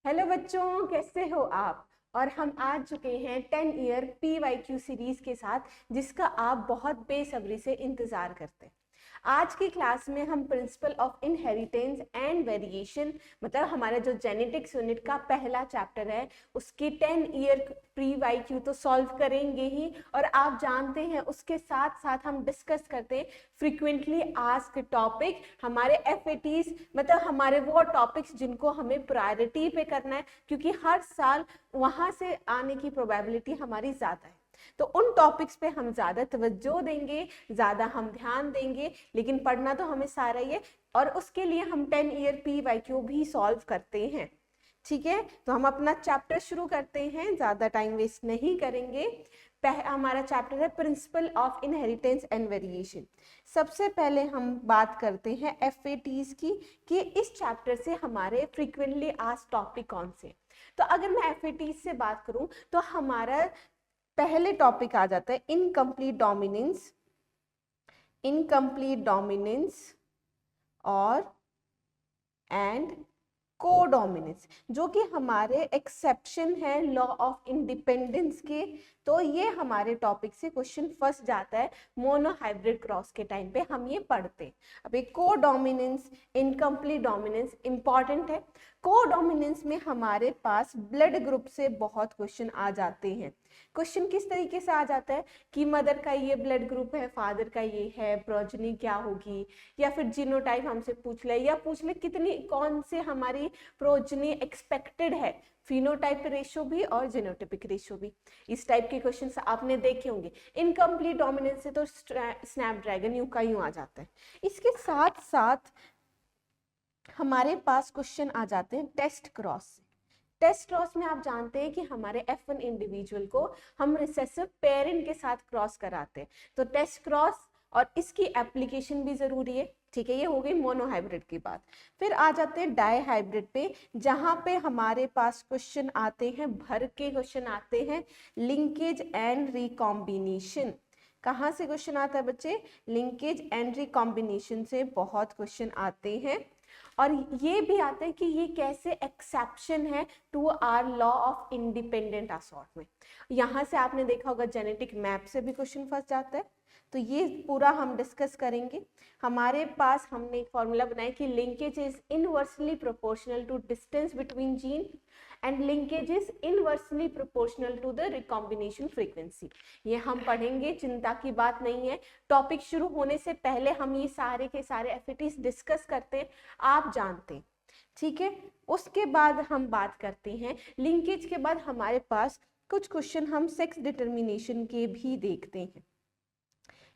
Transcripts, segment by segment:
Hello बच्चों, कैसे हो आप। और हम आ चुके हैं 10 ईयर PYQ सीरीज के साथ, जिसका आप बहुत बेसब्री से इंतजार करते हैं। आज की क्लास में हम principle of inheritance and variation, मतलब हमारा जो जेनेटिक्स यूनिट का पहला चैप्टर है, उसके 10 ईयर PYQ तो सॉल्व करेंगे ही। और आप जानते हैं उसके साथ साथ हम डिस्कस करते हैं फ्रीक्वेंटली आस्क्ड टॉपिक, हमारे FATs, मतलब हमारे वो टॉपिक्स जिनको हमें प्रायोरिटी पे करना है, क्योंकि हर साल वहां से आने की प्रोबेबिलिटी हमारी ज्यादा है। तो उन टॉपिक्स पे हम ज्यादा तवज्जो देंगे, ज्यादा हम ध्यान देंगे, लेकिन पढ़ना तो हमें सारा ही है। और उसके लिए हम 10 ईयर PYQ भी सॉल्व करते हैं। ठीक है, तो हम अपना चैप्टर शुरू करते हैं, ज्यादा टाइम वेस्ट नहीं करेंगे। हमारा चैप्टर है principle of inheritance and variation. सबसे पहले हम बात करते हैं FATs की, कि इस चैप्टर से हमारे फ्रीक्वेंटली आस्क्ड टॉपिक कौन से। तो अगर मैं FATs से बात करूं तो हमारा पहले टॉपिक आ जाता है इनकम्प्लीट डोमिनेंस, इनकम्प्लीट डोमिनेंस और एंड कोडोमिनेंस, जो कि हमारे एक्सेप्शन है लॉ ऑफ इंडिपेंडेंस के। तो ये हमारे टॉपिक से क्वेश्चन फंस जाता है, मोनोहाइब्रिड क्रॉस के टाइम पे हम ये पढ़ते हैं। अब एक कोडोमिनेंस, इनकम्प्लीट डोमिनेंस इंपॉर्टेंट है। कोडोमिनेंस में हमारे पास ब्लड ग्रुप से बहुत क्वेश्चन आ जाते हैं। क्वेश्चन किस तरीके से आ जाता है कि मदर का ये ब्लड ग्रुप है, फादर का ये है, प्रोजनी क्या होगी, या फिर जीनोटाइप हमसे पूछ ले, या पूछ ले कितनी कौन से हमारी प्रोजनी एक्सपेक्टेड है, फिनोटाइप रेशो भी और जीनोटाइपिक रेशो भी। इस टाइप के क्वेश्चंस आपने देखे होंगे। इनकम्प्लीट डोमिनेंस से तो स्नैपड्रैगन यूं का यूं आ जाता है। इसके साथ साथ हमारे पास क्वेश्चन आ जाते हैं टेस्ट क्रॉस से। टेस्ट क्रॉस में आप जानते हैं कि हमारे F1 इंडिविजुअल को हम रिसेसिव पेरेंट के साथ क्रॉस कराते हैं। तो टेस्ट क्रॉस और इसकी एप्लीकेशन भी जरूरी है। ठीक है, ये हो गई मोनोहाइब्रिड की बात। फिर आ जाते हैं डाई हाइब्रिड पे, जहां पे हमारे पास क्वेश्चन आते हैं, भर के क्वेश्चन आते हैं, लिंकेज एंड रिकॉम्बिनेशन। कहाँ से क्वेश्चन आता है बच्चे? लिंकेज एंड रिकॉम्बिनेशन से बहुत क्वेश्चन आते हैं। और ये भी आता है कि ये कैसे एक्सेप्शन है to our law of independent assortment. यहाँ से आपने देखा होगा जेनेटिक मैप से भी क्वेश्चन फंस जाता है। तो ये पूरा हम डिस्कस करेंगे। हमारे पास हमने एक फॉर्मूला बनाया कि linkage is inversely proportional to distance between gene and linkage is inversely proportional to the recombination frequency. ये हम पढ़ेंगे, चिंता की बात नहीं है। टॉपिक शुरू होने से पहले हम ये सारे के सारे FATs डिस्कस करते हैं, आप जानते हैं। ठीक है, उसके बाद हम बात करते हैं लिंकेज के बाद हमारे पास कुछ क्वेश्चन हम सेक्स डिटर्मिनेशन के भी देखते हैं,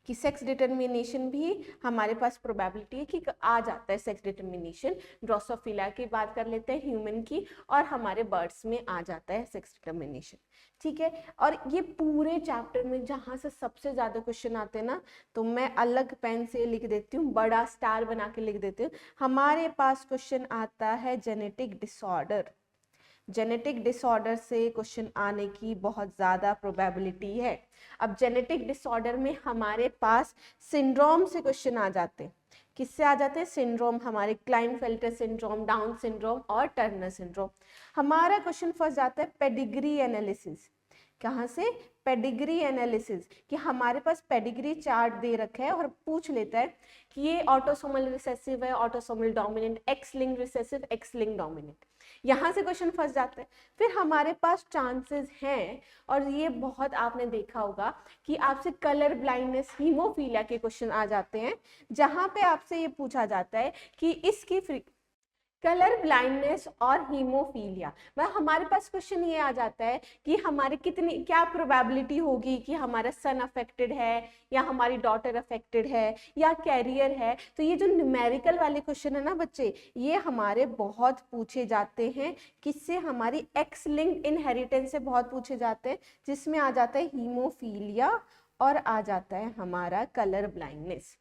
कि सेक्स डिटर्मिनेशन भी हमारे पास प्रोबेबिलिटी है कि आ जाता है सेक्स डिटर्मिनेशन। ड्रोसोफिला की बात कर लेते हैं, ह्यूमन की, और हमारे बर्ड्स में आ जाता है सेक्स डिटर्मिनेशन। ठीक है, और ये पूरे चैप्टर में जहां से सबसे ज्यादा क्वेश्चन आते हैं ना, तो मैं अलग पेन से लिख देती हूँ, बड़ा स्टार बना के लिख देती हूँ। हमारे पास क्वेश्चन आता है जेनेटिक डिसऑर्डर। जेनेटिक डिसऑर्डर से क्वेश्चन आने की बहुत ज़्यादा प्रोबेबिलिटी है। अब जेनेटिक डिसऑर्डर में हमारे पास सिंड्रोम से क्वेश्चन आ जाते हैं। किससे आ जाते हैं? सिंड्रोम, हमारे क्लाइनफेल्टर सिंड्रोम, डाउन सिंड्रोम और टर्नर सिंड्रोम। हमारा क्वेश्चन फंस जाता है पेडिग्री एनालिसिस। कहाँ से? पेडिग्री एनालिसिस, कि हमारे पास पेडिग्री चार्ट दे रखा है और पूछ लेता है कि ये ऑटोसोमल रिसेसिव है, autosomal dominant, x link recessive, x link dominant. यहाँ से क्वेश्चन फंस जाता है। फिर हमारे पास चांसेस हैं, और ये बहुत आपने देखा होगा कि आपसे कलर ब्लाइंडनेस, हीमोफीलिया के क्वेश्चन आ जाते हैं, जहां पे आपसे ये पूछा जाता है कि इसकी कलर ब्लाइंडनेस और हीमोफीलिया, वह हमारे पास क्वेश्चन ये आ जाता है कि हमारे कितनी क्या प्रोबेबिलिटी होगी कि हमारा सन अफेक्टेड है, या हमारी डॉटर अफेक्टेड है, या कैरियर है। तो ये जो न्यूमेरिकल वाले क्वेश्चन है ना बच्चे, ये हमारे बहुत पूछे जाते हैं। किससे? हमारी एक्स लिंक्ड इनहेरिटेंस से बहुत पूछे जाते हैं, जिसमें आ जाता है हीमोफीलिया और आ जाता है हमारा कलर ब्लाइंडनेस।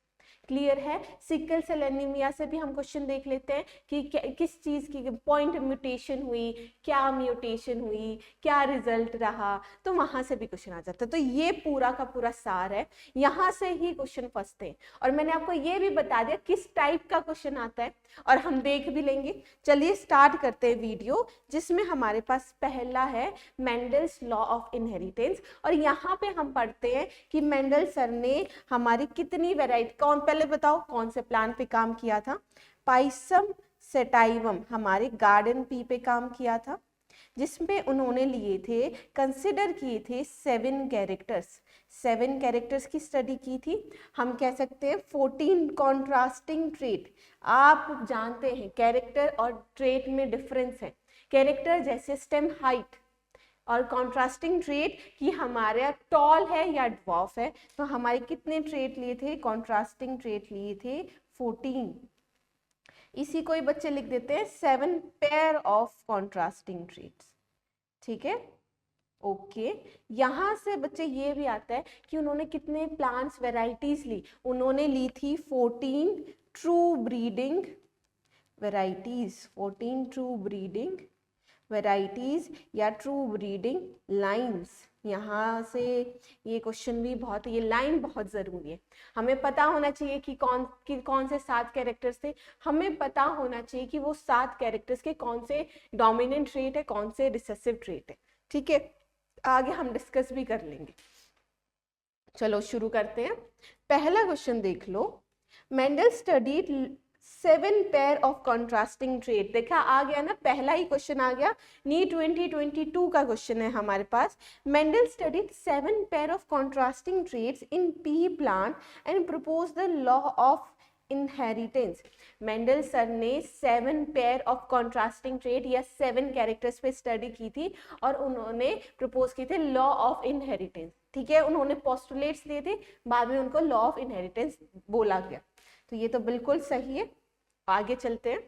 क्लियर है। सिकल सेल एनीमिया से भी हम क्वेश्चन देख लेते हैं कि किस चीज की पॉइंट म्यूटेशन हुई, क्या म्यूटेशन हुई, क्या रिजल्ट रहा, तो वहां से भी क्वेश्चन आ जाता है। तो ये पूरा का पूरा सार है, यहाँ से ही क्वेश्चन फंसते हैं। और मैंने आपको ये भी बता दिया किस टाइप का क्वेश्चन आता है और हम देख भी लेंगे। चलिए स्टार्ट करते हैं वीडियो, जिसमें हमारे पास पहला है मेंडल्स लॉ ऑफ इनहेरिटेंस। और यहाँ पे हम पढ़ते हैं कि मेंडल सर ने हमारी कितनी वेराइटी, पहले बताओ कौन से प्लांट पे काम किया था? पाइसम सेटाइवम हमारे गार्डन पी पे काम किया था, जिसमें उन्होंने लिए थे, कंसिडर किए थे 7 कैरेक्टर्स। 7 कैरेक्टर्स की स्टडी की थी। हम कह सकते हैं 14 कॉन्ट्रास्टिंग ट्रेट। आप जानते हैं कैरेक्टर और ट्रेट में डिफरेंस है। कैरेक्टर जैसे स्टेम हाइट और कॉन्ट्रास्टिंग ट्रेट कि हमारे टॉल है या ड्वार्फ है। तो हमारे कितने ट्रेट लिए थे? कॉन्ट्रास्टिंग ट्रेट लिए थे 14। इसी को ही बच्चे लिख देते हैं 7 पेयर ऑफ कॉन्ट्रास्टिंग ट्रेट्स। ठीक है, ओके। यहाँ से बच्चे ये भी आता है कि उन्होंने कितने प्लांट्स वेराइटीज ली? उन्होंने ली थी 14 true breeding varieties, 14 true breeding varieties या ट्रू ब्रीडिंग लाइन्स। यहाँ से ये क्वेश्चन भी बहुत, ये लाइन बहुत ज़रूरी है। हमें पता होना चाहिए कि कौन से 7 कैरेक्टर्स थे। हमें पता होना चाहिए कि वो 7 कैरेक्टर्स के कौन से डोमिनेंट ट्रेट है, कौन से रिसेसिव ट्रेट है। ठीक है, आगे हम डिस्कस भी कर लेंगे। चलो शुरू करते हैं। पहला क्वेश्चन देख लो। Mendel studied 7 pair of contrasting trait. देखा आ गया ना, पहला ही क्वेश्चन आ गया। नीट 2022 का क्वेश्चन है हमारे पास। Mendel studied 7 pair of contrasting traits in pea plant and propose the law of inheritance. Mendel sir ने 7 पेयर ऑफ कॉन्ट्रास्टिंग ट्रेट या 7 कैरेक्टर्स पे स्टडी की थी और उन्होंने प्रपोज किए थे लॉ ऑफ इनहेरिटेंस। ठीक है, उन्होंने पोस्टुलेट्स दिए थे, बाद में उनको लॉ ऑफ इनहेरिटेंस बोला गया। तो ये तो बिल्कुल सही है। आगे चलते हैं।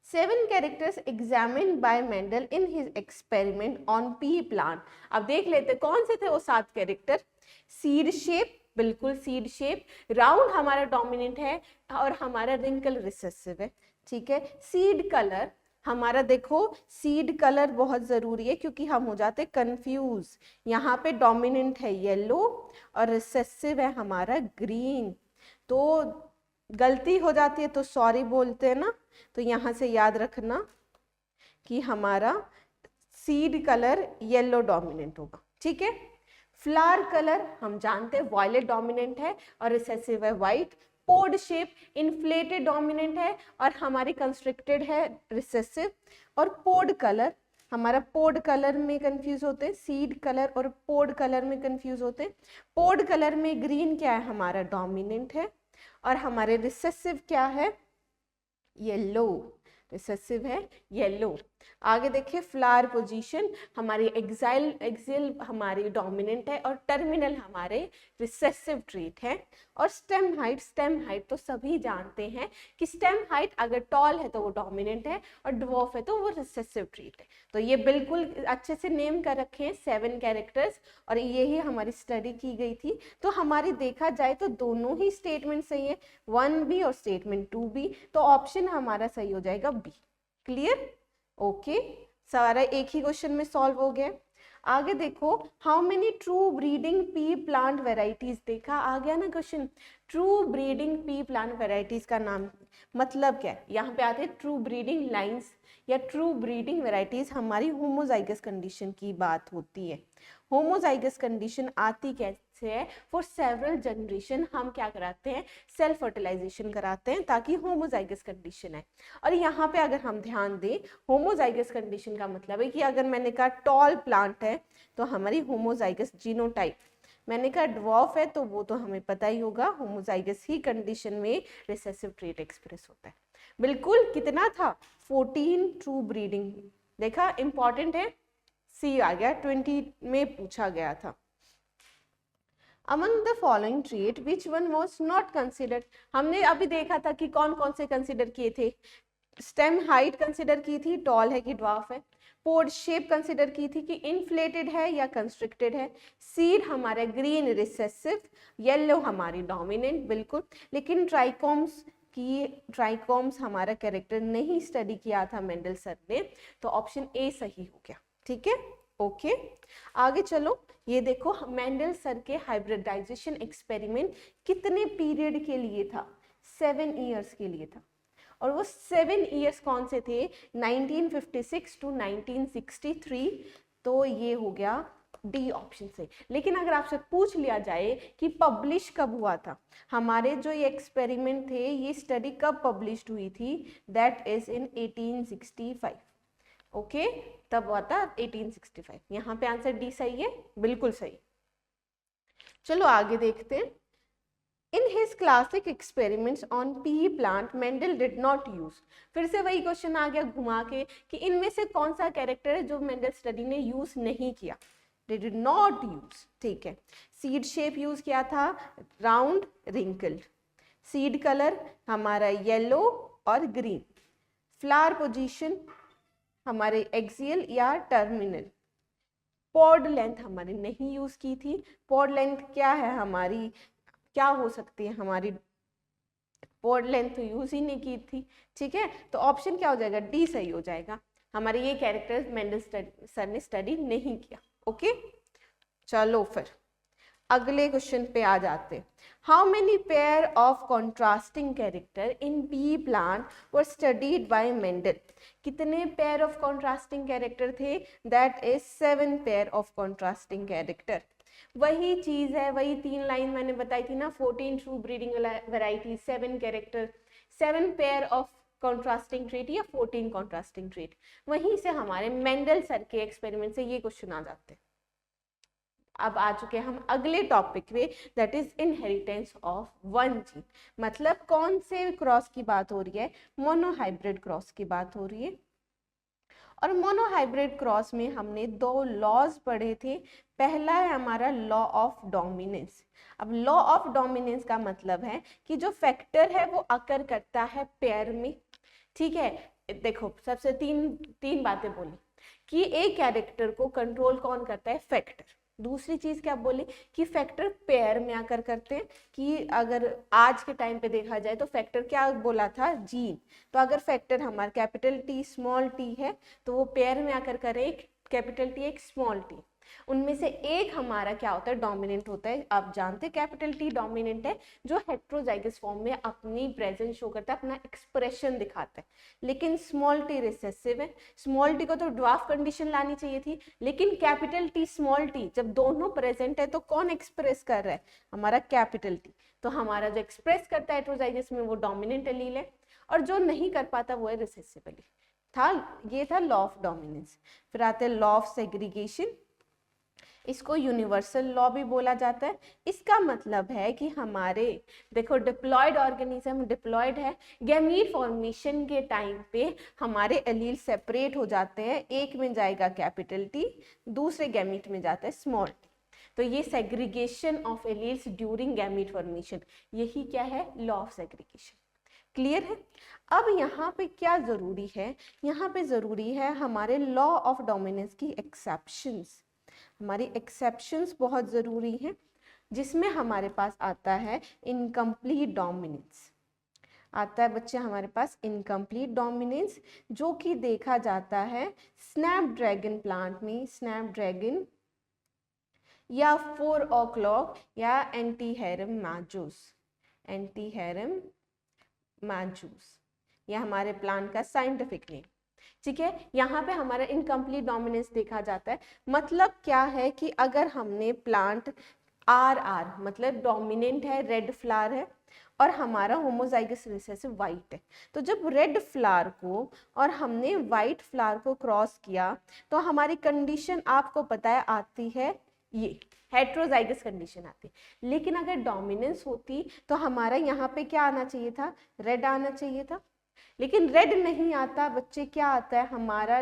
7 characters examined bye Mendel in his experiment on P plant. अब देख लेते कौन से थे वो 7 कैरेक्टर। सीड शेप, बिल्कुल सीड शेप। राउंड हमारा डोमिनेंट है और हमारा रिंकल रिसेसिव है। ठीक है, सीड कलर हमारा, देखो सीड कलर बहुत जरूरी है क्योंकि हम हो जाते कंफ्यूज। यहाँ पे डोमिनेंट है येलो और रिसेसिव है हमारा ग्रीन, तो गलती हो जाती है तो सॉरी बोलते हैं ना। तो यहाँ से याद रखना कि हमारा सीड कलर येलो डोमिनेंट होगा। ठीक है, फ्लावर कलर हम जानते हैं वॉयलेट डोमिनेंट है और रिसेसिव है वाइट। पोड शेप इन्फ्लेटेड डोमिनेंट है और हमारी कंस्ट्रिक्टेड है रिसेसिव। और पोड कलर, हमारा पोड कलर में कंफ्यूज होते हैं, सीड कलर और पोड कलर में कंफ्यूज होते हैं। पोड कलर में ग्रीन क्या है? हमारा डोमिनेंट है और हमारे रिसेसिव क्या है? येलो, रिसेसिव है येलो। आगे देखिए फ्लावर पोजीशन, हमारी एक्सियल हमारी डोमिनेंट है और टर्मिनल हमारे रिसेसिव ट्रेट है। और स्टेम हाइट तो सभी जानते हैं कि स्टेम हाइट अगर टॉल है तो वो डोमिनेंट है और ड्वार्फ है तो वो रिसेसिव ट्रेट है। तो ये बिल्कुल अच्छे से नेम कर रखे हैं 7 कैरेक्टर्स और यही हमारी स्टडी की गई थी। तो हमारी देखा जाए तो दोनों ही स्टेटमेंट सही है, 1B और स्टेटमेंट 2B। तो ऑप्शन हमारा सही हो जाएगा बी। क्लियर? ओके, सारा एक ही क्वेश्चन में सॉल्व हो गया। आगे देखो, how many true breeding P plant varieties. देखा आ गया ना question. True breeding P plant varieties का नाम मतलब क्या है? यहाँ पे आते हैं ट्रू ब्रीडिंग लाइंस या ट्रू ब्रीडिंग वेराइटीज। हमारी होमोजाइगस कंडीशन की बात होती है। होमोजाइगस कंडीशन आती कैसे है? फॉर सेवरल जनरेशन हम क्या कराते हैं? सेल्फ फर्टिलाइजेशन कराते हैं ताकि होमोजाइगस कंडीशन है। और यहाँ पे अगर हम ध्यान दें, होमोजाइगस कंडीशन का मतलब है कि अगर मैंने कहा टॉल प्लांट है तो हमारी होमोजाइगस जीनोटाइप, मैंने कहा ड्वार्फ है तो वो तो हमें पता ही होगा, होमोजाइगस ही कंडीशन में रिसेसिव ट्रेट एक्सप्रेस होता है। बिल्कुल कितना था? 14 ट्रू ब्रीडिंग। देखा इंपॉर्टेंट है, सी आ गया, 20 में पूछा गया था। Among the following trait, which one was not considered? हमने अभी देखा था कि कौन कौन से कंसिडर किए थे। स्टेम हाइट कंसिडर की थी, टॉल है कि ड्वार्फ है। पोड शेप कंसिडर की थी कि इन्फ्लेटेड है या कंस्ट्रिक्टेड है। सीड हमारा ग्रीन रिसेसिव, येलो हमारी डोमिनेंट बिल्कुल। लेकिन ट्राइकोम्स हमारा कैरेक्टर नहीं स्टडी किया था मेंडल सर ने, तो ऑप्शन ए सही हो गया। ठीक है, ओके आगे चलो। ये देखो मेंडल सर के हाइब्रिडाइजेशन एक्सपेरिमेंट कितने पीरियड के लिए था? 7 ईयर्स के लिए था। और वो 7 ईयर्स कौन से थे? 1956 टू 1963। तो ये हो गया डी ऑप्शन से। लेकिन अगर आपसे पूछ लिया जाए कि पब्लिश कब हुआ था, हमारे जो ये एक्सपेरिमेंट थे, ये स्टडी कब पब्लिश्ड हुई थी, दैट इज इन 1865। ओके तब हुआ था 1865। यहाँ पे आंसर डी सही है, बिल्कुल सही। चलो आगे देखते हैं। In his classic experiments on pea plant, Mendel did not use। फिर से वही क्वेश्चन आ गया घुमा के कि इनमें से कौन सा कैरेक्टर है जो मेंडल स्टडी ने यूज नहीं किया। They did not use, ठीक है। सीड शेप यूज किया था राउंड रिंकल्ड। सीड कलर हमारा येलो और ग्रीन। फ्लावर पोजीशन हमारे एक्सियल या टर्मिनल। पॉड लेंथ हमारी नहीं यूज की थी। पॉड लेंथ क्या है हमारी, क्या हो सकती है हमारी? पॉड लेंथ तो यूज ही नहीं की थी। ठीक है, तो ऑप्शन क्या हो जाएगा? डी सही हो जाएगा। हमारे ये कैरेक्टर्स मेंडल सर ने स्टडी नहीं किया। ओके चलो फिर अगले क्वेश्चन पे आ जाते। How many pair of contrasting character in pea plant were studied by Mendel? कितने पेयर ऑफ कॉन्ट्रास्टिंग कैरेक्टर थे? That is 7 pair of contrasting character. वही चीज है, वही 3 लाइन मैंने बताई थी ना, 14 true breeding variety, 7 character, 7 pair of contrasting trait या 14 कॉन्ट्रास्टिंग ट्रेट। वहीं से हमारे मेंडल सर के एक्सपेरिमेंट से ये क्वेश्चन आ जाते हैं। अब आ चुके हैं हम अगले टॉपिक पे, that is inheritance of one gene. मतलब कौन से क्रॉस की बात हो रही है? मोनोहाइब्रिड क्रॉस की बात हो रही है। और मोनोहाइब्रिड क्रॉस में हमने 2 लॉज पढ़े थे। पहला है हमारा लॉ ऑफ डोमिनेंस। अब लॉ ऑफ डोमिनेंस का मतलब है कि जो फैक्टर है वो अकर करता है पेयर में। ठीक है, देखो सबसे तीन बातें बोली कि एक कैरेक्टर को कंट्रोल कौन करता है? फैक्टर। दूसरी चीज क्या बोली कि फैक्टर पेयर में आकर करते हैं, कि अगर आज के टाइम पे देखा जाए तो फैक्टर क्या बोला था? जीन। तो अगर फैक्टर हमारा कैपिटल टी स्मॉल टी है तो वो पेयर में आकर करे एक कैपिटल टी एक स्मॉल टी। उनमें से एक हमारा क्या होता है? डोमिनेंट होता है। आप जानते हैं कैपिटल टी डोमिनेंट है, जो हेट्रोजाइगस फॉर्म में अपनी प्रेजेंस शो करता है, अपना एक्सप्रेशन दिखाता है। लेकिन स्मॉल टी रिसेसिव है। स्मॉल टी को तो ड्वार्फ कंडीशन लानी चाहिए थी, लेकिन कैपिटल टी स्मॉल टी जब दोनों प्रेजेंट है तो कौन एक्सप्रेस कर रहा है? हमारा कैपिटल टी। तो हमारा जो एक्सप्रेस करता है हेट्रोजाइगस में वो डोमिनेंट एलील है, और जो नहीं कर पाता वो है रिसेसिव एलील। ये था लॉ ऑफ डोमिनेंस। फिर आते हैं लॉ ऑफ सेग्रीगेशन। इसको यूनिवर्सल लॉ भी बोला जाता है। इसका मतलब है कि हमारे देखो डिप्लॉयड ऑर्गेनिज्म डिप्लॉयड है, गैमीट फॉर्मेशन के टाइम पे हमारे एलील सेपरेट हो जाते हैं। एक में जाएगा कैपिटल टी, दूसरे गैमीट में जाता है स्मॉल टी। तो ये segregation of alleles during gamete formation, यही क्या है? Law of segregation. क्लियर है? अब यहाँ पे क्या जरूरी है? यहाँ पे जरूरी है हमारे लॉ ऑफ डोमिनेंस की एक्सेप्शंस। हमारी एक्सेप्शंस बहुत ज़रूरी हैं, जिसमें हमारे पास आता है इनकम्प्लीट डोमिनेंस। आता है बच्चे हमारे पास इनकम्प्लीट डोमिनेंस, जो कि देखा जाता है स्नैपड्रैगन प्लांट में, स्नैपड्रैगन या 4 o'clock या एंटीहेरम मैजूस। एंटीहेरम मैजूस यह हमारे प्लांट का साइंटिफिक नेम। ठीक है, यहाँ पे हमारा इनकम्प्लीट डोमिनेंस देखा जाता है। मतलब क्या है कि अगर हमने प्लांट आर मतलब डोमिनेंट है, रेड फ्लावर है, और हमारा होमोजाइगस रिसेसिव वाइट है, तो जब रेड फ्लावर को और हमने वाइट फ्लावर को क्रॉस किया तो हमारी कंडीशन आपको पता है आती है ये हेट्रोजाइगस कंडीशन आती है। लेकिन अगर डोमिनेंस होती तो हमारा यहाँ पे क्या आना चाहिए था? रेड आना चाहिए था। लेकिन रेड नहीं आता बच्चे, क्या आता है? हमारा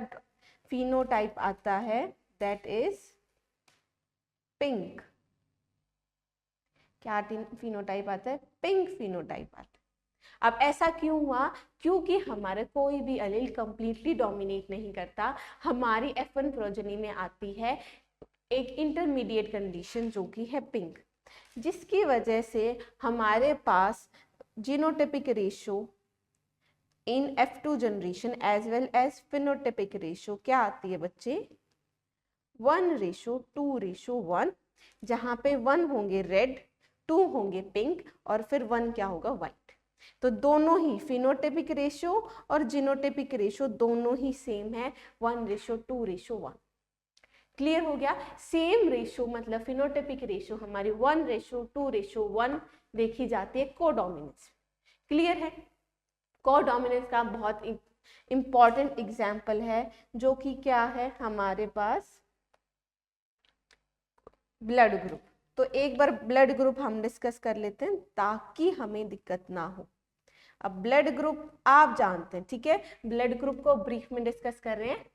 फिनोटाइप आता है, दैट इज पिंक। क्या फिनोटाइप आता है? पिंक फिनोटाइप आता है। अब ऐसा क्यों हुआ? क्योंकि हमारा कोई भी एलील कंप्लीटली डोमिनेट नहीं करता, हमारी F1 प्रोजेनी में आती है एक इंटरमीडिएट कंडीशन जो कि है पिंक, जिसकी वजह से हमारे पास genotypic ratio in F2 generation as well as phenotypic ratio क्या आती है बच्चे? 1:2:1, जहां पे 1 होंगे रेड, 2 होंगे पिंक और फिर 1 क्या होगा? व्हाइट। तो दोनों ही फिनोटाइपिक रेशियो और जीनोटाइपिक रेशियो दोनों ही सेम है, 1:2:1। क्लियर हो गया? सेम रेशियो मतलब फिनोटाइपिक रेशियो हमारी 1:2:1 देखी जाती है कोडोमिनेंस। क्लियर है? कोडोमिनेंस का बहुत इंपॉर्टेंट एग्जाम्पल है जो कि क्या है हमारे पास? Blood group. तो एक बार ब्लड ग्रुप हम डिस्कस कर लेते हैं ताकि हमें दिक्कत ना हो। अब ब्लड ग्रुप आप जानते हैं, ठीक है, ब्लड ग्रुप को ब्रीफ में डिस्कस कर रहे हैं,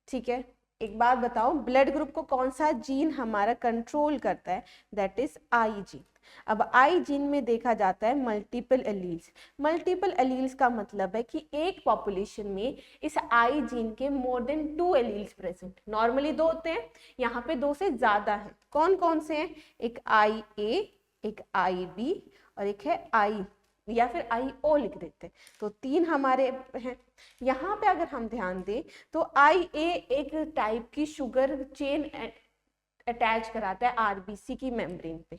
ठीक है। एक बात बताओ, ब्लड ग्रुप को कौन सा जीन हमारा कंट्रोल करता है? That is I gene. अब आई जीन में देखा जाता है मल्टीपल एलील्स। मल्टीपल एलील्स का मतलब है कि एक पॉपुलेशन में इस आई जीन के मोर देन 2 एलील्स प्रेजेंट। नॉर्मली 2 होते हैं, यहाँ पे 2 से ज्यादा हैं। कौन कौन से हैं? एक आई ए, एक आई बी और एक है आई, या फिर आई ओ लिख देते हैं। तो 3 हमारे हैं। यहाँ पे अगर हम ध्यान दें तो आई ए एक टाइप की शुगर चेन अटैच कराता है आरबीसी की मेम्ब्रेन पे।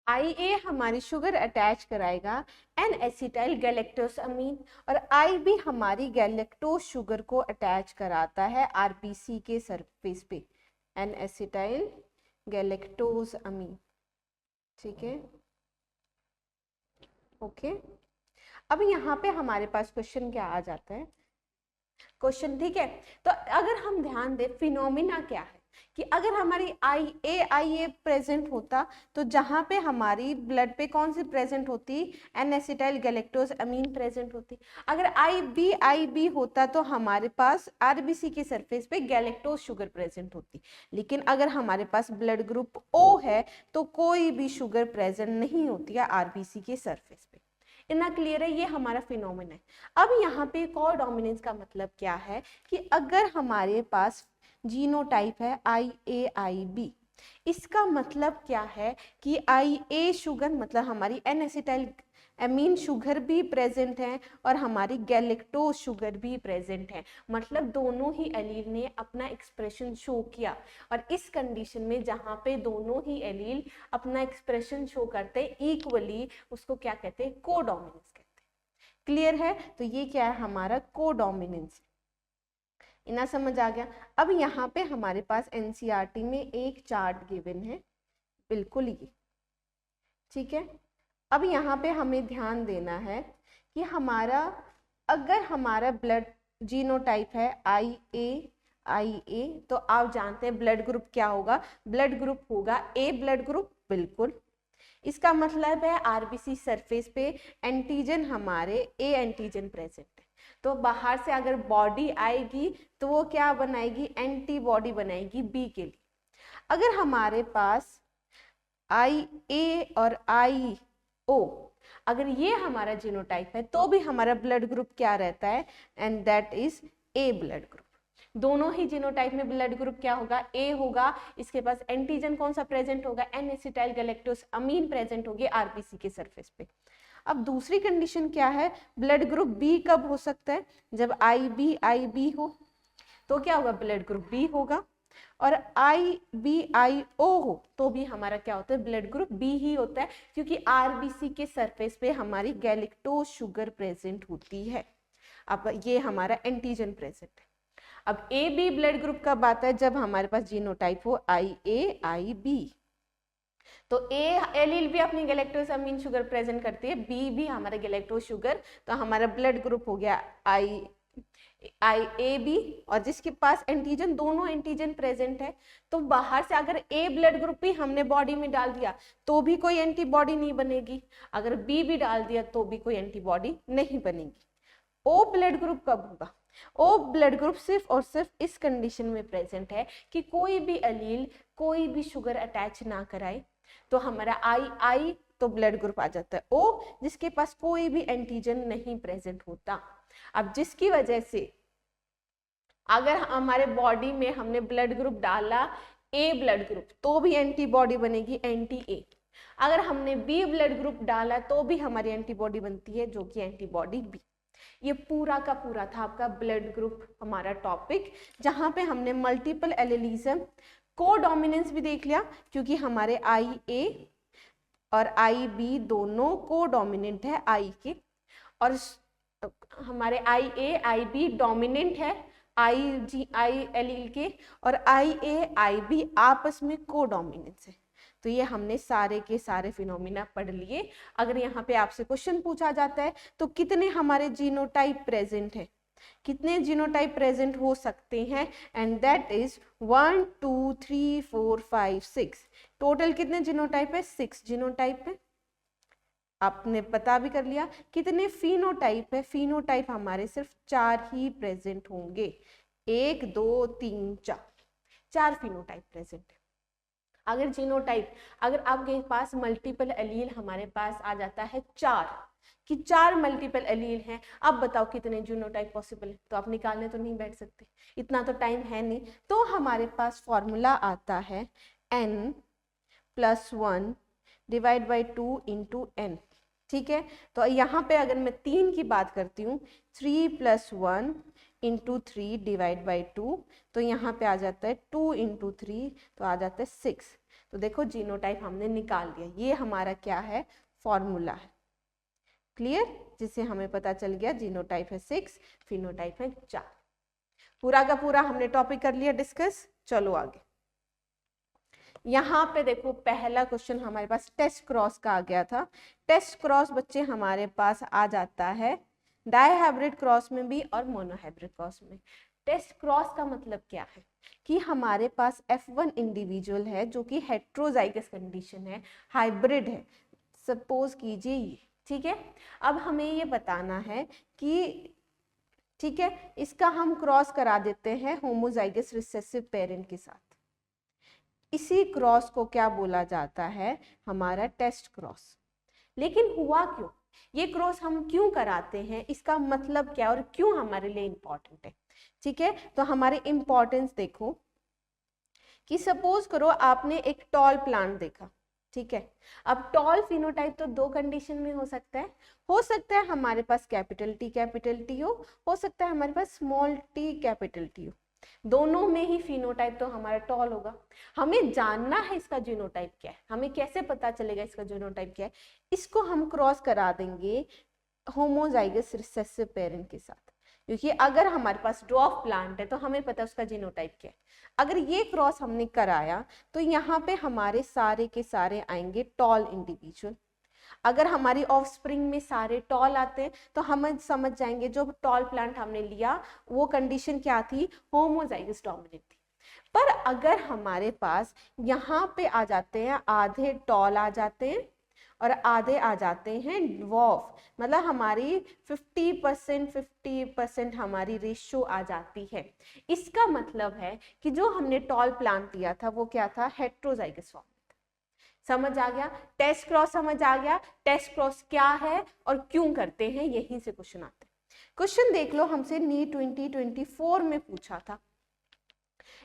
आई ए हमारी शुगर अटैच कराएगा एन एसिटाइल गैलेक्टोसामीन, और आई बी हमारी गैलेक्टोज शुगर को अटैच कराता है आरबीसी के सरफेस पे, एन एसिटाइल गैलेक्टोसामीन। ठीक है, ओके। अब यहाँ पे हमारे पास क्वेश्चन क्या आ जाता है? क्वेश्चन, ठीक है, तो अगर हम ध्यान दें फिनोमिना क्या है कि अगर हमारी आई ए प्रेजेंट होता तो जहां पे हमारी ब्लड पे कौन सी प्रेजेंट होती? एन एसिटाइल गैलेक्टोज अमीन प्रेजेंट होती। अगर आई बी होता तो हमारे पास आरबीसी के सरफेस पे गैलेक्टोज शुगर प्रेजेंट होती। लेकिन अगर हमारे पास ब्लड ग्रुप ओ है तो कोई भी शुगर प्रेजेंट नहीं होती है आरबीसी के सरफेस पे। इतना क्लियर है? ये हमारा फिनोमेना है। अब यहाँ पे कोडोमिनेंस का मतलब क्या है कि अगर हमारे पास जीनोटाइप है आई ए आई बी, इसका मतलब क्या है कि आई ए शुगर मतलब हमारी एन एसिटाइल एमीन शुगर भी प्रेजेंट है और हमारी गैलेक्टोज शुगर भी प्रेजेंट है। मतलब दोनों ही एलील ने अपना एक्सप्रेशन शो किया, और इस कंडीशन में जहां पे दोनों ही एलील अपना एक्सप्रेशन शो करते हैं इक्वली, उसको क्या कहते हैं? कोडोमिनेंस कहते हैं। क्लियर है? तो ये क्या है? हमारा कोडोमिनेंस। इतना समझ आ गया? अब यहाँ पे हमारे पास एनसीईआरटी में एक चार्ट गिवन है, बिल्कुल ये, ठीक है। अब यहाँ पे हमें ध्यान देना है कि अगर हमारा ब्लड जीनोटाइप है आई ए, तो आप जानते हैं ब्लड ग्रुप क्या होगा? ब्लड ग्रुप होगा ए ब्लड ग्रुप, बिल्कुल। इसका मतलब है आरबीसी सरफेस पे एंटीजन हमारे ए एंटीजन प्रेजेंट है, तो बाहर से अगर बॉडी आएगी तो वो क्या बनाएगी? एंटीबॉडी बनाएगी बी के लिए। अगर हमारे पास आई ए और आई ओ, अगर ये हमारा जीनोटाइप है तो भी हमारा ब्लड ग्रुप क्या रहता है? And that is a blood group. दोनों ही जीनोटाइप में ब्लड ग्रुप क्या होगा? ए होगा। इसके पास एंटीजन कौन सा प्रेजेंट होगा? एन एसिटाइल गैलेक्टोज अमीन प्रेजेंट होगी आरबीसी के सरफेस पे। अब दूसरी कंडीशन क्या है? ब्लड ग्रुप बी कब हो सकता है? जब आई बी हो तो क्या होगा? ब्लड ग्रुप बी होगा। और आई ओ हो तो भी हमारा क्या होता है? ब्लड ग्रुप बी ही होता है, क्योंकि आरबीसी के सरफेस पे हमारी गैलेक्टोज शुगर प्रेजेंट होती है। अब ये हमारा एंटीजन प्रेजेंट है। अब ए बी ब्लड ग्रुप कब आता है? जब हमारे पास जीनोटाइप हो आई ए आई बी। तो ए एलील भी अपनी गैलेक्टोज अमीन शुगर प्रेजेंट करती है, बी भी हमारा गैलेक्टोज शुगर, तो हमारा ब्लड ग्रुप हो गया आई ए बी। और जिसके पास एंटीजन, दोनों एंटीजन प्रेजेंट है, तो बाहर से अगर ए ब्लड ग्रुप भी हमने बॉडी में डाल दिया तो भी कोई एंटीबॉडी नहीं बनेगी, अगर बी भी डाल दिया तो भी कोई एंटीबॉडी नहीं बनेगी। ओ ब्लड ग्रुप कब होगा? ओ ब्लड ग्रुप सिर्फ और सिर्फ इस कंडीशन में प्रेजेंट है कि कोई भी एलील कोई भी शुगर अटैच ना कराए, तो हमारा आई तो ब्लड ग्रुप आ जाता है O, जिसके पास कोई भी एंटीजन नहीं प्रेजेंट होता। अब जिसकी वजह से अगर हमारे बॉडी में हमने ब्लड ग्रुप डाला A ब्लड ग्रुप तो भी एंटीबॉडी बनेगी एंटी A, अगर हमने B ब्लड ग्रुप डाला तो भी हमारी एंटीबॉडी बनती है जो कि एंटीबॉडी B। ये पूरा का पूरा था आपका ब्लड ग्रुप हमारा टॉपिक, जहां पे हमने मल्टीपल एलिलिज्म, कोडोमिनेंस भी देख लिया क्योंकि हमारे IA और IB दोनों कोडोमिनेंट है I के, और हमारे IA IB डोमिनेंट है I एलील के, और IA IB आपस में कोडोमिनेंस है। तो ये हमने सारे के सारे फिनोमिना पढ़ लिए। अगर यहाँ पे आपसे क्वेश्चन पूछा जाता है तो कितने हमारे जीनोटाइप प्रेजेंट है, कितने जीनोटाइप प्रेजेंट हो सकते हैं, एंड दैट इज 1 2 3 4 5 6। टोटल कितने जीनोटाइप है, 6 जीनोटाइप है। आपने पता भी कर लिया कितने फिनोटाइप है, फिनोटाइप हमारे सिर्फ 4 ही प्रेजेंट होंगे, 1 2 3 4 फिनोटाइप प्रेजेंट है। अगर जीनोटाइप, अगर आपके पास मल्टीपल एलील हमारे पास आ जाता है 4 कि 4 मल्टीपल एलील हैं, अब बताओ कितने जीनोटाइप पॉसिबल है, तो आप निकालने तो नहीं बैठ सकते, इतना तो टाइम है नहीं। तो हमारे पास फॉर्मूला आता है n+1 divide by 2 into n, ठीक है। तो यहाँ पे अगर मैं 3 की बात करती हूँ, 3+1 इंटू 3 डिवाइड बाई 2, तो यहाँ पे आ जाता है 2 इंटू 3, तो आ जाता है 6। तो देखो जीनोटाइप हमने निकाल लिया, ये हमारा क्या है, फॉर्मूला है। क्लियर, जिससे हमें पता चल गया जीनोटाइप है 6, फिनोटाइप है 4। पूरा का पूरा हमने टॉपिक कर लिया डिस्कस। चलो आगे, यहाँ पे देखो पहला क्वेश्चन हमारे पास टेस्ट क्रॉस का आ गया था। टेस्ट क्रॉस बच्चे हमारे पास आ जाता है डायहाइब्रिड क्रॉस में भी और मोनोहाइब्रिड क्रॉस में। टेस्ट क्रॉस का मतलब क्या है कि हमारे पास F1 इंडिविजुअल है जो कि हेट्रोजाइगस कंडीशन है, हाइब्रिड है, सपोज कीजिए ये, ठीक है। अब हमें ये बताना है कि ठीक है, इसका हम क्रॉस करा देते हैं होमोजाइगस रिसेसिव पेरेंट के साथ। इसी क्रॉस को क्या बोला जाता है, हमारा टेस्ट क्रॉस। लेकिन हुआ क्यों, ये क्रॉस हम क्यों कराते हैं, इसका मतलब क्या और क्यों हमारे लिए इंपॉर्टेंट है, ठीक है। तो हमारे इंपॉर्टेंस देखो कि सपोज करो आपने एक टॉल प्लांट देखा, ठीक है। अब टॉल फिनोटाइप तो 2 कंडीशन में हो सकता है हमारे पास कैपिटल T हो सकता है हमारे पास स्मॉल t कैपिटल T हो, दोनों में ही फिनोटाइप तो हमारा टॉल होगा। हमें जानना है इसका जीनोटाइप क्या है, हमें कैसे पता चलेगा इसका जीनोटाइप क्या है, इसको हम क्रॉस करा देंगे होमोजाइगस रिसेसिव पेरेंट के साथ, क्योंकि अगर हमारे पास ड्वार्फ प्लांट है तो हमें पता है उसका जीनोटाइप क्या है। अगर ये क्रॉस हमने कराया तो यहाँ पे हमारे सारे के सारे आएंगे टॉल इंडिविजुअल। अगर हमारी ऑफस्प्रिंग में सारे टॉल आते हैं तो हम समझ जाएंगे जो टॉल प्लांट हमने लिया वो कंडीशन क्या थी, होमोजाइगस डोमिनेंट थी। पर अगर हमारे पास यहाँ पे आ जाते हैं आधे टॉल आ जाते हैं और आधे आ जाते हैं ड्वार्फ, मतलब हमारी 50% हमारी रेशियो आ जाती है। इसका मतलब है कि जो हमने टॉल प्लांट लिया था वो क्या था, हेट्रोजाइगस फॉर्म। समझ आ गया, टेस्ट क्रॉस समझ आ गया, टेस्ट क्रॉस क्या है और क्यों करते हैं, यहीं से क्वेश्चन आते हैं। क्वेश्चन देख लो, हमसे नीट 2024 में पूछा था,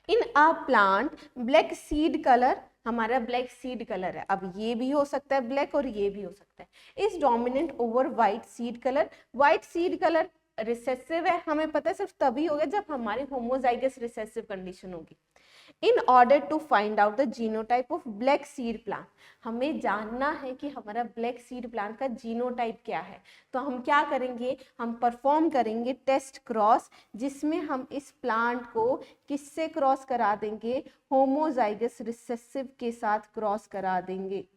in a plant black seed colour, हमारा ब्लैक सीड कलर है, अब ये भी हो सकता है ब्लैक और ये भी हो सकता है, is dominant over white seed colour. White seed colour recessive है, हमें पता है सिर्फ तभी होगा जब हमारी होमोजाइगस रिसेसिव कंडीशन होगी। In order to find out the genotype of black seed plant, हमें जानना है कि हमारा ब्लैक सीड प्लांट का जीनोटाइप क्या है, तो हम क्या करेंगे, हम परफॉर्म करेंगे टेस्ट क्रॉस, जिसमें हम इस प्लांट को किससे क्रॉस करा देंगे, होमोजाइगस रिसेसिव के साथ क्रॉस करा देंगे।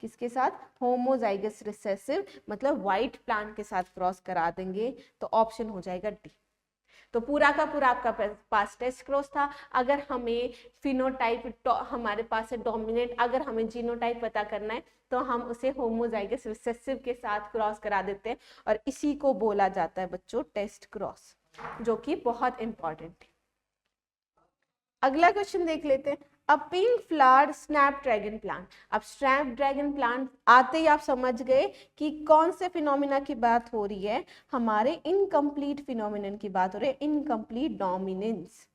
किसके साथ, होमोजाइगस रिसेसिव, मतलब व्हाइट प्लांट के साथ क्रॉस करा देंगे, तो ऑप्शन हो जाएगा डी। तो पूरा का पूरा आपका पास टेस्ट क्रॉस था। अगर हमें फिनोटाइप हमारे पास है डोमिनेंट, अगर हमें जीनोटाइप पता करना है तो हम उसे होमोजाइगस रिसेसिव के साथ क्रॉस करा देते हैं, और इसी को बोला जाता है बच्चों टेस्ट क्रॉस, जो कि बहुत इंपॉर्टेंट है। अगला क्वेश्चन देख लेते हैं। अ पिंक फ्लावर स्नैपड्रैगन प्लांट। अब स्नैपड्रैगन प्लांट आते ही आप समझ गए कि कौन से फिनोमिना की बात हो रही है, हमारे इनकम्प्लीट फिनोमिनन की बात हो रही है, इनकम्प्लीट डोमिनेंस,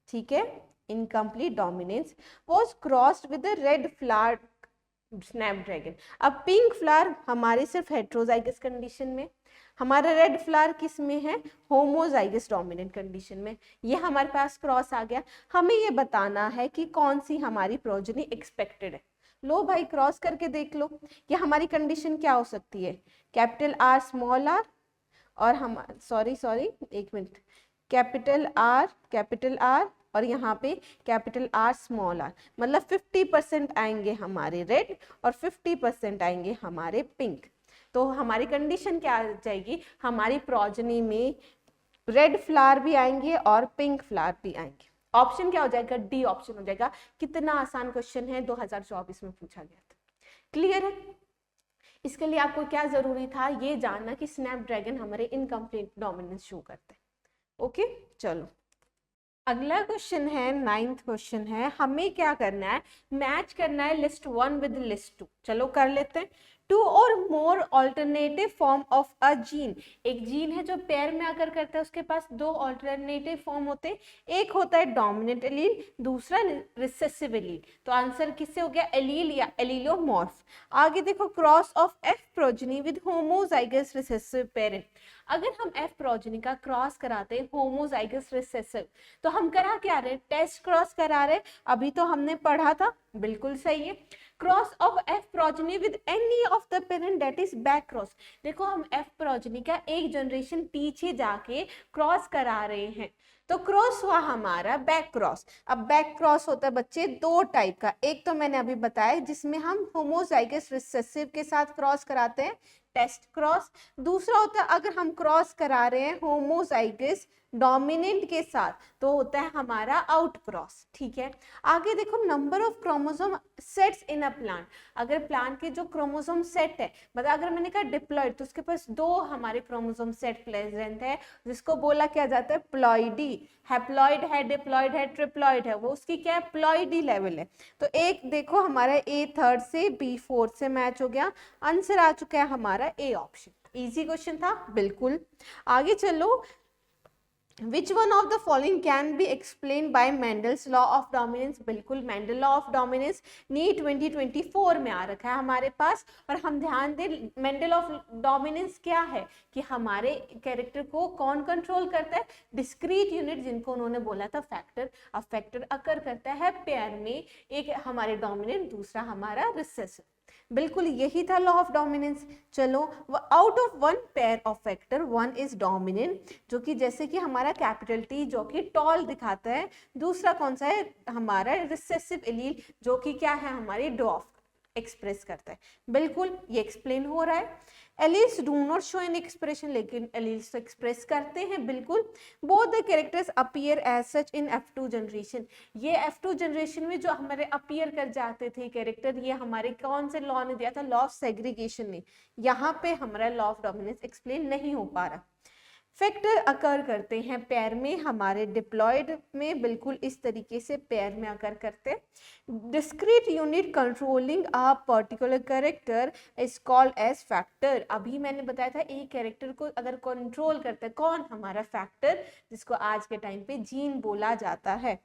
ठीक है, incomplete dominance was crossed with the red flower Snapdragon. अब पिंक फ्लावर हमारी सिर्फ हेट्रोजाइगस कंडीशन में, हमारा रेड फ्लावर किस में है, होमोजाइगस डोमिनेंट कंडीशन में, ये हमारे पास क्रॉस आ गया। हमें ये बताना है कि कौन सी हमारी प्रोजेनी एक्सपेक्टेड है। लो भाई क्रॉस करके देख लो कि हमारी कंडीशन क्या हो सकती है, कैपिटल आर स्मॉल आर, और हम सॉरी एक मिनट, कैपिटल आर और यहाँ पे कैपिटल आर स्मॉल आर, मतलब 50% आएंगे हमारे रेड और 50% आएंगे हमारे पिंक। तो हमारी कंडीशन क्या आ जाएगी, हमारी प्रोजनी में रेड फ्लावर भी आएंगे और पिंक फ्लावर भी आएंगे। ऑप्शन क्या हो जाएगा, डी ऑप्शन हो जाएगा। कितना आसान क्वेश्चन है, 2024 में पूछा गया था। क्लियर है? इसके लिए आपको क्या जरूरी था, ये जानना कि स्नैपड्रैगन हमारे इनकम्प्लीट डोमिनेंस शो करते हैं। ओके चलो अगला क्वेश्चन है, 9th क्वेश्चन है, हमें क्या करना है, मैच करना है लिस्ट 1 विद लिस्ट 2। चलो कर लेते हैं। 2 or more alternative form of a gene, एक जीन है जो पेयर में आकर करता है, उसके पास 2 ऑल्टरनेटिव फॉर्म होते हैं, एक होता है डोमिनेंट एलील, दूसरा रिसेसिव एलील। तो आंसर किससे हो गया, एलील या एलीलोमॉर्फ। आगे देखो, cross of F progeny with homozygous recessive parent. अगर हम एफ प्रोजेनी का क्रॉस कराते हैं होमोजाइगस रिसेसिव, तो हम करा क्या रहे, टेस्ट क्रॉस करा रहे, अभी तो हमने पढ़ा था, बिल्कुल सही है। Cross of F progeny with any of the parent that is back cross. देखो हम एफ प्रोजेनी का एक जनरेशन पीछे जाके क्रॉस करा रहे हैं, तो क्रॉस हुआ हमारा बैक क्रॉस। अब बैक क्रॉस होता है बच्चे 2 टाइप का, एक तो मैंने अभी बताया जिसमें हम होमोजाइगस रिसेसिव के साथ क्रॉस कराते हैं, टेस्ट क्रॉस। दूसरा होता है अगर हम क्रॉस करा रहे हैं होमोजाइगस डोमिनेंट के साथ, तो होता है हमारा आउट क्रॉस। ठीक है, आगे देखो, number of chromosome sets in a plant. अगर प्लांट के जो क्रोमोसोम सेट है, मतलब अगर मैंने कहा डिप्लॉइड, तो उसके पास 2 हमारे क्रोमोसोम सेट प्रेजेंट है, जिसको बोला क्या जाता है, प्लॉइडी। हैप्लॉइड है, डिप्लॉइड है, ट्रिप्लॉइड है, वो उसकी क्या है, प्लॉइडी लेवल है। तो एक देखो हमारा ए 3rd से बी 4th से मैच हो गया, आंसर आ चुका है हमारा ए ऑप्शन। इजी क्वेश्चन था बिल्कुल। आगे चलो, Which one of the following can be explained by Mendel's law of dominance? बिल्कुल Mendel law of dominance NEET 2024 में आ रखा है हमारे पास। और हम ध्यान दें, मेंडल ऑफ डोमिनेंस क्या है कि हमारे कैरेक्टर को कौन कंट्रोल करता है, डिस्क्रीट यूनिट, जिनको उन्होंने बोला था फैक्टर। अब फैक्टर अकर करता है पेयर में, एक हमारे डोमिनेंट, दूसरा हमारा रिसेसिव। बिल्कुल यही था लॉ ऑफ डोमिनेंस। चलो, out of 1 pair of factor 1 is dominant, जो कि जैसे कि हमारा कैपिटल टी जो कि टॉल दिखाता है, दूसरा कौन सा है, हमारा रिसेसिव एलील जो कि क्या है, हमारी ड्वार्फ एक्सप्रेस करता है। बिल्कुल ये एक्सप्लेन हो रहा है। Alleles do not show an expression, लेकिन एलील्स तो एक्सप्रेस करते हैं बिल्कुल। Both the characters appear as such in F2 generation. ये F2 जनरेशन में जो हमारे अपीयर कर जाते थे कैरेक्टर, ये हमारे कौन से लॉ ने दिया था, लॉ ऑफ सेग्रीगेशन ने। यहाँ पे हमारा लॉ ऑफ डोमिनेंस एक्सप्लेन नहीं हो पा रहा। फैक्टर अकर करते हैं पेयर में, हमारे डिप्लॉयड में बिल्कुल इस तरीके से पेयर में अकर करते हैं। Discrete unit controlling a particular character is called age factor. अभी मैंने बताया था एक कैरेक्टर को अगर कंट्रोल करता है कौन, हमारा फैक्टर, जिसको आज के टाइम पे जीन बोला जाता है।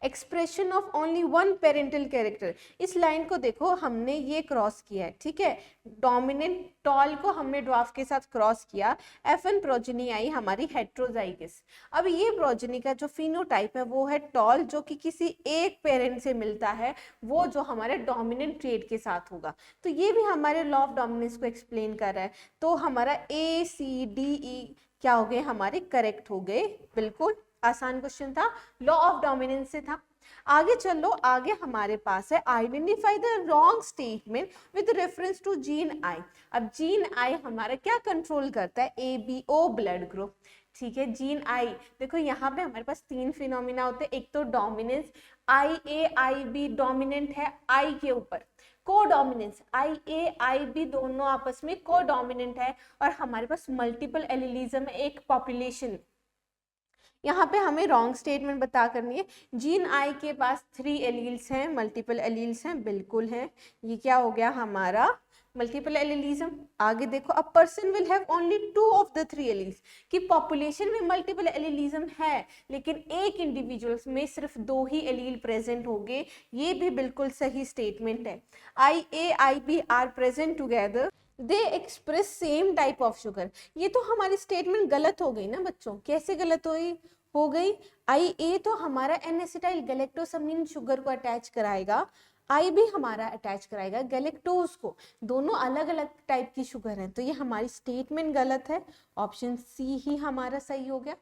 Expression of only 1 parental character, इस लाइन को देखो, हमने ये क्रॉस किया है, ठीक है, डोमिनेंट टॉल को हमने ड्वार्फ के साथ क्रॉस किया, F1 प्रोजेनी आई हमारी हेट्रोजाइगस। अब ये प्रोजेनी का जो फिनोटाइप है वो है टॉल, जो कि किसी एक पेरेंट से मिलता है, वो जो हमारे डोमिनेंट ट्रेड के साथ होगा। तो ये भी हमारे लॉ ऑफ डोमिनेंस को एक्सप्लेन कर रहा है। तो हमारा ACDE क्या हो गए, हमारे करेक्ट हो गए। बिल्कुल आसान क्वेश्चन था, लॉ ऑफ डोमिनेंस से था। आगे चलो, आगे हमारे पास है identify the wrong statement with reference to gene I. अब जीन आई हमारा क्या कंट्रोल करता है, ABO ब्लड ग्रुप। ठीक है, जीन आई देखो यहाँ पे हमारे पास 3 फिनोमिना होते हैं, एक तो डोमिनेंस, IA IB डोमिनेंट है आई के ऊपर, को डोमिनेंस IA IB दोनों आपस में को डोमिनेंट है, और हमारे पास मल्टीपल एलिलिज्म, एक पॉपुलेशन, यहाँ पे हमें रॉन्ग स्टेटमेंट बता करनी है। जीन आई के पास 3 एलील्स हैं, मल्टीपल एलील्स हैं, बिल्कुल है। ये क्या हो गया हमारा मल्टीपल एलिलिज्म। आगे देखो, a person will have only 2 of the 3 alleles, कि पॉपुलेशन में मल्टीपल एलिलिज्म है लेकिन एक इंडिविजुअल्स में सिर्फ 2 ही एलील प्रेजेंट होंगे, ये भी बिल्कुल सही स्टेटमेंट है। IA IB are present together, they express same type of sugar. ये तो हमारी स्टेटमेंट गलत हो गई ना बच्चों, कैसे गलत हो गई? IA तो हमारा N-एसिटाइल गैलेक्टोसमीन शुगर को अटैच कराएगा, IB हमारा अटैच कराएगा गैलेक्टोज को, दोनों अलग अलग टाइप की शुगर हैं, तो ये हमारी स्टेटमेंट गलत है। ऑप्शन सी ही हमारा सही हो गया।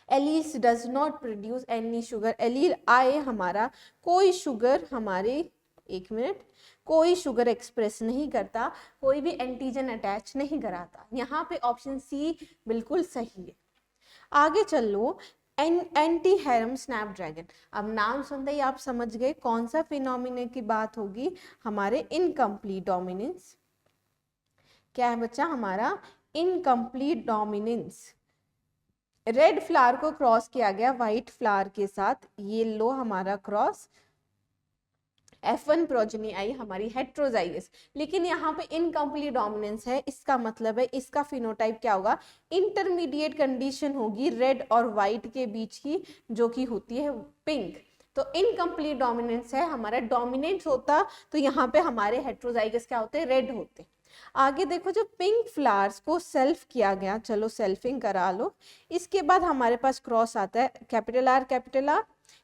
Alleles does not produce any sugar, allele आए हमारा कोई शुगर हमारे, एक मिनट, कोई शुगर एक्सप्रेस नहीं करता, कोई भी एंटीजन अटैच नहीं कराता। यहाँ पे ऑप्शन सी बिल्कुल सही है। आगे चलो, एंटी हैरम स्नैपड्रैगन। अब नाम सुनते ही आप समझ गए कौन सा फिनोमिना की बात होगी, हमारे इनकम्प्लीट डोमिनेंस। क्या है बच्चा हमारा इनकम्प्लीट डोमिनेंस। रेड फ्लावर को क्रॉस किया गया व्हाइट फ्लावर के साथ, ये लो हमारा क्रॉस, F1 प्रोजेनी आई हमारी हेट्रोजाइगस, लेकिन यहाँ पे इनकम्प्लीट डोमिनेंस है, इसका मतलब है इसका फिनोटाइप क्या होगा, इंटरमीडिएट कंडीशन होगी रेड और व्हाइट के बीच की, जो कि होती है पिंक। तो इनकम्प्लीट डोमिनेंस है हमारा, डोमिनेंट होता तो यहाँ पे हमारे हेट्रोजाइगस क्या होते, रेड होते। आगे देखो, जो पिंक फ्लावर्स को सेल्फ किया गया, चलो सेल्फिंग करा लो, इसके बाद हमारे पास क्रॉस आता है capital R capital R,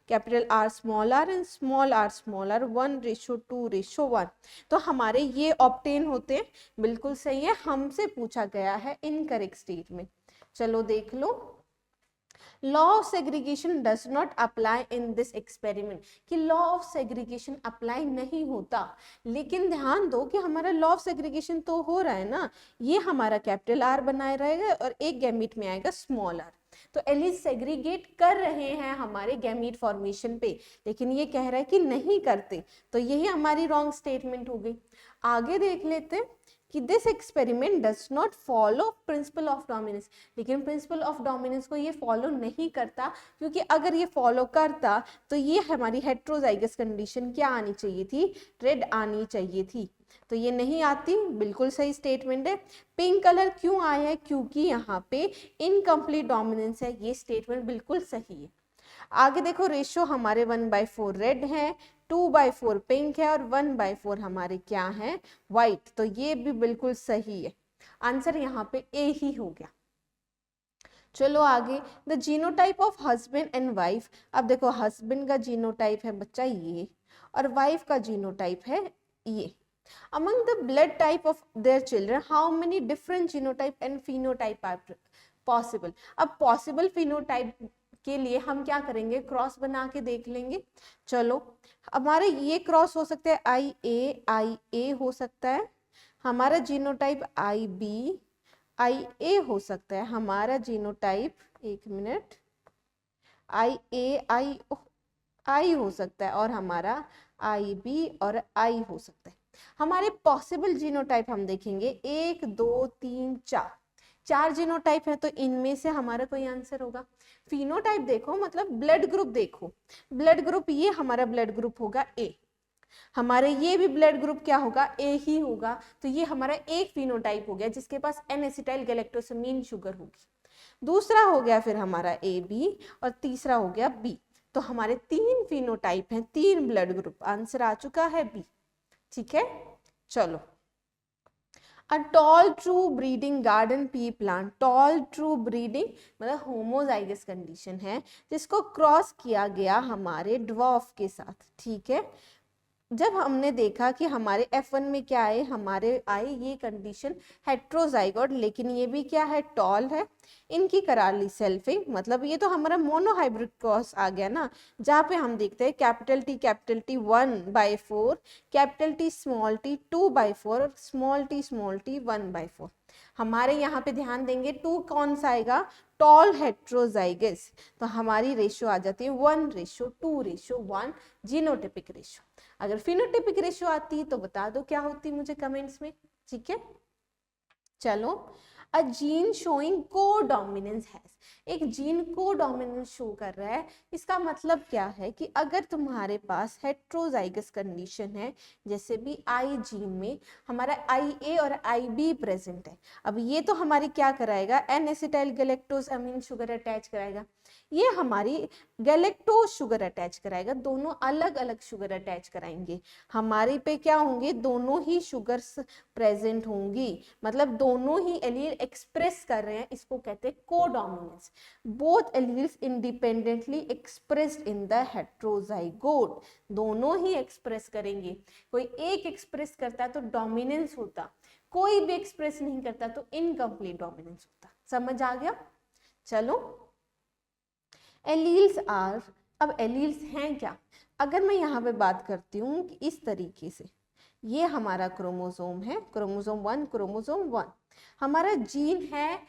capital R small r and small r small r, 1:2:1। तो हमारे ये ऑब्टेन होते हैं, बिल्कुल सही है, हमसे पूछा गया है इनकरेक्ट स्टेटमेंट। चलो देख लो, law of segregation does not apply in this experiment, कि लॉ ऑफ सेग्रीगेशन अप्लाई नहीं होता, लेकिन ध्यान दो कि हमारा लॉ ऑफ सेग्रीगेशन तो हो रहा है ना, ये हमारा कैपिटल R बनाए रहेगा और एक गैमीट में आएगा स्मॉल r, तो एलील सेग्रीगेट कर रहे हैं हमारे गैमीट फॉर्मेशन पे, लेकिन ये कह रहा है कि नहीं करते, तो यही हमारी रॉन्ग स्टेटमेंट हो गई। आगे देख लेते हैं कि this experiment does not follow principle of dominance, लेकिन प्रिंसिपल ऑफ डोमिनेंस को ये फॉलो नहीं करता, क्योंकि अगर ये फॉलो करता तो ये हमारी हेट्रोजाइगस कंडीशन क्या आनी चाहिए थी, रेड आनी चाहिए थी, तो ये नहीं आती, बिल्कुल सही स्टेटमेंट है। पिंक कलर क्यों आया है, क्योंकि यहाँ पे इनकम्प्लीट डोमिनेंस है, ये स्टेटमेंट बिल्कुल सही है। आगे देखो, रेशियो हमारे 1/4 रेड है, 2/4 पिंक है और 1/4 हमारे क्या है, व्हाइट, तो ये भी बिल्कुल सही है। आंसर यहाँ पे ए ही हो गया। चलो आगे, the genotype of husband and wife. अब देखो, हस्बैंड का जीनोटाइप है बच्चा ये, और वाइफ का जीनोटाइप है ये। Among the blood type of their children, how many different genotype and phenotype are possible? अब possible phenotype के लिए हम क्या करेंगे, क्रॉस बना के देख लेंगे। चलो, हमारे ये क्रॉस हो सकता है IA हो सकता है, हमारा जीनोटाइप IA हो सकता है, हमारा जीनोटाइप, एक मिनट, I हो सकता है, और हमारा IB और I हो सकता है। हमारे पॉसिबल जीनोटाइप हम देखेंगे 1 2 3 4 जीनोटाइप है, तो इनमें से हमारा कोई आंसर होगा। फिनोटाइप देखो, मतलब ब्लड ग्रुप देखो, ब्लड ग्रुप ये हमारा ब्लड ग्रुप होगा A, हमारे ये भी ब्लड ग्रुप क्या होगा, A ही होगा, तो ये हमारा एक फिनोटाइप हो गया जिसके पास N-एसिटाइल गैलेक्टोसमीन शुगर होगी। दूसरा हो गया फिर हमारा AB, और तीसरा हो गया B, तो हमारे 3 फिनोटाइप हैं, 3 ब्लड ग्रुप, आंसर आ चुका है B। ठीक है, चलो, a tall true breeding garden pea plant, tall true breeding मतलब होमोजाइगस कंडीशन है, जिसको क्रॉस किया गया हमारे ड्वार्फ के साथ। ठीक है, जब हमने देखा कि हमारे F1 में क्या है, हमारे आई ये कंडीशन हेट्रोजाइगोट, लेकिन ये भी क्या है, टॉल है, इनकी करा ली सेल्फिंग, मतलब ये तो हमारा मोनोहाइब्रिड क्रॉस आ गया ना, जहाँ पे हम देखते हैं capital T 1/4, capital T small t 2/4 और स्मॉल t 1/4। हमारे यहाँ पे ध्यान देंगे 2 कौन सा आएगा, टॉल हेट्रोजाइगस, तो हमारी रेशियो आ जाती है 1:2:1 जीनोटिपिक रेशियो। अगर फिनोटिपिक रेशियो आती तो बता दो क्या होती मुझे कमेंट्स में। ठीक है, चलो a gene showing codominance has, एक जीन कोडोमिनेंस शो कर रहा है। इसका मतलब क्या है कि अगर तुम्हारे पास हेट्रोजाइगस कंडीशन है, जैसे भी आई जीन में हमारा आई ए और आई बी प्रेजेंट है, अब ये तो हमारी क्या कराएगा, एन एसिटाइल गैलेक्टोज अमीन शुगर अटैच कराएगा, ये हमारी गैलेक्टोज शुगर अटैच कराएगा, दोनों अलग अलग शुगर अटैच कराएंगे। हमारे पे क्या होंगे, दोनों ही शुगर्स प्रेजेंट होंगी, मतलब दोनों ही एलील एक्सप्रेस कर रहे हैं, इसको कहते हैं codominance. Both alleles independently expressed in the heterozygote, दोनों ही एक्सप्रेस करेंगे। कोई एक एक्सप्रेस करता तो डोमिनेंस होता, कोई भी एक्सप्रेस नहीं करता तो इनकम्प्लीट डोमिनेंस होता। समझ आ गया? चलो, एलील्स आर, अब एलील्स हैं क्या, अगर मैं यहाँ पे बात करती हूँ कि इस तरीके से, ये हमारा क्रोमोसोम है, क्रोमोसोम 1, क्रोमोसोम 1, हमारा जीन है,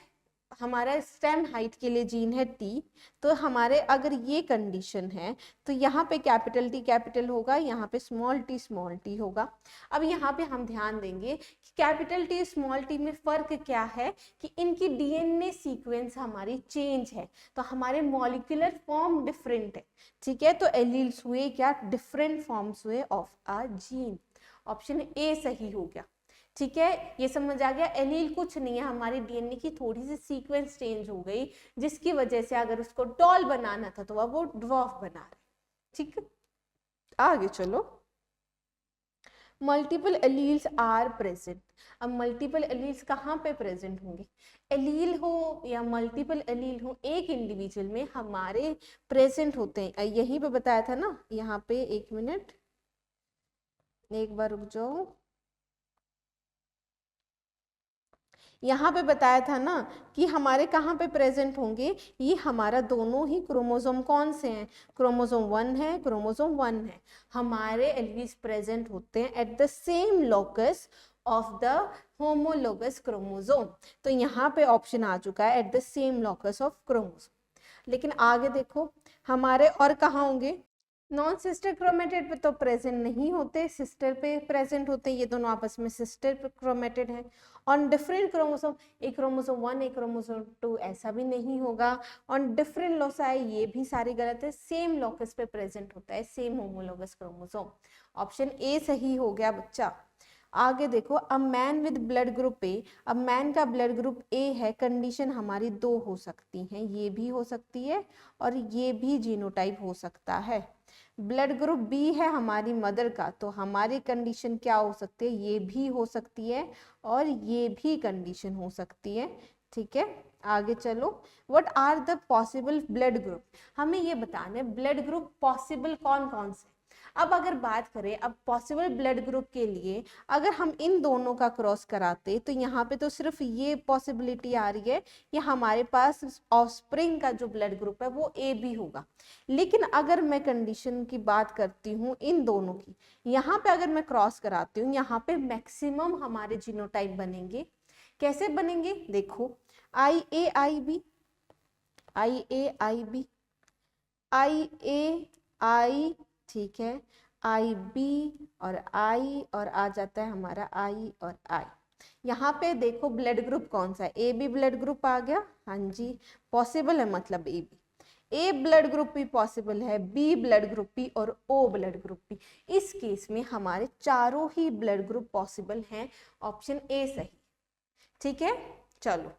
हमारा स्टेम हाइट के लिए जीन है टी, तो हमारे अगर ये कंडीशन है तो यहाँ पे कैपिटल टी कैपिटल होगा, यहाँ पे स्मॉल टी होगा। अब यहाँ पे हम ध्यान देंगे कि कैपिटल टी स्मॉल टी में फर्क क्या है कि इनकी डीएनए सीक्वेंस हमारी चेंज है, तो हमारे मॉलिक्यूलर फॉर्म डिफरेंट है, ठीक है। तो एलील्स हुए क्या, डिफरेंट फॉर्म्स हुए of a gene. Option A सही हो गया, ठीक है। ये समझ आ गया, एलील कुछ नहीं है, हमारी डीएनए की थोड़ी सी सीक्वेंस चेंज हो गई, जिसकी वजह से अगर उसको डॉल बनाना था तो वो ड्वार्फ बना रहे, ठीक है। आगे चलो, मल्टीपल एलील्स आर प्रेजेंट। अब मल्टीपल एलील्स कहाँ पे प्रेजेंट होंगे, एलील हो या मल्टीपल एलील हो, एक इंडिविजुअल में हमारे प्रेजेंट होते हैं। यहीं पे बताया था ना, यहाँ पे एक मिनट, एक बार रुक जाओ, यहाँ पे बताया था ना कि हमारे कहाँ पे प्रेजेंट होंगे, ये हमारा दोनों ही क्रोमोसोम कौन से हैं, क्रोमोसोम 1 है, क्रोमोसोम 1 है, हमारे एलील्स प्रेजेंट होते हैं at the same locus of the homologous chromosome. तो यहाँ पे ऑप्शन आ चुका है at the same locus of chromosome. लेकिन आगे देखो, हमारे और कहाँ होंगे, नॉन सिस्टर क्रोमेटिड पे तो प्रेजेंट नहीं होते, सिस्टर पे प्रेजेंट होते हैं, ये दोनों आपस में सिस्टर क्रोमेटिड है। ऑन डिफरेंट क्रोमोसोम, एक क्रोमोसोम 1 एक क्रोमोसोम 2, ऐसा भी नहीं होगा। ऑन डिफरेंट लोसाई, ये भी सारे गलत है, सेम लोकस पे प्रेजेंट होता है, same homologous chromosome. Option A सही हो गया बच्चा। आगे देखो, a man with blood group A, अब मैन का ब्लड ग्रुप ए है, कंडीशन हमारी दो हो सकती हैं, ये भी हो सकती है और ये भी जीनोटाइप हो सकता है। ब्लड ग्रुप बी है हमारी मदर का, तो हमारी कंडीशन क्या हो सकती है, ये भी हो सकती है और ये भी कंडीशन हो सकती है, ठीक है। आगे चलो, what are the possible blood group, हमें ये बताना है ब्लड ग्रुप पॉसिबल कौन कौन से। अब अगर बात करें, अब पॉसिबल ब्लड ग्रुप के लिए अगर हम इन दोनों का क्रॉस कराते तो यहाँ पे तो सिर्फ ये पॉसिबिलिटी आ रही है कि हमारे पास ऑफस्प्रिंग का जो ब्लड ग्रुप है वो ए बी होगा। लेकिन अगर मैं कंडीशन की बात करती हूँ इन दोनों की, यहाँ पे अगर मैं क्रॉस कराती हूँ, यहाँ पे मैक्सिमम हमारे जीनोटाइप बनेंगे। कैसे बनेंगे, देखो, आई ए आई बी, आई ए आई बी, आई ए आई, ठीक है, आई बी और आ जाता है हमारा आई और आई। यहाँ पे देखो ब्लड ग्रुप कौन सा है, ए बी ब्लड ग्रुप आ गया, हाँ जी, पॉसिबल है, मतलब A B, A blood group भी पॉसिबल है, बी ब्लड ग्रुप भी और ओ ब्लड ग्रुप भी। इस केस में हमारे चारों ही ब्लड ग्रुप पॉसिबल हैं, ऑप्शन ए सही, ठीक है। चलो,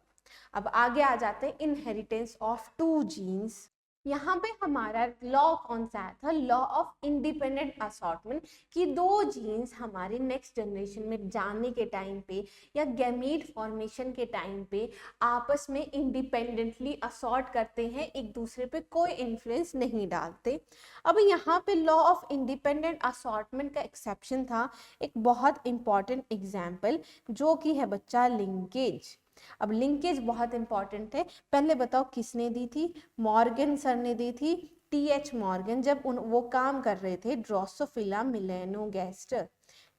अब आगे आ जाते हैं इनहेरिटेंस ऑफ टू जीन्स। यहाँ पे हमारा लॉ कौन सा आया था, लॉ ऑफ इंडिपेंडेंट असॉर्टमेंट, कि दो जीन्स हमारे नेक्स्ट जनरेशन में जाने के टाइम पे या गैमीट फॉर्मेशन के टाइम पे आपस में इंडिपेंडेंटली असॉर्ट करते हैं, एक दूसरे पे कोई इन्फ्लुएंस नहीं डालते। अब यहाँ पे लॉ ऑफ इंडिपेंडेंट असॉर्टमेंट का एक्सेप्शन था, एक बहुत इंपॉर्टेंट एग्जाम्पल, जो कि है बच्चा लिंकेज। अब लिंकेज बहुत इंपॉर्टेंट है, पहले बताओ किसने दी थी, मॉर्गन सर ने दी थी, टी.एच. मॉर्गन, जब वो काम कर रहे थे ड्रोसोफिला मेलानोगास्टर,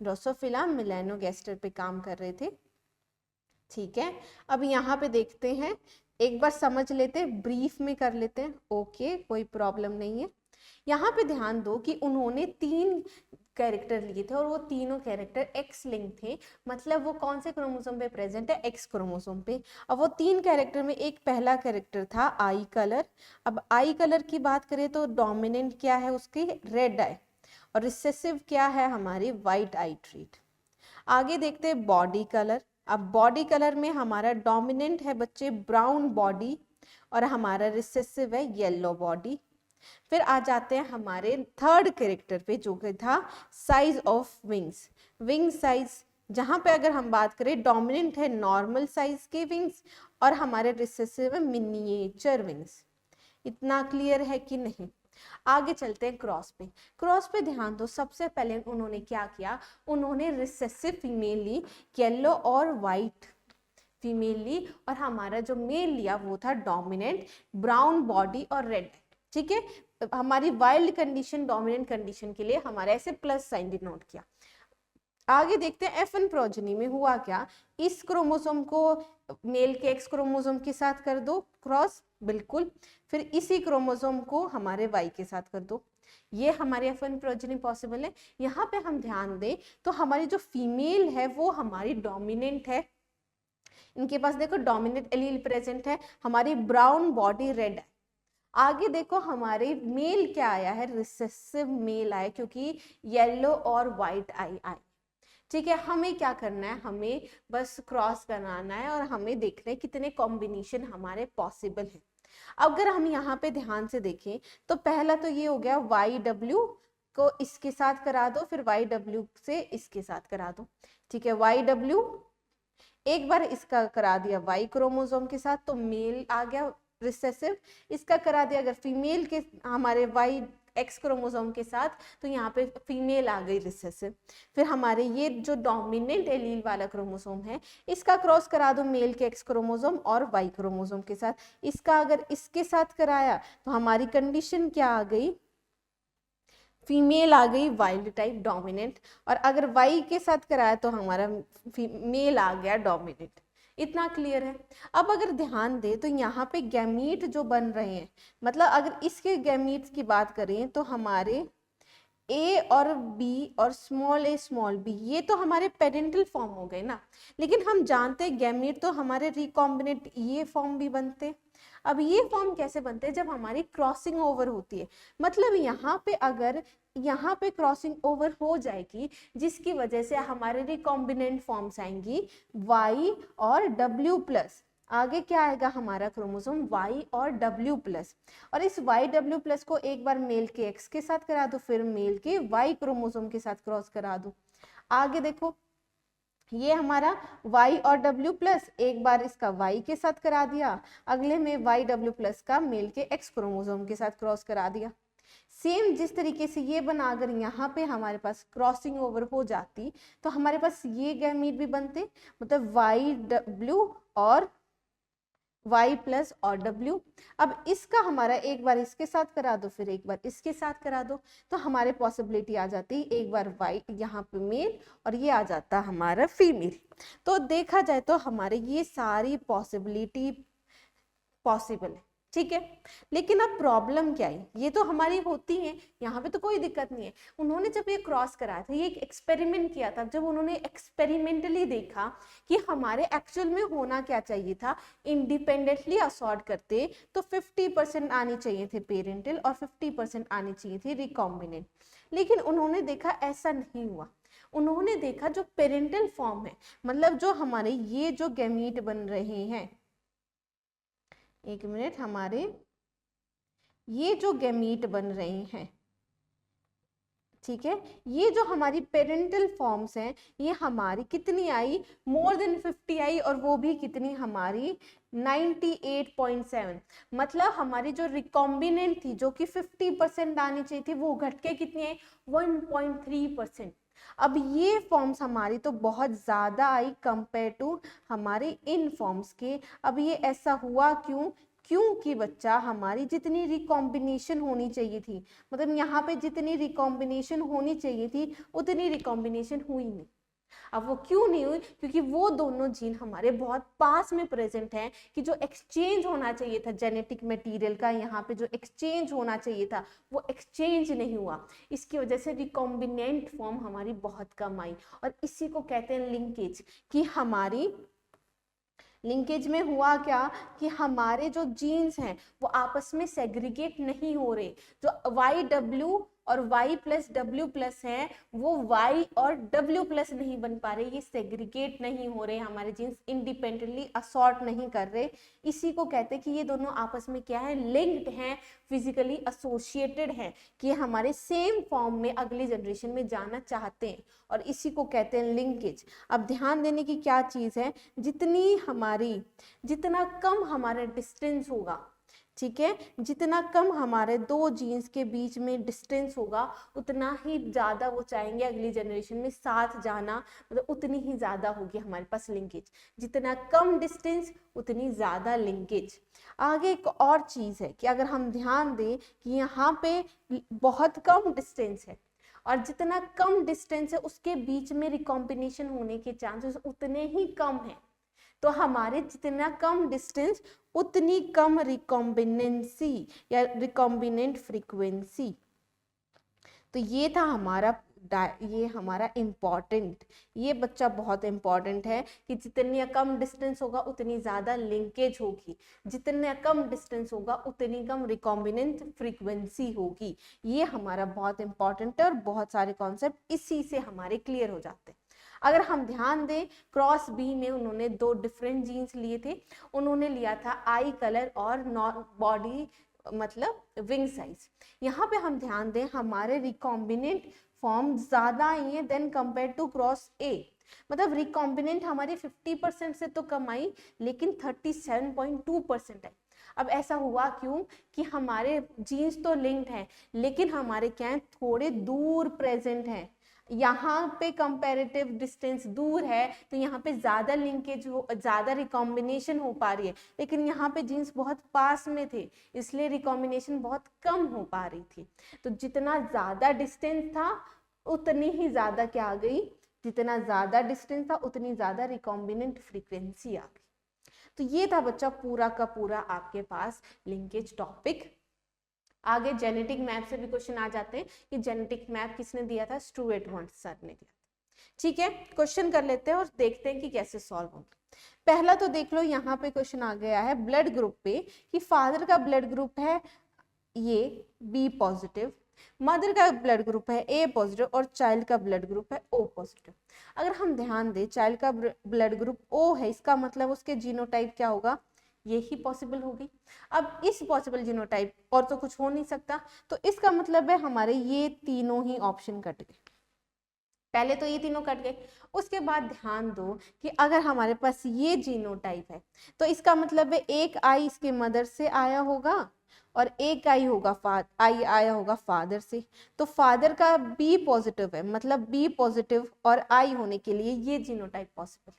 ड्रोसोफिला मेलानोगास्टर पे काम कर रहे थे, ठीक है। अब यहाँ पे देखते हैं, एक बार समझ लेते हैं, ब्रीफ में कर लेते हैं, ओके, कोई प्रॉब्लम नहीं है। यहाँ पे ध्यान दो कि उन्होंने 3 कैरेक्टर लिए थे और वो तीनों कैरेक्टर एक्स लिंक थे, मतलब वो कौन से क्रोमोसोम पे प्रेजेंट है, एक्स क्रोमोसोम पे। अब वो 3 कैरेक्टर में एक पहला कैरेक्टर था आई कलर। अब आई कलर की बात करें तो डोमिनेंट क्या है उसकी, रेड आई, और रिसेसिव क्या है हमारी, वाइट आई ट्रीट। आगे देखते हैं बॉडी कलर। अब बॉडी कलर में हमारा डोमिनेंट है बच्चे ब्राउन बॉडी और हमारा रिसेसिव है येलो बॉडी। फिर आ जाते हैं हमारे थर्ड कैरेक्टर पे जो कि था size of wings. Wing size जहां पे अगर हम बात करें डोमिनेंट है नॉर्मल साइज के विंग्स और हमारे रिसेसिव है मिनिएचर विंग्स। इतना क्लियर है कि नहीं? आगे चलते हैं क्रॉस पे। क्रॉस पे ध्यान दो, सबसे पहले उन्होंने क्या किया, उन्होंने रिसेसिव फीमेल ली येलो और वाइट फीमेल ली, और हमारा जो मेल लिया वो था डोमिनेंट ब्राउन बॉडी और रेड। ठीक है, हमारी वाइल्ड कंडीशन डोमिनेंट कंडीशन के लिए हमारे ऐसे प्लस साइन डिनोट किया। आगे देखते हैं F1 प्रोजेनी में हुआ क्या, इस क्रोमोसोम को मेल के एक्स क्रोमोसोम के साथ कर दो क्रॉस, बिल्कुल, फिर इसी क्रोमोसोम को हमारे Y के साथ कर दो, ये हमारी F1 प्रोजेनी पॉसिबल है। यहाँ पे हम ध्यान दें तो हमारी जो फीमेल है वो हमारी डोमिनेंट है, इनके पास देखो डोमिनेंट एलील प्रेजेंट है, हमारी ब्राउन बॉडी रेड है। आगे देखो हमारे मेल क्या आया है, रिसेसिव मेल आया, क्योंकि येलो और व्हाइट आई आई। ठीक है, हमें क्या करना है, हमें बस क्रॉस कराना है और हमें देखना है कितने कॉम्बिनेशन हमारे पॉसिबल है। अगर हम यहाँ पे ध्यान से देखें तो पहला तो ये हो गया YW को इसके साथ करा दो, फिर YW से इसके साथ करा दो। ठीक है, YW एक बार इसका करा दिया Y क्रोमोसोम के साथ तो मेल आ गया रिसेसिव, इसका करा दिया अगर फीमेल के हमारे Y एक्स क्रोमोसोम के साथ तो यहाँ पे फीमेल आ गई रिसेसिव। फिर हमारे ये जो डोमिनेंट एलील वाला क्रोमोसोम है इसका क्रॉस करा दो मेल के एक्स क्रोमोसोम और वाई क्रोमोसोम के साथ, इसका अगर इसके साथ कराया तो हमारी कंडीशन क्या आ गई, फीमेल आ गई वाइल्ड टाइप डोमिनेंट, और अगर वाई के साथ कराया तो हमारा मेल आ गया डोमिनेंट। इतना क्लियर है? अब अगर ध्यान दे तो यहाँ पे गैमीट जो बन रहे हैं, मतलब अगर इसके गैमीट्स की बात करें तो हमारे ए और बी और स्मॉल बी ये तो हमारे पेरेंटल फॉर्म हो गए ना, लेकिन हम जानते हैं गैमीट तो हमारे रिकॉम्बिनेंट ये फॉर्म भी बनते। अब ये फॉर्म कैसे बनते हैं, जब हमारी क्रॉसिंग ओवर होती है, मतलब यहाँ पे अगर यहाँ पे क्रॉसिंग ओवर हो जाएगी जिसकी वजह से हमारे रिकॉम्बिनेंट फॉर्म्स आएंगी Y और W+, आगे क्या आएगा हमारा क्रोमोसोम Y और W+, और इस YW+ को एक बार मेल के X के साथ करा दो, फिर मेल के Y क्रोमोसोम के साथ क्रॉस करा दो। आगे देखो ये हमारा Y और W+, एक बार इसका Y के साथ करा दिया, अगले में YW+ का मेल के X क्रोमोसोम के साथ क्रॉस करा दिया। सेम जिस तरीके से ये बना, अगर यहाँ पे हमारे पास क्रॉसिंग ओवर हो जाती तो हमारे पास ये गैमीट भी बनते, मतलब YW और Y+ और W। अब इसका हमारा एक बार इसके साथ करा दो, फिर एक बार इसके साथ करा दो, तो हमारे पॉसिबिलिटी आ जाती एक बार Y यहाँ पे मेल और ये आ जाता हमारा फीमेल। तो देखा जाए तो हमारे ये सारी पॉसिबिलिटी पॉसिबल है। ठीक है, लेकिन अब प्रॉब्लम क्या है, ये तो हमारी होती है, यहाँ पे तो कोई दिक्कत नहीं है। उन्होंने जब ये क्रॉस कराया था, ये एक एक्सपेरिमेंट किया था, जब उन्होंने एक्सपेरिमेंटली देखा कि हमारे एक्चुअल में होना क्या चाहिए था, इंडिपेंडेंटली असॉर्ट करते तो 50% आनी चाहिए थे पेरेंटल और 50% आनी चाहिए थी रिकॉम्बिनेंट, लेकिन उन्होंने देखा ऐसा नहीं हुआ। उन्होंने देखा जो पेरेंटल फॉर्म है, मतलब जो हमारे ये जो गैमीट बन रहे हैं, एक मिनट, हमारे ये जो गैमीट बन रहे हैं, ठीक है, ये जो हमारी पेरेंटल फॉर्म्स हैं ये हमारी कितनी आई, मोर देन 50 आई, और वो भी कितनी हमारी 98.7, मतलब हमारी जो रिकॉम्बिनेंट थी जो कि 50% आनी चाहिए थी वो घट के कितनी है 1.3%। अब ये फॉर्म्स हमारी तो बहुत ज़्यादा आई कंपेयर टू हमारे इन फॉर्म्स के। अब ये ऐसा हुआ क्यों, क्योंकि बच्चा हमारी जितनी रिकॉम्बिनेशन होनी चाहिए थी, मतलब यहाँ पे जितनी रिकॉम्बिनेशन होनी चाहिए थी उतनी रिकॉम्बिनेशन हुई नहीं। अब वो क्यों नहीं हुई? क्योंकि वो दोनों जीन हमारे बहुत पास में प्रेजेंट हैं कि जो एक्सचेंज होना चाहिए था जेनेटिक मटेरियल का, यहाँ पे जो एक्सचेंज होना चाहिए था वो एक्सचेंज नहीं हुआ। इसकी वजह से रिकॉम्बिनेंट फॉर्म हमारी बहुत कम आई, और इसी को कहते हैं लिंकेज। कि हमारी लिंकेज में हुआ क्या कि हमारे जो जीन्स हैं वो आपस में सेग्रीगेट नहीं हो रहे। जो YW और Y प्लस W प्लस है वो Y और W प्लस नहीं बन पा रहे, ये सेग्रीगेट नहीं हो रहे, हमारे जीन्स इंडिपेंडेंटली असॉर्ट नहीं कर रहे। इसी को कहते हैं कि ये दोनों आपस में क्या है, लिंक्ड हैं, फिजिकली एसोसिएटेड हैं, कि हमारे सेम फॉर्म में अगली जनरेशन में जाना चाहते हैं, और इसी को कहते हैं लिंकेज। अब ध्यान देने की क्या चीज है, जितना कम हमारा डिस्टेंस होगा, ठीक है, जितना कम हमारे दो जीन्स के बीच में डिस्टेंस होगा उतना ही ज्यादा वो चाहेंगे अगली जनरेशन में साथ जाना, मतलब उतनी ही ज्यादा होगी हमारे पास लिंकेज। जितना कम डिस्टेंस उतनी ज्यादा लिंकेज। आगे एक और चीज है कि अगर हम ध्यान दें कि यहाँ पे बहुत कम डिस्टेंस है, और जितना कम डिस्टेंस है उसके बीच में रिकॉम्बिनेशन होने के चांसेस उतने ही कम है। तो हमारे जितना कम डिस्टेंस उतनी कम रिकॉम्बिनेंसी या रिकॉम्बिनेंट फ्रीक्वेंसी। तो ये था हमारा इम्पॉर्टेंट, ये बच्चा बहुत इम्पॉर्टेंट है कि जितनी कम डिस्टेंस होगा उतनी ज़्यादा लिंकेज होगी, जितना कम डिस्टेंस होगा उतनी कम रिकॉम्बिनेंट फ्रीक्वेंसी होगी। ये हमारा बहुत इम्पॉर्टेंट है, और बहुत सारे कॉन्सेप्ट इसी से हमारे क्लियर हो जाते हैं। अगर हम ध्यान दें, क्रॉस बी में उन्होंने दो डिफरेंट जीन्स लिए थे। उन्होंने लिया था आई कलर और बॉडी मतलब विंग साइज। यहाँ पे हम ध्यान दें, हमारे रिकॉम्बिनेंट फॉर्म ज्यादा आई है than compare to cross A. मतलब रिकॉम्बिनेंट हमारी 50% से तो कम आई, लेकिन 37.2% आई। अब ऐसा हुआ क्यों कि हमारे जीन्स तो लिंक्ड हैं, लेकिन हमारे क्या है, थोड़े दूर प्रेजेंट हैं। यहाँ पे कंपैरेटिव डिस्टेंस दूर है तो यहाँ पे ज्यादा लिंकेज हो, ज्यादा रिकॉम्बिनेशन हो पा रही है, लेकिन यहाँ पे जीन्स बहुत पास में थे इसलिए रिकॉम्बिनेशन बहुत कम हो पा रही थी। तो जितना ज्यादा डिस्टेंस था उतनी ही ज्यादा क्या आ गई, जितना ज्यादा डिस्टेंस था उतनी ज्यादा रिकॉम्बिनेंट फ्रीक्वेंसी आ गई। तो ये था बच्चा पूरा का पूरा आपके पास लिंकेज टॉपिक। आगे जेनेटिक मैप से भी क्वेश्चन आ जाते हैं कि जेनेटिक मैप किसने दिया था, स्टुअर्ट बॉन्ड सर ने दिया था। ठीक है, क्वेश्चन कर लेते हैं और देखते हैं कि कैसे सॉल्व होंगे। पहला तो देख लो, यहाँ पे क्वेश्चन आ गया है ब्लड ग्रुप पे कि फादर का ब्लड ग्रुप है ये बी पॉजिटिव, मदर का ब्लड ग्रुप है ए पॉजिटिव, और चाइल्ड का ब्लड ग्रुप है ओ पॉजिटिव। अगर हम ध्यान दें, चाइल्ड का ब्लड ग्रुप ओ है, इसका मतलब उसके जीनोटाइप क्या होगा, ये ही पॉसिबल होगी। अब इस पॉसिबल जीनोटाइप और तो कुछ हो नहीं सकता, तो इसका मतलब है हमारे ये तीनों ही ऑप्शन कट गए। पहले तो ये तीनों कट गए, उसके बाद ध्यान दो कि अगर हमारे पास ये जीनोटाइप है तो इसका मतलब है एक आई इसके मदर से आया होगा और एक आई आया होगा फादर से। तो फादर का बी पॉजिटिव है, मतलब बी पॉजिटिव और आई होने के लिए ये जीनोटाइप पॉसिबल।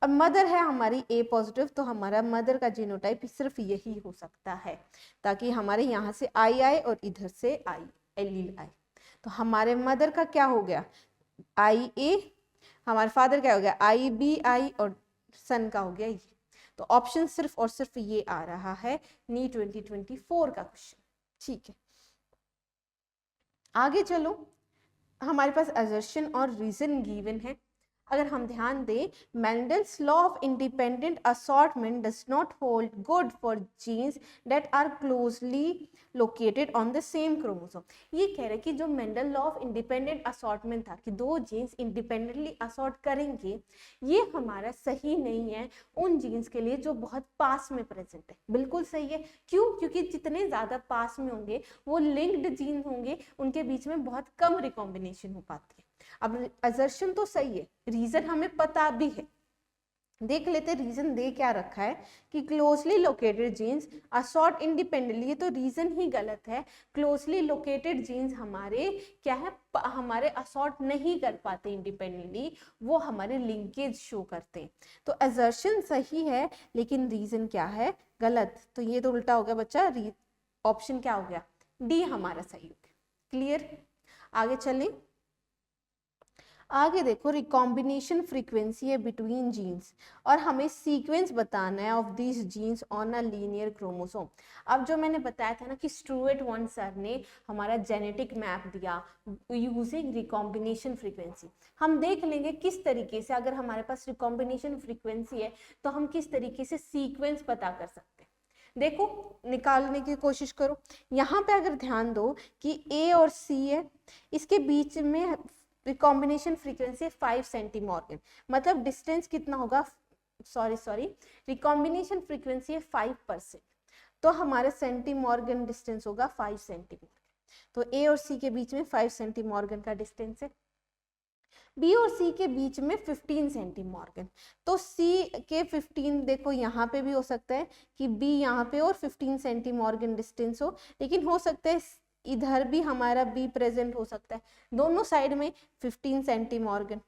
अब मदर है हमारी ए पॉजिटिव, तो हमारा मदर का जीनोटाइप सिर्फ यही हो सकता है, ताकि हमारे यहाँ से आई आए और इधर से आई एलील आए। तो हमारे मदर का क्या हो गया, आई ए, हमारे फादर क्या हो गया, आई बी आई, और सन का हो गया ये। तो ऑप्शन सिर्फ और सिर्फ ये आ रहा है नी 2024 का क्वेश्चन। ठीक है, आगे चलो, हमारे पास असर्शन और रीजन गिवन है। अगर हम ध्यान दें, Mendel's law of independent assortment does not hold good for genes that are closely located on the same chromosome. ये कह रहे कि जो Mendel law of independent assortment था कि दो जीन्स इंडिपेंडेंटली असॉर्ट करेंगे, ये हमारा सही नहीं है उन जीन्स के लिए जो बहुत पास में प्रेजेंट है। बिल्कुल सही है, क्यों, क्योंकि जितने ज्यादा पास में होंगे वो लिंक्ड जीन होंगे, उनके बीच में बहुत कम रिकॉम्बिनेशन हो पाती है। अब असर्शन तो सही है, रीजन हमें पता भी है, देख लेते रीजन दे क्या रखा है कि closely located genes assort independently. ये तो रीजन ही गलत है, क्लोजली लोकेटेड जीन्स हमारे क्या है, हमारे असॉर्ट नहीं कर पाते इंडिपेंडेंटली, वो हमारे लिंकेज शो करते हैं। तो असर्शन सही है लेकिन रीजन क्या है, गलत। तो ये तो उल्टा हो गया बच्चा, ऑप्शन क्या हो गया, डी हमारा सही हो गया। क्लियर, आगे चलें। आगे देखो, रिकॉम्बिनेशन फ्रीक्वेंसी है बिटवीन जीन्स और हमें सीक्वेंस बताना है of this genes on a linear chromosome. अब जो मैंने बताया था ना कि स्टुअर्ट वन सर ने हमारा जेनेटिक मैप दिया यूजिंग रिकॉम्बिनेशन फ्रीक्वेंसी। हम देख लेंगे किस तरीके से, अगर हमारे पास रिकॉम्बिनेशन फ्रीक्वेंसी है तो हम किस तरीके से सीक्वेंस पता कर सकते हैं। देखो निकालने की कोशिश करो। यहाँ पे अगर ध्यान दो कि ए और सी है, इसके बीच में रिकॉम्बिनेशन फ्रीक्वेंसी 5 सेंटीमॉर्गन, मतलब डिस्टेंस कितना होगा, सॉरी रिकॉम्बिनेशन फ्रीक्वेंसी है 5%, तो हमारे सेंटीमॉर्गन डिस्टेंस होगा 5 सेंटीमॉर्गन। तो ए और सी के बीच में 5 सेंटीमॉर्गन का डिस्टेंस है। बी और सी के बीच में 15 सेंटीमॉर्गन, तो सी के 15, देखो यहाँ पे भी हो सकता है कि बी यहाँ पे और 15 सेंटीमॉर्गन डिस्टेंस हो, लेकिन हो सकता है इधर भी हमारा बी प्रेजेंट हो सकता है, दोनों साइड में 15 सेंटीमॉर्गन।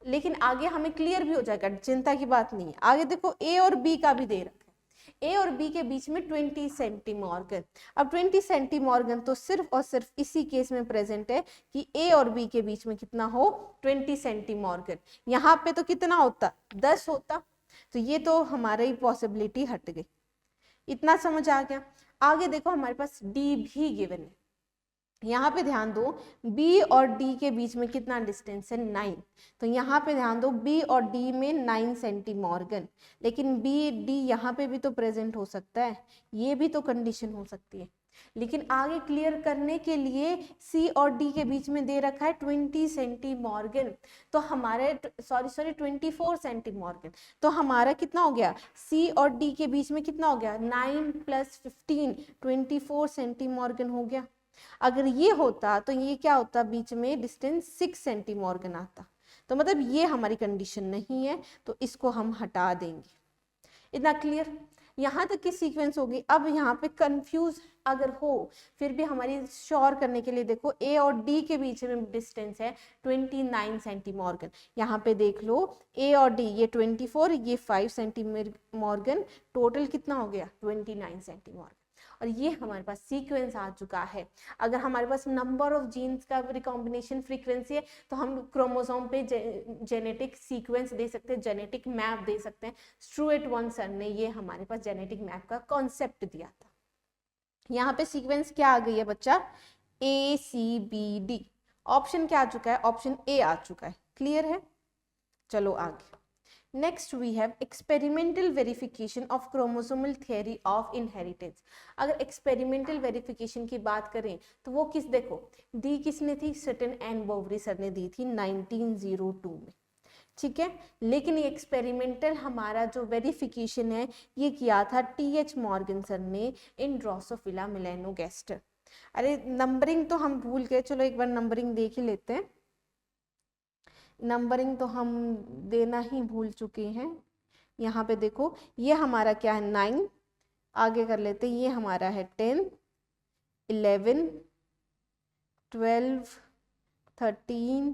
लेकिन आगे हमें क्लियर भी हो जाएगा, चिंता की बात नहीं है। आगे देखो ए और बी का भी दे रखा है, ए और बी के बीच में 20 सेंटीमॉर्गन। अब 20 सेंटीमॉर्गन तो सिर्फ और सिर्फ इसी केस में प्रेजेंट है कि ए और बी के बीच में कितना हो, 20 सेंटीमॉर्गन। यहाँ पे तो कितना होता, 10 होता, तो ये तो हमारा ही पॉसिबिलिटी हट गई। इतना समझ आ गया। आगे देखो हमारे पास डी भी गिवन है, यहाँ पे ध्यान दो B और D के बीच में कितना डिस्टेंस है, 9, तो यहाँ पे ध्यान दो B और D में 9 सेंटीमॉर्गन, लेकिन B D यहाँ पे भी तो प्रेजेंट हो सकता है, ये भी तो कंडीशन हो सकती है। लेकिन आगे क्लियर करने के लिए C और D के बीच में दे रखा है 20 सेंटीमॉर्गन, तो हमारे 24 सेंटीमॉर्गन, तो हमारा कितना हो गया, C और D के बीच में कितना हो गया, 9 + 15 24 सेंटीमॉर्गन हो गया। अगर ये होता तो ये क्या होता, बीच में डिस्टेंस 6 सेंटीमॉर्गन आता, तो मतलब ये हमारी कंडीशन नहीं है, तो इसको हम हटा देंगे। इतना क्लियर, यहाँ तक की सीक्वेंस होगी। अब यहाँ पे कंफ्यूज अगर हो, फिर भी हमारी श्योर करने के लिए देखो ए और डी के बीच में डिस्टेंस है 29 सेंटीमॉर्गन। यहाँ पे देख लो ए और डी, ये 24, ये 5 सेंटीमॉर्गन, टोटल कितना हो गया, 29 सेंटीमॉर्गन। और ये हमारे पास सीक्वेंस आ चुका है। अगर हमारे पास नंबर ऑफ जीन्स का रिकॉम्बिनेशन फ्रीक्वेंसी है तो हम क्रोमोसोम पे जेनेटिक सीक्वेंस दे सकते हैं, जेनेटिक मैप दे सकते हैं। स्टुअर्ट वन सर ने ये हमारे पास जेनेटिक मैप का कॉन्सेप्ट दिया था। यहाँ पे सीक्वेंस क्या आ गई है बच्चा, ACBD। ऑप्शन क्या आ चुका है, ऑप्शन ए आ चुका है। क्लियर है, चलो आगे। Next we have experimental verification of chromosomal theory of inheritance. अगर एक्सपेरिमेंटल वेरिफिकेशन की बात करें तो वो किस, देखो दी किसने थी, सटन एंड बोवरी सर ने दी थी 1902 में, ठीक है। लेकिन ये एक्सपेरिमेंटल हमारा जो वेरिफिकेशन है ये किया था TH मॉर्गन सर ने इन ड्रोसोफिला मेलानोगास्टर। अरे नंबरिंग तो हम भूल गए, चलो एक बार नंबरिंग देख ही लेते हैं। नंबरिंग तो हम देना ही भूल चुके हैं। यहाँ पे देखो ये हमारा क्या है, 9, आगे कर लेते हैं, ये हमारा है 10, 11, 12, 13,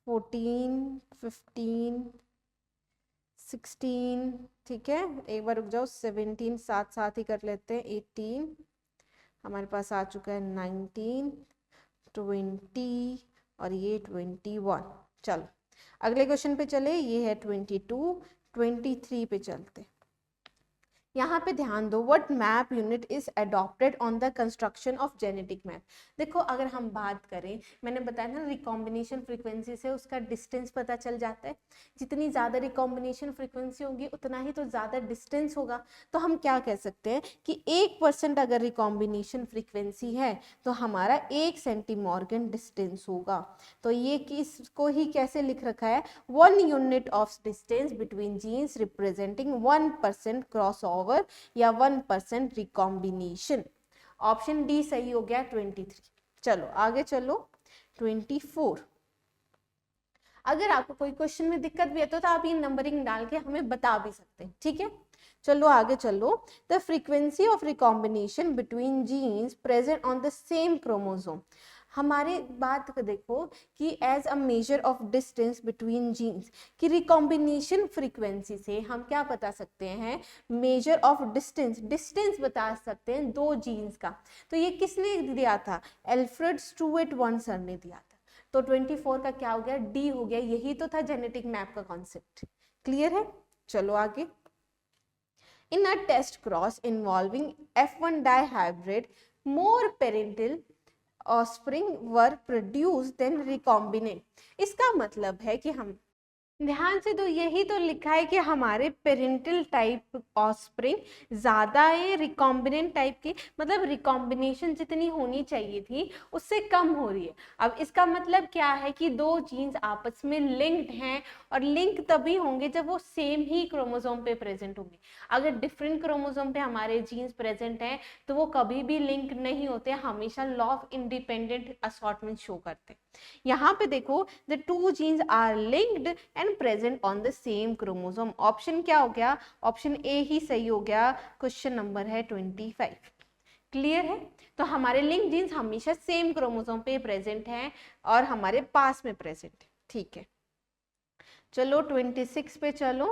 14, 15, 16, ठीक है। एक बार रुक जाओ, 17 साथ साथ ही कर लेते हैं, 18, हमारे पास आ चुका है 19, 20 और ये 21। चलो अगले क्वेश्चन पे चले, ये है 22, 23 पे चलते। यहाँ पे ध्यान दो, what map unit is adopted on the construction of genetic map. देखो अगर हम बात करें, मैंने बताया ना रिकॉम्बिनेशन फ्रीक्वेंसी से उसका डिस्टेंस पता चल जाता है। जितनी ज़्यादा रिकॉम्बिनेशन फ्रीक्वेंसी होगी उतना ही तो ज़्यादा डिस्टेंस होगा। तो हम क्या कह सकते हैं कि 1% अगर रिकॉम्बिनेशन फ्रीक्वेंसी है तो हमारा 1 सेंटीमॉर्गन डिस्टेंस होगा। तो ये किसको ही कैसे लिख रखा है, 1 unit of distance between genes representing 1% cross over या 1% रिकॉम्बिनेशन। ऑप्शन डी सही हो गया 23। चलो आगे चलो 24। अगर आपको कोई क्वेश्चन में दिक्कत भी है तो आप ये नंबरिंग डाल के हमें बता भी सकते हैं, ठीक है। चलो आगे चलो, the frequency of recombination between genes present on the same chromosome. हमारे बात को देखो कि as a measure of distance between genes, कि रिकॉम्बिनेशन फ्रीक्वेंसी से हम क्या बता सकते हैं, मेजर ऑफ डिस्टेंस, डिस्टेंस बता सकते हैं दो जीन्स का। तो ये किसने दिया था, एल्फ्रेड स्टुअर्ट वन सर ने दिया था। तो 24 का क्या हो गया, डी हो गया। यही तो था जेनेटिक मैप का कॉन्सेप्ट। क्लियर है? चलो आगे। In a test cross involving F1 dihybrid, more parental offspring were produced than recombinant। इसका मतलब है कि हम ध्यान से तो यही तो लिखा है कि हमारे पेरेंटल टाइप ऑस्प्रिंग ज्यादा है रिकॉम्बिनेंट टाइप की, मतलब रिकॉम्बिनेशन जितनी होनी चाहिए थी उससे कम हो रही है। अब इसका मतलब क्या है कि दो जीन्स आपस में लिंक्ड हैं, और लिंक तभी होंगे जब वो सेम ही क्रोमोसोम पे प्रेजेंट होंगे। अगर डिफरेंट क्रोमोसोम पे हमारे जीन्स प्रेजेंट हैं तो वो कभी भी लिंक नहीं होते, हमेशा law of independent assortment show करते। यहाँ पे देखो, the two genes are linked and present on the same chromosome. Option क्या हो गया, ऑप्शन ए ही सही हो गया। क्वेश्चन नंबर है 25। क्लियर है? तो हमारे लिंक जीन्स हमेशा सेम क्रोमोसोम पे प्रेजेंट हैं और हमारे पास में प्रेजेंट है। ठीक है, चलो 26 पे चलो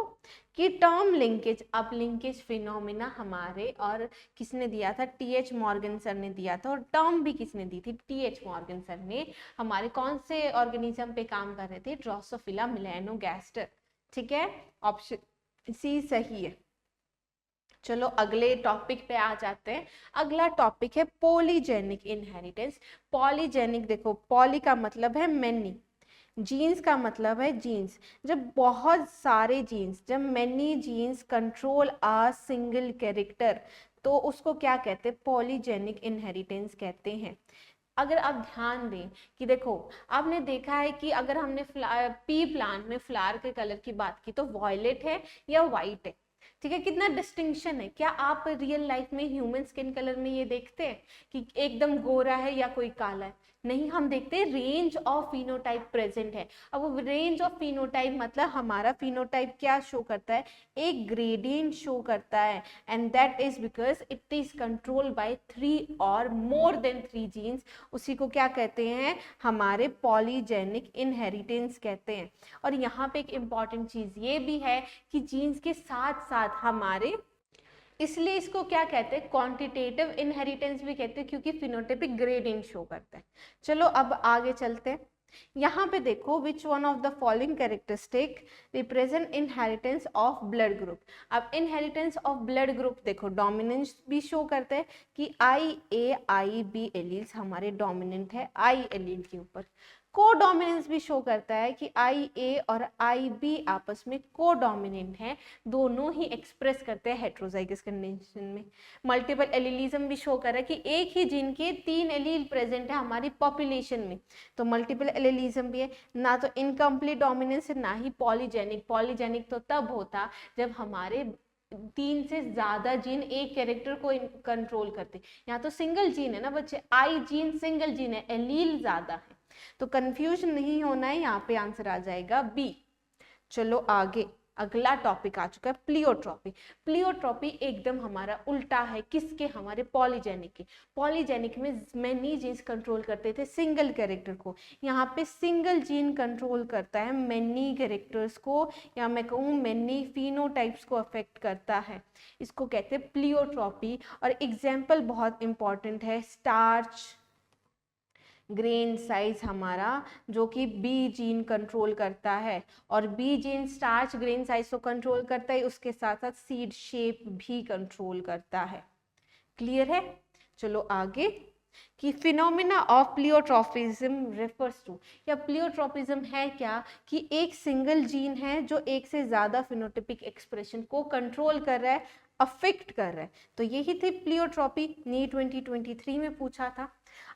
कि टर्म लिंकेज। अब लिंकेज फिनोमिना हमारे, और किसने दिया था, टीएच मॉर्गन सर ने दिया था, और टर्म भी किसने दी थी, टीएच मॉर्गन सर ने। हमारे कौन से ऑर्गेनिज्म पे काम कर रहे थे, ड्रोसोफिला मेलानोगास्टर। ठीक है, ऑप्शन सी सही है। चलो अगले टॉपिक पे आ जाते हैं। अगला टॉपिक है पॉलीजेनिक इनहेरिटेंस। पॉलीजेनिक, देखो पॉली का मतलब है मैनी, जीन्स का मतलब है जीन्स। जब बहुत सारे जीन्स, जब मैनी जीन्स कंट्रोल आ सिंगल कैरेक्टर, तो उसको क्या कहते हैं, पॉलीजेनिक इनहेरिटेंस कहते हैं। अगर आप ध्यान दें कि देखो, आपने देखा है कि अगर हमने पी प्लांट में फ्लावर के कलर की बात की तो वॉयलेट है या वाइट है। ठीक है, कितना डिस्टिंक्शन है। क्या आप रियल लाइफ में ह्यूमन स्किन कलर में ये देखते हैं कि एकदम गोरा है या कोई काला है? नहीं, हम देखते हैं रेंज ऑफ फिनोटाइप प्रेजेंट है। अब वो रेंज ऑफ फिनोटाइप मतलब हमारा फिनोटाइप क्या शो करता है, एक ग्रेडियंट शो करता है, and that is because it is controlled by 3 और मोर देन 3 जीन्स। उसी को क्या कहते हैं, हमारे पॉलीजेनिक इनहेरिटेंस कहते हैं। और यहाँ पे एक इंपॉर्टेंट चीज ये भी है कि जीन्स के साथ साथ हमारे, इसलिए इसको क्या कहते हैं, क्वांटिटेटिव इनहेरिटेंस भी कहते हैं, क्योंकि फिनोटाइपिक ग्रेडियंट शो करता है। चलो अब आगे चलते हैं। यहाँ पे देखो, which one of the following characteristic represent inheritance of blood group. अब इनहेरिटेंस ऑफ ब्लड ग्रुप देखो, डोमिनेंस भी शो करते हैं कि आई एलील्स हमारे डोमिनेंट है आई एलील के ऊपर। कोडोमिनेंस भी शो करता है कि आई ए और आई बी आपस में कोडोमिनेंट है, दोनों ही एक्सप्रेस करते हैं हेट्रोजाइगस कंडीशन में। मल्टीपल एलिलिज्म भी शो कर रहा है कि एक ही जीन के 3 एलील प्रेजेंट है हमारी पॉपुलेशन में, तो मल्टीपल एलिलिज्म भी है। ना तो इनकम्प्लीट डोमिनेंस है, ना ही पॉलीजेनिक। पॉलीजेनिक तो तब होता जब हमारे 3 से ज्यादा जीन एक कैरेक्टर को कंट्रोल करते। यहाँ तो सिंगल जीन है ना बच्चे, आई जीन सिंगल जीन है, एलील ज्यादा है, तो कंफ्यूजन नहीं होना है, यहाँ पे आंसर आ जाएगा बी। चलो आगे, अगला टॉपिक आ चुका है प्लियोट्रॉपी। प्लियोट्रॉपी एकदम हमारा उल्टा है, किसके, हमारे पॉलीजेनिक के। पॉलीजेनिक में मैनी जीन्स कंट्रोल करते थे सिंगल कैरेक्टर को, यहाँ पे सिंगल जीन कंट्रोल करता है मैनी कैरेक्टर्स को, या मैं कहूँ मैनी फिनोटाइप्स को अफेक्ट करता है। इसको कहते हैं प्लियोट्रॉपी। और एग्जाम्पल बहुत इंपॉर्टेंट है, स्टार्च ग्रेन साइज हमारा, जो कि बी जीन कंट्रोल करता है, और B gene starch grain size को कंट्रोल करता है, उसके साथ साथ सीड शेप भी कंट्रोल करता है। क्लियर है? चलो आगे कि फिनोमिना ऑफ प्लियोट्रॉपिज्म रेफर्स टू, या प्लियोट्रॉपिज्म है क्या, कि एक सिंगल जीन है जो एक से ज्यादा फिनोटाइपिक एक्सप्रेशन को कंट्रोल कर रहा है, अफेक्ट कर रहा है। तो यही थी प्लियोट्रॉपी, नीट 2023 में पूछा था।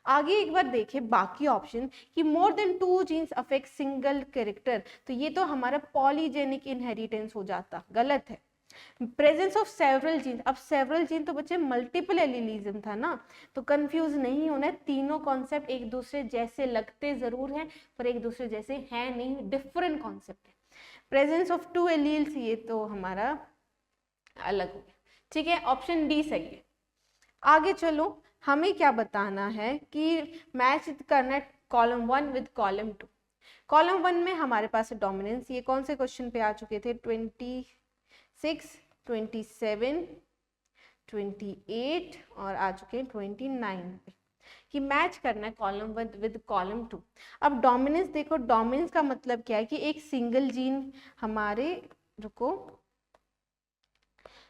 आगे एक बार देखें बाकी ऑप्शन कि more than 2 genes affect single character, तो ये तो हमारा पॉलीजेनिक इनहेरिटेंस हो जाता, गलत है। प्रेजेंस ऑफ सेवरल जीन, अब सेवरल जीन तो बच्चे मल्टीपल एलिलिज्म था ना, तो कंफ्यूज नहीं होना है, तीनों कॉन्सेप्ट एक दूसरे जैसे लगते जरूर हैं पर एक दूसरे जैसे हैं नहीं, डिफरेंट कॉन्सेप्ट है। प्रेजेंस ऑफ 2 एलील्स, ये तो हमारा अलग हो गया। ठीक है, ऑप्शन डी सही है। आगे चलो, हमें क्या बताना है कि मैच करना है कॉलम 1 विद कॉलम 2। कॉलम 1 में हमारे पास है डोमिनेंस, ये कौन से क्वेश्चन पे आ चुके थे, 26, 27, 28 और आ चुके हैं 29 पे। कि मैच करना है कॉलम 1 विद कॉलम 2। अब डोमिनेंस देखो, डोमिनेंस का मतलब क्या है कि एक सिंगल जीन हमारे, रुको,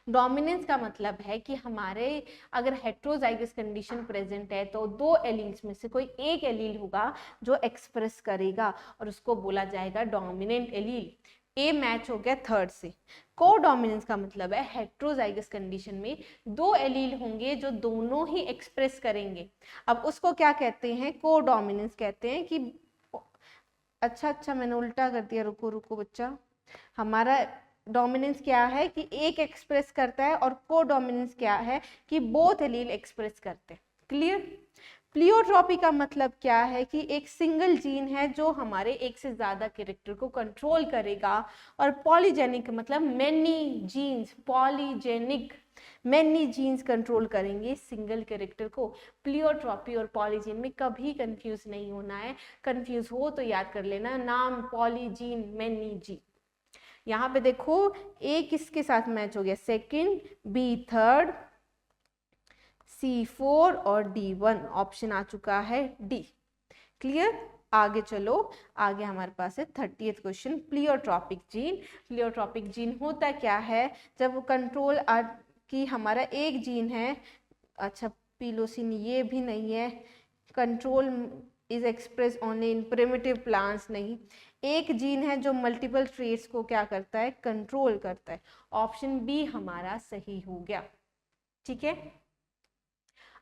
डोमिनेंस का मतलब है कि हमारे अगर हेट्रोजाइगस कंडीशन प्रेजेंट है तो दो एलील्स में से कोई एक एलील होगा जो एक्सप्रेस करेगा और उसको बोला जाएगा डोमिनेंट एलील। ए मैच हो गया थर्ड से। कोडोमिनेंस का मतलब है हेट्रोजाइगस कंडीशन में दो एलील होंगे जो दोनों ही एक्सप्रेस करेंगे। अब उसको क्या कहते हैं, कोडोमिनेंस कहते हैं। कि अच्छा मैंने उल्टा कर दिया, रुको रुको बच्चा। हमारा डोमिनेंस क्या है कि एक एक्सप्रेस करता है, और कोडोमिनेंस क्या है कि बोथ एलील एक्सप्रेस करते हैं। क्लियर। प्लियोट्रॉपी का मतलब क्या है कि एक सिंगल जीन है जो हमारे एक से ज्यादा कैरेक्टर को कंट्रोल करेगा। और पॉलीजेनिक मतलब many genes, polygenic many genes control करेंगे सिंगल कैरेक्टर को। प्लियोट्रॉपी और पॉलीजीन में कभी कंफ्यूज नहीं होना है, कंफ्यूज हो तो याद कर लेना नाम पॉलीजीन मेनी जीन। यहाँ पे देखो ए किसके साथ मैच हो गया, सेकंड, बी थर्ड, C4 और D1 ऑप्शन आ चुका है डी। क्लियर। आगे चलो, आगे हमारे पास है 30th question, pleiotropic gene. Pleiotropic gene होता क्या है, जब वो कंट्रोल कि हमारा एक जीन है, अच्छा पिलोसिन ये भी नहीं है, control is express only in primitive plants, नहीं, एक जीन है जो मल्टीपल ट्रेट्स को क्या करता है, कंट्रोल करता है। ऑप्शन बी हमारा सही हो गया। ठीक है,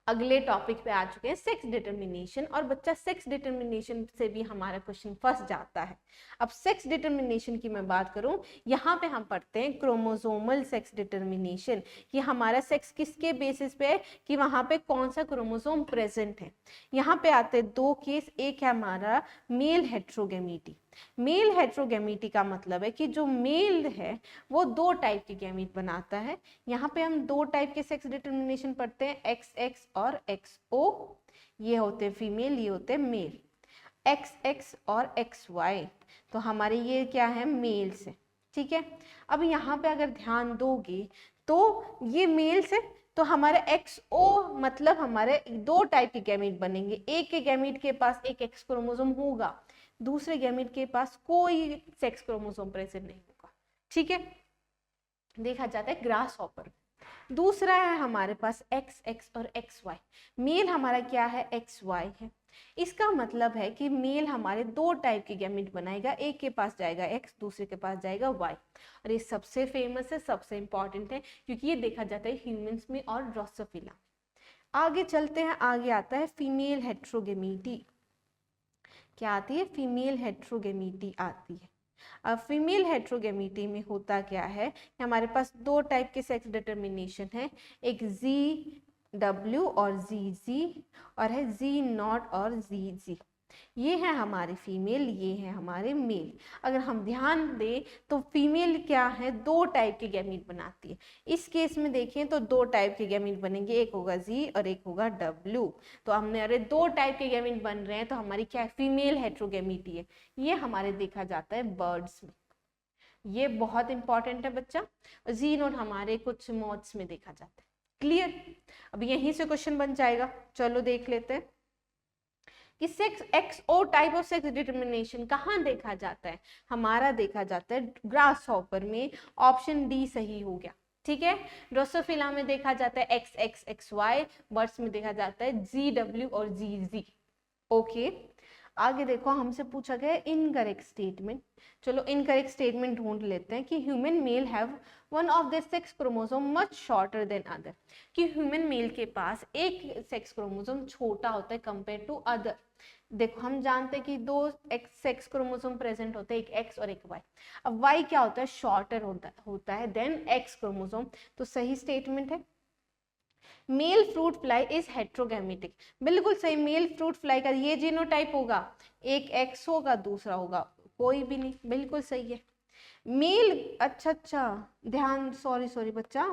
अगले टॉपिक पे आ चुके हैं सेक्स डिटर्मिनेशन। और बच्चा सेक्स डिटर्मिनेशन से भी हमारा क्वेश्चन फंस जाता है। अब सेक्स डिटर्मिनेशन की मैं बात करूं, यहाँ पे हम पढ़ते हैं क्रोमोसोमल सेक्स डिटर्मिनेशन, कि हमारा सेक्स किसके बेसिस पे है, कि वहां पे कौन सा क्रोमोसोम प्रेजेंट है। यहाँ पे आते हैं दो केस, एक है हमारा मेल हेट्रोगेमिटी। मेल हेट्रोगेमिटी का मतलब है कि जो मेल है वो दो टाइप के गैमीट बनाता है। यहाँ पे हम दो टाइप के सेक्स डिटर्मिनेशन पढ़ते हैं, XX और XO। ये होते हैं फीमेल, ये होते हैं मेल। XX और XY तो हमारे ये क्या है, मेल्स है। ठीक है, अब यहाँ पे अगर ध्यान दोगे तो ये मेल्स है, तो हमारे XO मतलब हमारे दो टाइप के गैमीट बनेंगे। एक के गैमीट के पास एक X क्रोमोसोम होगा, दूसरे गैमीट के पास कोई सेक्स क्रोमोसोम प्रेजेंट नहीं होगा। ठीक है, देखा जाता है ग्रास हॉपर। दूसरा है हमारे पास XX और XY। मेल हमारा क्या है, XY है। इसका मतलब है कि मेल हमारे दो टाइप के गैमीट बनाएगा, एक के पास जाएगा X, दूसरे के पास जाएगा Y। और ये सबसे फेमस है, सबसे इंपॉर्टेंट है, क्योंकि ये देखा जाता है ह्यूमंस में और ड्रोसोफिला। आगे चलते हैं, आगे आता है फीमेल हेट्रोगेमिटी। क्या आती है, फीमेल हेट्रोगेमिटी आती है। अब फीमेल हेट्रोगेमिटी में होता क्या है, हमारे पास दो टाइप के सेक्स डिटर्मिनेशन है, एक ZW और ZZ, और है Z0 और ZZ। ये है हमारे फीमेल, ये है हमारे मेल। अगर हम ध्यान दें तो फीमेल क्या है, दो टाइप के गैमीट बनाती है। इस केस में देखें तो दो टाइप के गैमीट बनेंगे, एक होगा Z और एक होगा W। तो हमने अरे दो टाइप के गैमीट बन रहे हैं तो हमारी क्या फीमेल हेट्रोगेमिटी है। ये हमारे देखा जाता है बर्ड्स में, ये बहुत इंपॉर्टेंट है बच्चा। Z0 हमारे कुछ मॉथ्स में देखा जाता है। क्लियर। अब यहीं से क्वेश्चन बन जाएगा, चलो देख लेते हैं कि sex XO type of sex determination कहाँ देखा जाता है, हमारा देखा जाता है ग्रास हॉपर में। ऑप्शन डी सही हो गया। ठीक है, ड्रोसोफिला में देखा जाता है XX XY, बर्ड्स में देखा जाता है ZW और ZZ। ओके, आगे देखो हमसे पूछा गया इनकरेक्ट स्टेटमेंट। चलो इनकरेक्ट स्टेटमेंट ढूंढ लेते हैं कि human male have one of their sex chromosome much shorter than other, कि ह्यूमन मेल के पास एक सेक्स क्रोमोसोम छोटा होता है कंपेयर टू अदर। देखो हम जानते हैं कि दो सेक्स क्रोमोसोम प्रेजेंट होते हैं, एक X और एक Y। अब Y क्या होता है, शॉर्टर होता है देन X क्रोमोसोम, तो सही स्टेटमेंट है। मेल फ्रूट फ्लाई इज हेट्रोगैमेटिक, बिल्कुल सही। मेल फ्रूट फ्लाई का ये जीनोटाइप होगा, एक X होगा दूसरा होगा कोई भी नहीं, बिल्कुल सही है। मेल, अच्छा ध्यान, सॉरी बच्चा,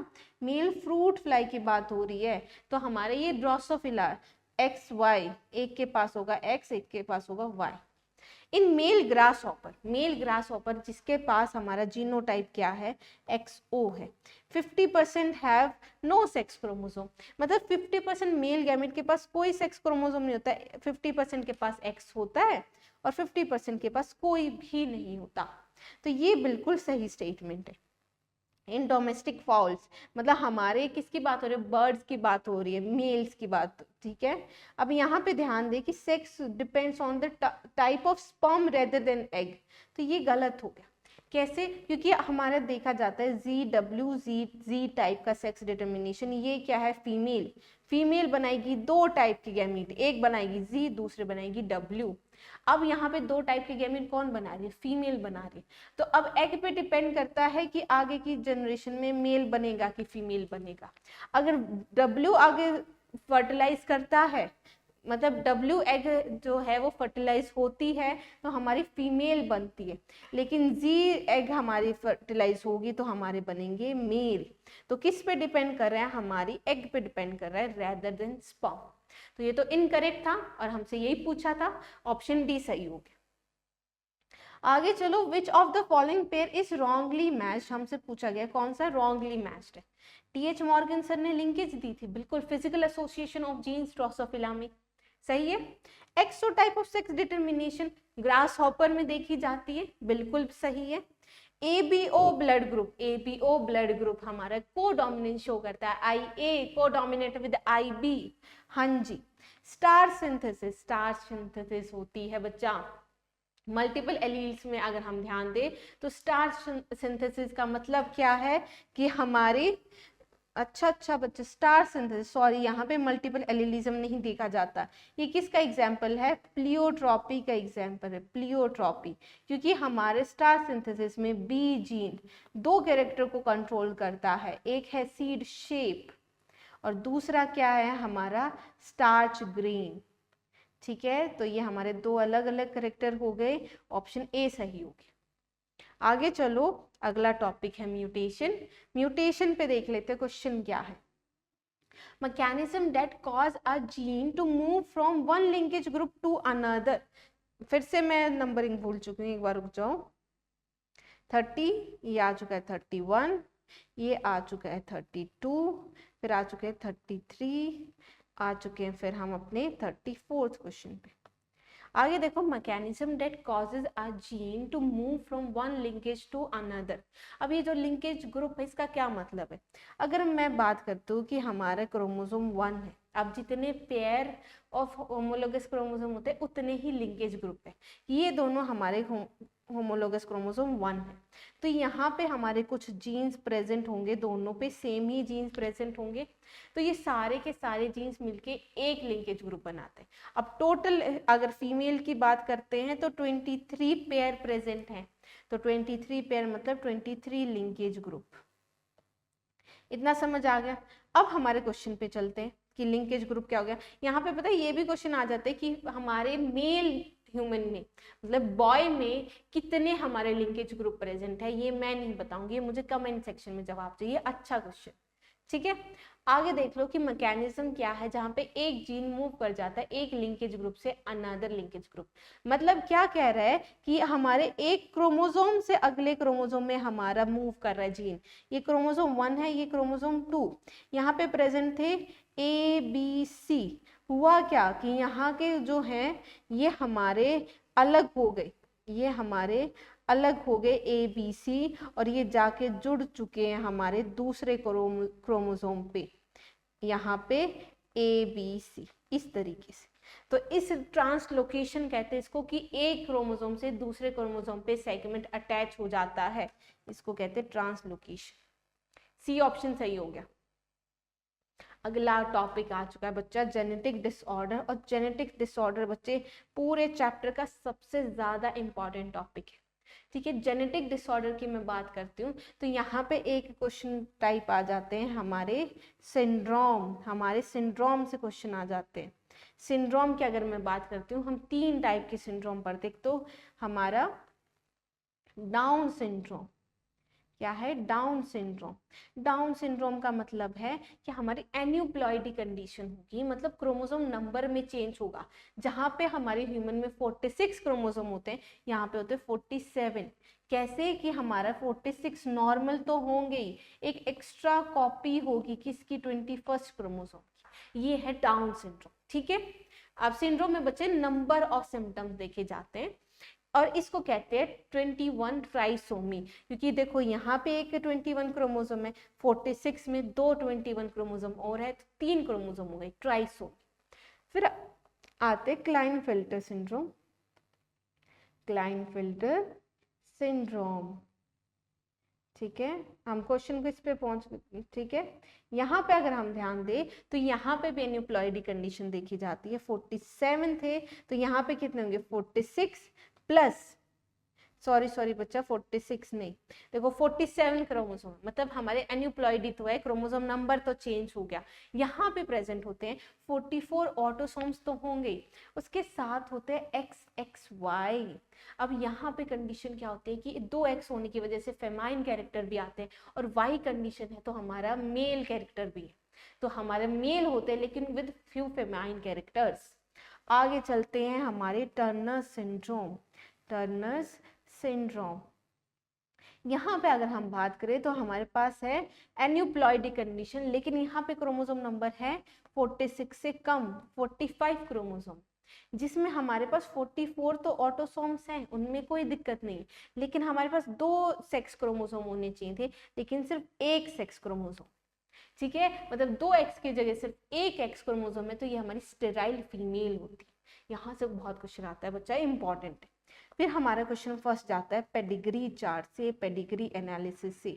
मेल फ्रूट फ्लाई की बात हो रही है, तो हमारे ये ड्रोसोफिला XY, एक के पास होगा X, एक के पास होगा Y। In male grass hopper जिसके पास हमारा जीनोटाइप क्या है, XO है, 50% हैव नो सेक्स क्रोमोसोम, मतलब 50% मेल गैमेट के पास कोई सेक्स क्रोमोसोम नहीं होता है, 50% के पास X होता है और 50% के पास कोई भी नहीं होता। तो ये बिल्कुल सही स्टेटमेंट है। इन डोमेस्टिक फाउल्स, मतलब हमारे किसकी बात हो रही है, बर्ड्स की बात हो रही है, मेल्स की बात, ठीक है। अब यहाँ पे ध्यान दें कि sex depends on the type of sperm rather than egg, तो ये गलत हो गया। कैसे? क्योंकि हमारा देखा जाता है जी टाइप का सेक्स डिटर्मिनेशन, ये क्या है, फीमेल बनाएगी 2 टाइप के गैमीट, एक बनाएगी जी, दूसरे बनाएगी W। अब यहाँ पे 2 टाइप के गैमीट कौन बना रही है, फीमेल बना रही है। तो अब एग पे डिपेंड करता है कि आगे की जनरेशन में मेल बनेगा कि फीमेल बनेगा। अगर W आगे फर्टिलाइज करता है, मतलब W एग जो है वो फर्टिलाइज होती है तो हमारी फीमेल बनती है, लेकिन Z एग हमारी फर्टिलाइज होगी तो हमारे बनेंगे मेल। तो किस पे डिपेंड कर रहा है, हमारी एग पे डिपेंड कर रहा है रेदर देन स्पर्म। तो ये तो इनकरेक्ट था और हमसे यही पूछा था, ऑप्शन डी सही हो गया। आगे चलो, which of the following pair is wrongly matched, हमसे पूछा गया कौन सा रॉन्गली मैच्ड है। TH मॉर्गन सर ने लिंकेज दी थी, बिल्कुल, physical association of genes, Drosophila में, सही है। XO type of sex determination grasshopper में देखी जाती है, बिल्कुल सही है। ABO ब्लड ग्रुप हमारा कोडोमिनेंस शो करता है, IA कोडोमिनेट विद IB, हाँ जी। स्टार सिंथेसिस होती है बच्चा, मल्टीपल एलील्स में अगर हम ध्यान दें तो स्टार सिंथेसिस का मतलब क्या है कि हमारे, अच्छा बच्चे, स्टार सिंथेसिस, सॉरी यहाँ पे मल्टीपल एलिलिज्म नहीं देखा जाता। ये किसका एग्जाम्पल है, प्लियोट्रॉपी का एग्जाम्पल है, प्लियोट्रॉपी, क्योंकि हमारे स्टार सिंथेसिस में B जीन 2 कैरेक्टर को कंट्रोल करता है, एक है सीड शेप और दूसरा क्या है हमारा स्टार्च ग्रेन, ठीक है। तो ये हमारे 2 अलग अलग कैरेक्टर हो गए, ऑप्शन ए सही हो गया। आगे चलो, अगला टॉपिक है म्यूटेशन पे देख लेते क्वेश्चन क्या है। Mechanism that cause a gene to move from one linkage group to another, फिर से मैं नंबरिंग भूल चुकी हूँ, एक बार रुक जाओ। 30, ये आ चुका है 31, ये आ चुका है 32, फिर आ चुके हैं 33, आ चुके हैं फिर हम अपने 34th क्वेश्चन पे। आगे देखो, mechanism that causes a gene to move from one linkage to another. अब ये जो लिंकेज ग्रुप है इसका क्या मतलब है, अगर मैं बात करती हूँ कि हमारा क्रोमोसोम 1 है, अब जितने पेयर ऑफ होमोलोगस क्रोमोसोम होते हैं उतने ही लिंकेज ग्रुप है, ये दोनों हमारे होमोलोगस क्रोमोसोम 1 है। तो यहाँ पे हमारे कुछ जीन्स प्रेजेंट होंगे, दोनों पे सेम ही जीन्स प्रेजेंट होंगे, तो ये सारे के सारे जीन्स मिलके एक लिंकेज ग्रुप बनाते हैं। अब टोटल अगर फीमेल की बात करते हैं तो 23 पेयर प्रेजेंट हैं, तो 23 पेयर मतलब 23 लिंकेज ग्रुप। इतना समझ आ गया। अब हमारे क्वेश्चन पे चलते हैं कि लिंकेज ग्रुप क्या हो गया। यहाँ पे पता है ये भी क्वेश्चन आ जाते हैं कि हमारे मेल ह्यूमन में, मतलब बॉय में कितने हमारे लिंकेज ग्रुप प्रेजेंट है, ये मैं नहीं बताऊंगी, ये मुझे कमेंट सेक्शन में जवाब चाहिए। अच्छा क्वेश्चन, ठीक है। आगे देख लो कि मैकेनिज्म क्या है जहां पे एक जीन मूव कर जाता है एक लिंकेज ग्रुप से अनदर लिंकेज ग्रुप। मतलब क्या कह रहा है कि हमारे एक क्रोमोसोम से अगले क्रोमोसोम में हमारा मूव कर रहा है जीन, ये क्रोमोसोम 1 है, ये क्रोमोसोम 2, यहाँ पे प्रेजेंट थे ABC। हुआ क्या कि यहाँ के जो हैं ये हमारे अलग हो गए, ये हमारे अलग हो गए ABC, और ये जाके जुड़ चुके हैं हमारे दूसरे क्रोमोसोम पे, यहाँ पे ABC, इस तरीके से। तो इस ट्रांसलोकेशन कहते हैं इसको, कि एक क्रोमोसोम से दूसरे क्रोमोसोम पे सेगमेंट अटैच हो जाता है, इसको कहते हैं ट्रांसलोकेशन। सी ऑप्शन सही हो गया। अगला टॉपिक आ चुका है बच्चा जेनेटिक डिसऑर्डर, और जेनेटिक डिसऑर्डर बच्चे पूरे चैप्टर का सबसे ज्यादा इंपॉर्टेंट टॉपिक है, ठीक है। जेनेटिक डिसऑर्डर की मैं बात करती हूँ तो यहाँ पे एक क्वेश्चन टाइप आ जाते हैं हमारे सिंड्रोम, हमारे सिंड्रोम से क्वेश्चन आ जाते हैं। सिंड्रोम की अगर मैं बात करती हूँ, हम 3 टाइप के सिंड्रोम पढ़ते हैं। एक तो हमारा डाउन सिंड्रोम, क्या है, डाउन सिंड्रोम। डाउन सिंड्रोम का मतलब है कि हमारी एन्यूप्लॉइडी कंडीशन होगी, मतलब क्रोमोसोम नंबर में चेंज होगा। जहां पे हमारे ह्यूमन में 46 क्रोमोसोम होते हैं, यहाँ पे होते हैं 47। कैसे कि हमारा 46 नॉर्मल तो होंगे ही, एक एक्स्ट्रा कॉपी होगी किसकी, 21st क्रोमोसोम की। ये है डाउन सिंड्रोम, ठीक है। अब सिंड्रोम में बच्चे नंबर ऑफ सिम्टम्स देखे जाते हैं और इसको कहते हैं 21 ट्राइसोमी, क्योंकि देखो यहाँ पे एक 21 क्रोमोसोम है, 46 में 2 21 क्रोमोसोम और है, तो 3 क्रोमोसोम हो गए, ट्राइसोमी। फिर आते क्लाइनफेल्टर सिंड्रोम। क्लाइनफेल्टर सिंड्रोम, ठीक है, हम क्वेश्चन को इस पे पहुंच, ठीक है। यहाँ पे अगर हम ध्यान दें तो यहाँ पे भी एन्यूप्लॉइडी कंडीशन देखी जाती है, 47 थे तो यहाँ पे कितने होंगे, 46 प्लस, सॉरी बच्चा 46 नहीं, देखो 47 क्रोमोसोम, मतलब हमारे एन्यूप्लॉइडी तो है, क्रोमोसोम नंबर तो चेंज हो गया। यहाँ पे प्रेजेंट होते हैं 44 ऑटोसोम्स तो होंगे, उसके साथ होते हैं XXY। अब यहाँ पे कंडीशन क्या होती है कि 2X होने की वजह से फेमाइन कैरेक्टर भी आते हैं, और Y कंडीशन है तो हमारा मेल कैरेक्टर भी है, तो हमारे मेल होते हैं लेकिन विद फ्यू फेमाइन कैरेक्टर्स। आगे चलते हैं हमारे टर्नर सिंड्रोम। टर्नर सिंड्रोम, यहाँ पे अगर हम बात करें तो हमारे पास है एन्यूप्लॉइडी कंडीशन, लेकिन यहाँ पे क्रोमोसोम नंबर है 46 से कम, 45 क्रोमोसोम, जिसमें हमारे पास 44 तो ऑटोसोम्स हैं, उनमें कोई दिक्कत नहीं, लेकिन हमारे पास 2 सेक्स क्रोमोसोम होने चाहिए थे, लेकिन सिर्फ 1 सेक्स क्रोमोसोम, ठीक है, मतलब 2X की जगह सिर्फ 1X क्रोमोसोम है, तो ये हमारी स्टेराइल फीमेल होती है। यहाँ से बहुत क्वेश्चन आता है बच्चा, इंपॉर्टेंट है। फिर हमारा क्वेश्चन फर्स्ट जाता है पेडिग्री चार्ट से, पेडिग्री एनालिसिस से।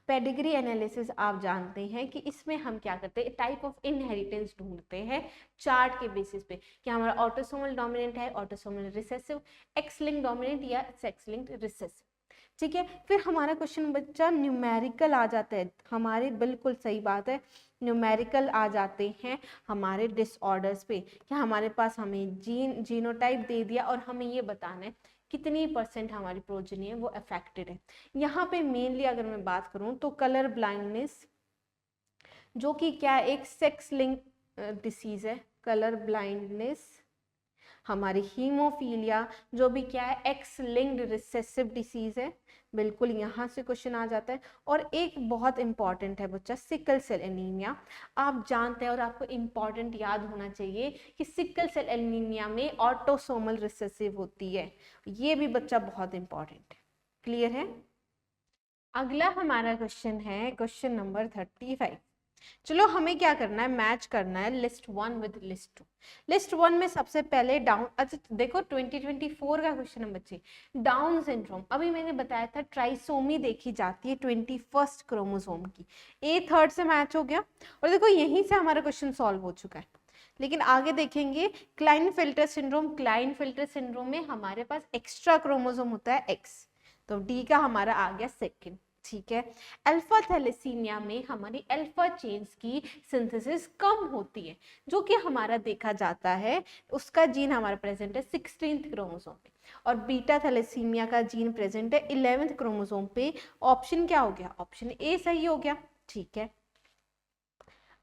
पेडिग्री एनालिसिस आप जानते हैं कि इसमें हम क्या करते हैं, टाइप ऑफ इनहेरिटेंस ढूंढते हैं चार्ट के बेसिस पे कि हमारा ऑटोसोमल डोमिनेंट है, autosomal recessive, x link dominant या सेक्स लिंक रिसेसिव, ठीक है। फिर हमारा क्वेश्चन बच्चा न्यूमेरिकल आ जाता है, हमारे बिल्कुल सही बात है, न्यूमेरिकल आ जाते हैं हमारे डिसऑर्डर्स पे, कि हमारे पास हमें जीनोटाइप दे दिया और हमें ये बताना है कितनी % हमारी प्रोजेनी है वो अफेक्टेड है। यहाँ पे मेनली अगर मैं बात करूँ तो कलर ब्लाइंडनेस, जो कि क्या एक सेक्स लिंक डिसीज है, कलर ब्लाइंडनेस, हमारी हीमोफीलिया जो भी क्या है एक्स लिंक्ड रिसेसिव डिसीज है, बिल्कुल यहाँ से क्वेश्चन आ जाता है। और एक बहुत इंपॉर्टेंट है बच्चा सिकल सेल एनीमिया, आप जानते हैं और आपको इंपॉर्टेंट याद होना चाहिए कि सिकल सेल एनीमिया में ऑटोसोमल रिसेसिव होती है, ये भी बच्चा बहुत इंपॉर्टेंट है, क्लियर है। अगला हमारा क्वेश्चन है क्वेश्चन नंबर 35। चलो हमें क्या करना है, मैच करना है लिस्ट 1 विद लिस्ट 2। लिस्ट 1 में सबसे पहले डाउन, अच्छा देखो 2024 का क्वेश्चन है बच्चे, डाउन सिंड्रोम, अभी मैंने बताया था ट्राइसोमी देखी जाती है 21st क्रोमोसोम की, A3 से मैच हो गया, और देखो यहीं से हमारा क्वेश्चन सॉल्व हो चुका है। लेकिन आगे देखेंगे क्लाइनफेल्टर सिंड्रोम, क्लाइनफेल्टर सिंड्रोम में हमारे पास एक्स्ट्रा क्रोमोसोम होता है X, तो D का हमारा आ गया सेकेंड, ठीक है। अल्फा थैलेसीमिया में हमारी अल्फा चेन्स की सिंथेसिस कम होती है, जो कि हमारा देखा जाता है, उसका जीन हमारा प्रेजेंट है 16th क्रोमोसोम पे, और बीटा थैलेसीमिया का जीन प्रेजेंट है 11th क्रोमोसोम पे। ऑप्शन क्या हो गया, ऑप्शन ए सही हो गया, ठीक है।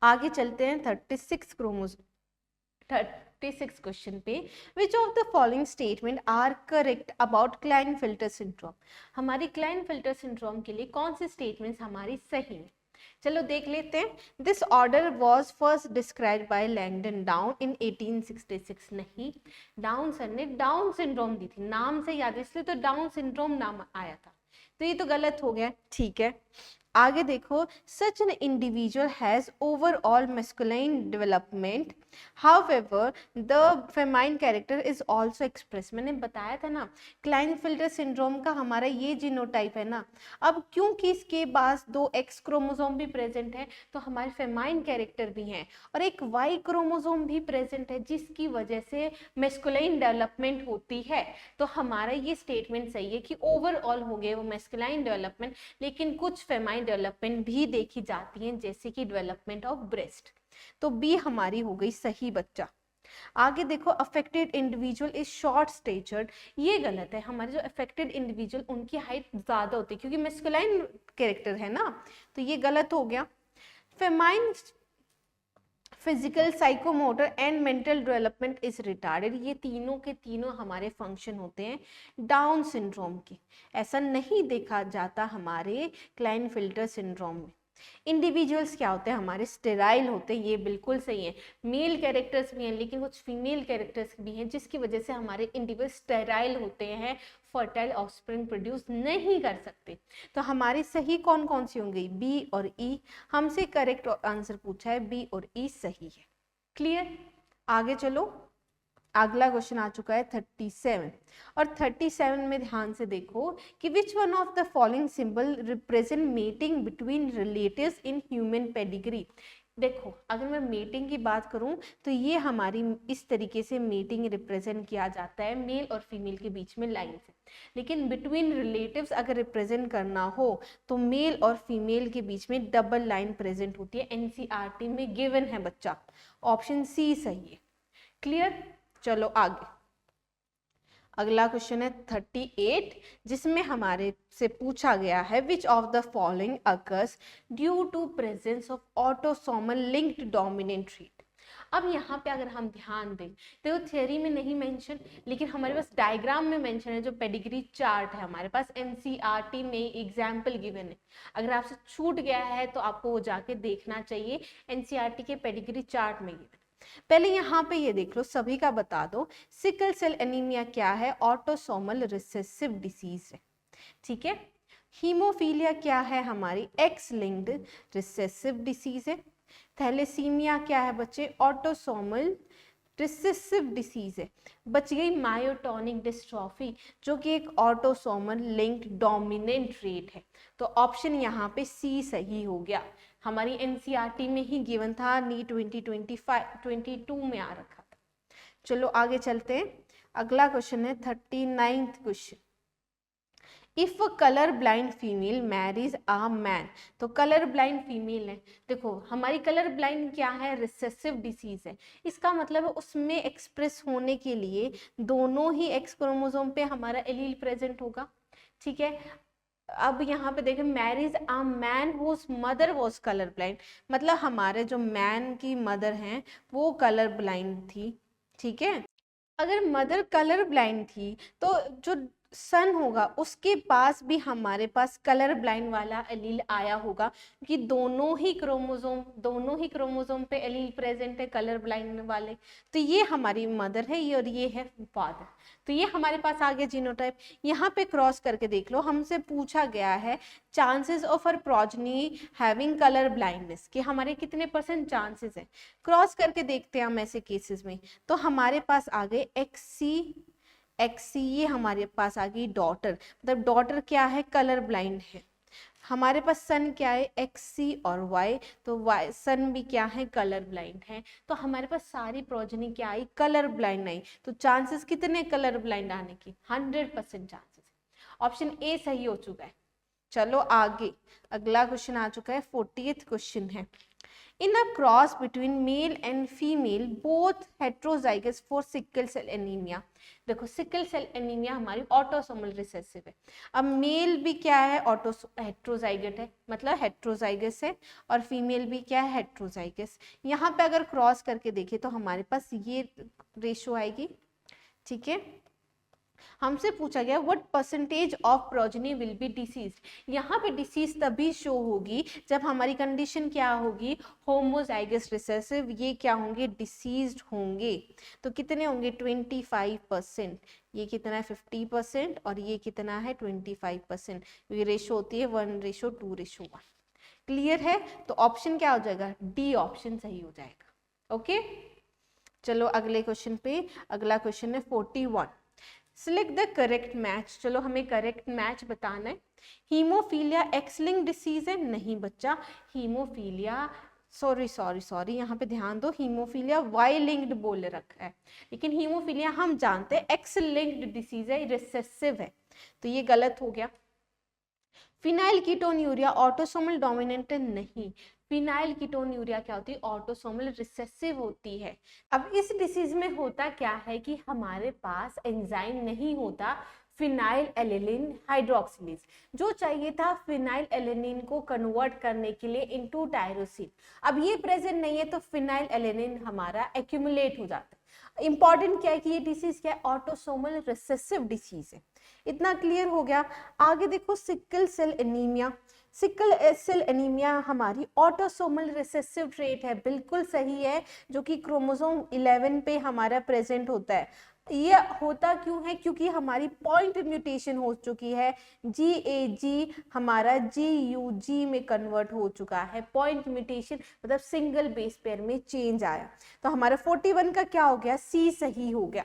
आगे चलते हैं 36 क्वेश्चन पे, which of the following statement are correct about Klinefelter syndrome. हमारी क्लाइनफेल्टर सिंड्रोम के लिए कौन से स्टेटमेंट्स हमारी सही हैं, चलो देख लेते हैं। This order was first described bye Langdon down in 1866, नहीं, डाउन सर ने डाउन सिंड्रोम दी थी, नाम से याद है इसलिए तो डाउन सिंड्रोम नाम आया था, तो ये तो गलत हो गया, ठीक है। आगे देखो, such an individual has overall masculine development, however the famine character is also express. मैंने बताया था ना क्लाइनफेल्टर सिंड्रोम का हमारा ये जीनोटाइप है ना, अब क्योंकि इसके पास 2 X क्रोमोसोम भी प्रेजेंट है तो हमारे फेमाइन कैरेक्टर भी हैं, और एक Y क्रोमोसोम भी प्रेजेंट है जिसकी वजह से मैस्कुलाइन डेवलपमेंट होती है, तो हमारा ये स्टेटमेंट सही है कि ओवरऑल हो गए वो मैस्कुलाइन डेवलपमेंट, लेकिन कुछ फेमाइन डेवलपमेंट भी देखी जाती हैं जैसे कि डेवलपमेंट ऑफ ब्रेस्ट, तो बी हमारी हो गई सही बच्चा। आगे देखो, affected individual is short statured, ये गलत है। हमारे जो अफेक्टेड इंडिविजुअल उनकी हाइट ज्यादा होती है क्योंकि मैस्कुलाइन कैरेक्टर है ना, तो ये गलत हो गया। Famine physical, psychomotor and mental development is retarded, ये तीनों के तीनों हमारे फंक्शन होते हैं डाउन सिंड्रोम के। ऐसा नहीं देखा जाता हमारे क्लाइनफिल्टर सिंड्रोम में। इंडिविजुअल्स क्या होते हैं हमारे, स्टेराइल होते हैं, ये बिल्कुल सही है। मेल कैरेक्टर्स भी हैं लेकिन कुछ फीमेल कैरेक्टर्स भी हैं जिसकी वजह से हमारे इंडिविजुअल स्टेराइल होते हैं, फर्टाइल ऑफस्प्रिंग प्रोड्यूस नहीं कर सकते। तो हमारी सही कौन कौन सी होंगी, बी और ई। हमसे करेक्ट आंसर पूछा है, बी और ई सही है। क्लियर, आगे चलो। अगला क्वेश्चन आ चुका है 37, और 37 में ध्यान से देखो कि which one of the following symbol represent mating between relatives in human pedigree. देखो, अगर मैं मेटिंग की बात करूं तो ये हमारी इस तरीके से मेटिंग रिप्रेजेंट किया जाता है मेल और फीमेल के बीच में लाइन से। लेकिन बिटवीन रिलेटिव्स अगर रिप्रेजेंट करना हो तो मेल और फीमेल के बीच में डबल लाइन प्रेजेंट होती है, एनसीईआरटी में गिवन है बच्चा, ऑप्शन सी सही है। क्लियर, चलो आगे। अगला क्वेश्चन है 38, जिसमें हमारे से पूछा गया है which of the following occurs due to presence of autosomal linked dominant trait. अब यहाँ पे अगर हम ध्यान दें तो थ्योरी में नहीं मेंशन, लेकिन हमारे पास डायग्राम में मेंशन है, जो पेडिग्री चार्ट है हमारे पास एनसीईआरटी में एग्जाम्पल गिवन है। अगर आपसे छूट गया है तो आपको वो जाके देखना चाहिए, एनसीईआरटी के पेडिग्री चार्ट में गिवन। पहले यहाँ पे ये देख लो, सभी का बता दो, सिकल सेल एनीमिया क्या है, ऑटोसोमल रिसेसिव डिसीज है, ठीक है। हीमोफीलिया क्या है, हमारी एक्स लिंक्ड रिसेसिव डिसीज है। थैलेसीमिया क्या है बच्चे, ऑटोसोमल रिसेसिव डिसीज है। बच गई मायोटोनिक डिस्ट्रॉफी, जो कि एक ऑटोसोमल लिंक्ड डोमिनेंट ट्रेट है। तो ऑप्शन यहाँ पे सी सही हो गया, हमारी एनसीईआरटी में ही गिवन था, नी 2022 में आ रखा था। चलो आगे चलते हैं। अगला क्वेश्चन है 39th question, if colour blind female marriage a man. तो कलर ब्लाइंड फीमेल है, देखो हमारी कलर ब्लाइंड क्या है, रिसेसिव डिसीज है। इसका मतलब है उसमें एक्सप्रेस होने के लिए दोनों ही एक्स क्रोमोसोम पे हमारा एलील प्रेजेंट होगा, ठीक है। अब यहाँ पे देखें, marriage a man whose mother was colour blind, मतलब हमारे जो मैन की मदर हैं वो कलर ब्लाइंड थी, ठीक है। अगर मदर कलर ब्लाइंड थी तो जो सन होगा उसके पास भी हमारे पास कलर ब्लाइंड वाला एलील आया होगा, क्योंकि दोनों ही क्रोमोसोम पे एलील प्रेजेंट है कलर ब्लाइंड वाले। तो ये हमारी मदर है ये, और ये है फादर, तो ये हमारे पास आ गया जीनोटाइप। यहाँ पे क्रॉस करके देख लो, हमसे पूछा गया है chances of our progeny having colour blindness, कि हमारे कितने % चांसेस है। क्रॉस करके देखते हैं हम ऐसे केसेस में, तो हमारे पास आ गए एक्सी, ये हमारे पास आ गई डॉटर, मतलब डॉटर क्या है, कलर ब्लाइंड है। हमारे पास सन क्या है, एक्सी और वाई, तो वाई सन भी क्या है, कलर ब्लाइंड है। तो हमारे पास सारी प्रोजनी क्या आई, कलर ब्लाइंड आई। तो चांसेस कितने कलर ब्लाइंड आने की, 100% चांसेस। ऑप्शन ए सही हो चुका है। चलो आगे, अगला क्वेश्चन आ चुका है 40th क्वेश्चन है, in a cross between male and female both heterozygous for sickle cell anemia। देखो सिकल सेल एनीमिया हमारी ऑटोसोमल रिसेसिव है। अब मेल भी क्या है, हेट्रोजाइगस है, मतलब हेट्रोजाइगस है, और फीमेल भी क्या है, हेट्रोजाइगस। यहाँ पे अगर क्रॉस करके देखें तो हमारे पास ये रेशो आएगी, ठीक है। हमसे पूछा गया what percentage of progeny will be deceased. यहाँ पे डिसीज तभी शो होगी जब हमारी कंडीशन क्या होगी, होमोजाइगस रिसेसिव, ये क्या होंगे, डिसीज्ड होंगे। तो कितने होंगे, 25%, ये कितना है 50%, और ये कितना है 25%। ये रेशो होती है 1:2:1। क्लियर है, तो ऑप्शन क्या हो जाएगा, डी ऑप्शन सही हो जाएगा। ओके, चलो अगले क्वेश्चन पे। अगला क्वेश्चन है 41, सिलेक्ट द करेक्ट मैच। चलो हमें करेक्ट मैच बताना है। हीमोफीलिया एक्स लिंक्ड डिसीज है, नहीं बच्चा, हीमोफीलिया सॉरी यहाँ पे ध्यान दो, हीमोफीलिया वाई लिंक्ड बोल रखा है, लेकिन हीमोफीलिया हम जानते हैं एक्स लिंक्ड डिसीज है, रिसेसिव है, तो ये गलत हो गया। फिनाइल कीटोन्यूरिया ऑटोसोमल डोमिनेंट नहीं, फिनाइल कीटोन्यूरिया क्या होती है, ऑटोसोमल रिसेसिव होती है। अब इस डिसीज में होता क्या है कि हमारे पास एंजाइम नहीं होता फिनाइल एलेनिन हाइड्रोक्सिलेज, जो चाहिए था फिनाइल एलेनिन को कन्वर्ट करने के लिए इनटू टायरोसिन। अब ये प्रेजेंट नहीं है तो फिनाइल एलेनिन हमारा एक्यूमुलेट हो जाता है। इंपॉर्टेंट क्या है कि ये डिसीज क्या है, ऑटोसोमल रिसेसिव डिसीज है। इतना क्लियर हो गया। आगे देखो sickle cell anaemia. Sickle cell anaemia हमारी ऑटोसोमल रिसेसिव ट्रेट है, बिल्कुल सही है, जो कि क्रोमोसोम 11 पे हमारा प्रेजेंट होता है। ये होता क्यों है, क्योंकि हमारी पॉइंट म्यूटेशन हो चुकी है, GAG हमारा GUG में कन्वर्ट हो चुका है। पॉइंट म्यूटेशन मतलब सिंगल बेस पेयर में चेंज आया, तो हमारा 41 का क्या हो गया, C सही हो गया।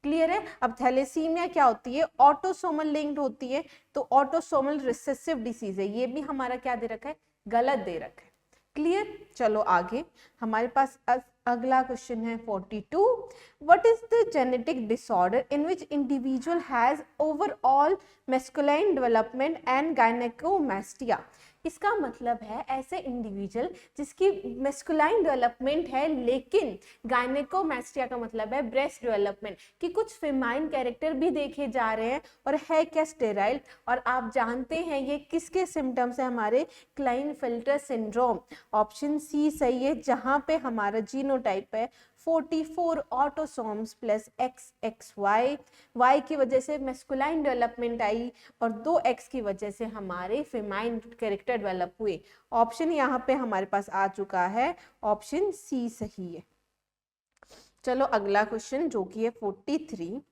क्लियर है। अब थैलेसीमिया क्या होती है, ऑटोसोमल लिंक्ड होती है, तो ऑटोसोमल रिसेसिव डिसीज है। ये भी हमारा क्या दे रखा है, गलत दे रखा है। क्लियर। चलो आगे हमारे पास अगला क्वेश्चन है 42। What is the genetic disorder in which individual has overall masculine development and gynaecomastia. इसका मतलब है ऐसे इंडिविजुअल जिसकी मैस्कुलाइन डेवलपमेंट है लेकिन गायनेकोमास्टिया का मतलब है ब्रेस्ट डेवलपमेंट, कि कुछ फेमाइन कैरेक्टर भी देखे जा रहे हैं और है क्या, स्टेराइल। और आप जानते हैं ये किसके सिम्टम्स है, हमारे क्लाइनफेल्टर सिंड्रोम। ऑप्शन C सही है, जहां पे हमारा जीनोटाइप है 44 ऑटोसोम्स प्लस XXY। Y की वजह से मैस्कुलाइन डेवलपमेंट आई और 2X की वजह से हमारे फेमाइन कैरेक्टर डेवलप हुए। ऑप्शन यहाँ पे हमारे पास आ चुका है, ऑप्शन C सही है। चलो अगला क्वेश्चन जो कि है 43।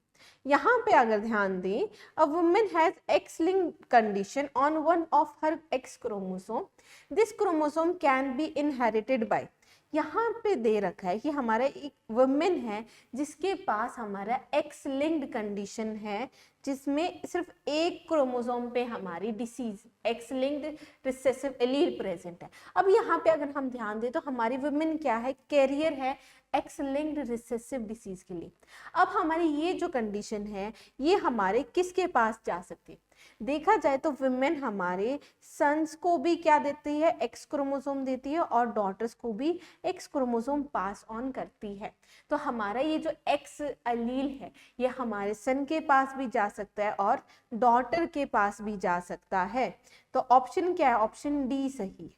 यहाँ पे अगर ध्यान दें, a woman has x linked condition on one of her X chromosome, this chromosome can be inherited by. यहाँ पे दे रखा है कि हमारा एक वुमेन है जिसके पास हमारा एक्स लिंक्ड कंडीशन है, जिसमें सिर्फ एक क्रोमोसोम पे हमारी disease x linked recessive allele present है। अब यहाँ पे अगर हम ध्यान दें तो हमारी वुमेन क्या है, कैरियर है एक्स लिंक्ड रिसेसिव डिसीज के लिए। अब हमारी ये जो कंडीशन है ये हमारे किसके पास जा सकती है, देखा जाए तो वुमेन हमारे सन्स को भी क्या देती है, एक्स क्रोमोसोम देती है, और डॉटर्स को भी एक्स क्रोमोसोम पास ऑन करती है। तो हमारा ये जो एक्स एलील है ये हमारे सन के पास भी जा सकता है और डॉटर के पास भी जा सकता है। तो ऑप्शन क्या है, ऑप्शन डी सही।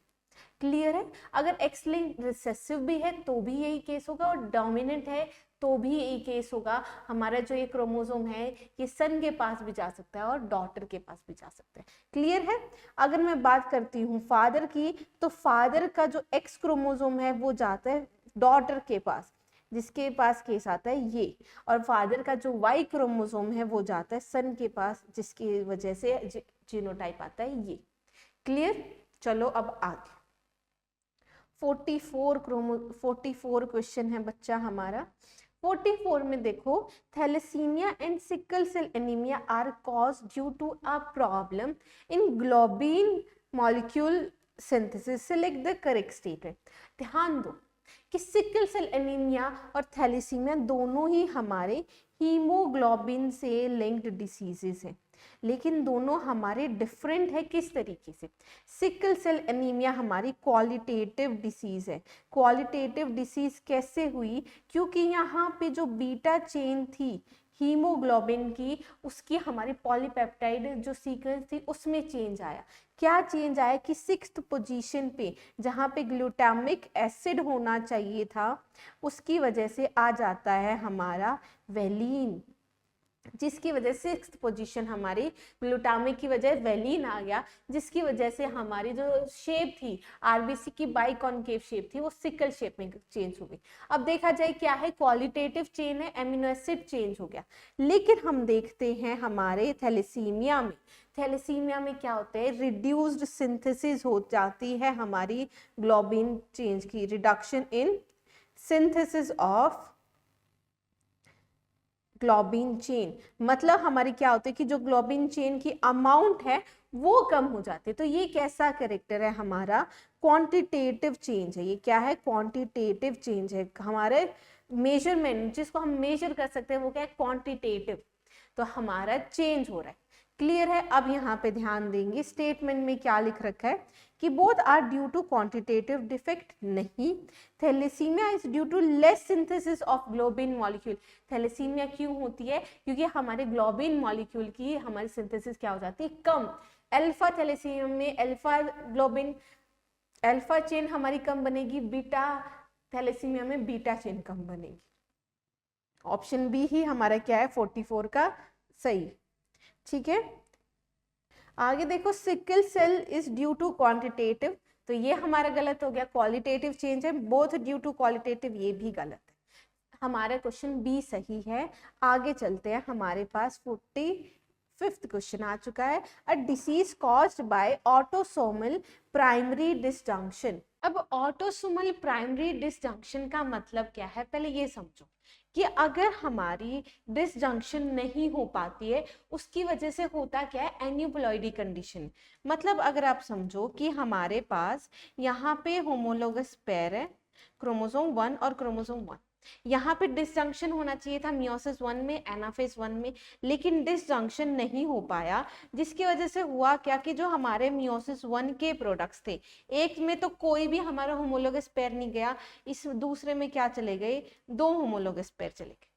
क्लियर है। अगर एक्स लिंक्ड रिसेसिव भी है तो भी यही केस होगा और डोमिनेंट है तो भी यही केस होगा। हमारा जो ये क्रोमोसोम है ये सन के पास भी जा सकता है और डॉटर के पास भी जा सकता है। क्लियर है। अगर मैं बात करती हूँ फादर की, तो फादर का जो एक्स क्रोमोसोम है वो जाता है डॉटर के पास, जिसके पास केस आता है ये, और फादर का जो वाई क्रोमोसोम है वो जाता है सन के पास, जिसकी वजह से जीनोटाइप आता है ये। क्लियर। चलो अब आगे 44 क्वेश्चन है बच्चा हमारा। 44 में देखो, thalassaemia and sickle cell anaemia are cause due to a problem in globin molecule synthesis, select the correct statement. ध्यान दो कि सिकल सेल एनीमिया और थैलेसीमिया दोनों ही हमारे हीमोग्लोबिन से लिंक्ड डिसीजेस हैं, लेकिन दोनों हमारे डिफरेंट है। किस तरीके से, सिकल सेल एनीमिया हमारी क्वालिटेटिव डिसीज है। क्वालिटेटिव डिसीज कैसे हुई, क्योंकि यहाँ पे जो बीटा चेन थी हीमोग्लोबिन की, उसकी हमारी पॉलीपेप्टाइड जो सीक्वेंस थी उसमें चेंज आया। क्या चेंज आया कि 6th पोजीशन पे जहाँ पे ग्लूटामिक एसिड होना चाहिए था उसकी वजह से आ जाता है हमारा वेलिन, जिसकी वजह से 6th पोजीशन हमारी ग्लूटामिक की वजह वेलिन आ गया, जिसकी वजह से हमारी जो शेप थी आरबीसी की बाइकॉन्केव शेप थी वो सिकल शेप में चेंज हो गई। अब देखा जाए क्या है, क्वालिटेटिव चेन है, एमिनो एसिड चेंज हो गया। लेकिन हम देखते हैं हमारे थैलेसीमिया में, थैलेसीमिया में क्या होता है, रिड्यूस्ड सिंथेसिस हो जाती है हमारी ग्लोबिन चेंज की, reduction in synthesis of globin chain. मतलब हमारी क्या होती है कि जो ग्लोबिन चेन की अमाउंट है वो कम हो जाती है। तो ये कैसा कैरेक्टर है हमारा, क्वांटिटेटिव चेंज है। ये क्या है, क्वांटिटेटिव चेंज है। हमारे मेजरमेंट जिसको हम मेजर कर सकते हैं वो क्या है, क्वांटिटेटिव। तो हमारा चेंज हो रहा है। क्लियर है। अब यहाँ पे ध्यान देंगे स्टेटमेंट में क्या लिख रखा है कि both are due to quantitative defect, नहीं। Thalassaemia is due to less synthesis of globin molecule. Thalassaemia क्यों होती है? क्योंकि हमारे ग्लोबिन मॉलिक्यूल की हमारी सिंथेसिस क्या हो जाती है? कम। अल्फा थैलेसीमिया में अल्फा ग्लोबिन, अल्फा चेन हमारी कम बनेगी, बीटा थैलेसीमिया में बीटा चेन कम बनेगी। ऑप्शन बी ही हमारा क्या है 44 का सही। ठीक है, आगे देखो sickle cell is due to quantitative, तो ये हमारा गलत हो गया। क्वालिटेटिव चेंज है, बोथ ड्यू टू क्वालिटेटिव, ये भी गलत है। हमारा क्वेश्चन बी सही है। आगे चलते हैं, हमारे पास 45th क्वेश्चन आ चुका है। A disease caused by autosomal primary disjunction. अब ऑटोसोमल प्राइमरी डिसजंक्शन का मतलब क्या है, पहले ये समझो कि अगर हमारी डिसजंक्शन नहीं हो पाती है उसकी वजह से होता क्या है? Aneuploidy condition. मतलब अगर आप समझो कि हमारे पास यहाँ पे होमोलोगस पेयर है, क्रोमोसोम 1 और क्रोमोसोम 1, यहाँ पे डिसजंक्शन होना चाहिए था मियोसिस 1 में, एनाफेज 1 में, लेकिन डिसजंक्शन नहीं हो पाया, जिसकी वजह से हुआ क्या कि जो हमारे मियोसिस 1 के प्रोडक्ट्स थे, एक में तो कोई भी हमारा होमोलोगस पेयर नहीं गया, इस दूसरे में क्या चले गए? 2 होमोलोगस पेयर चले गए।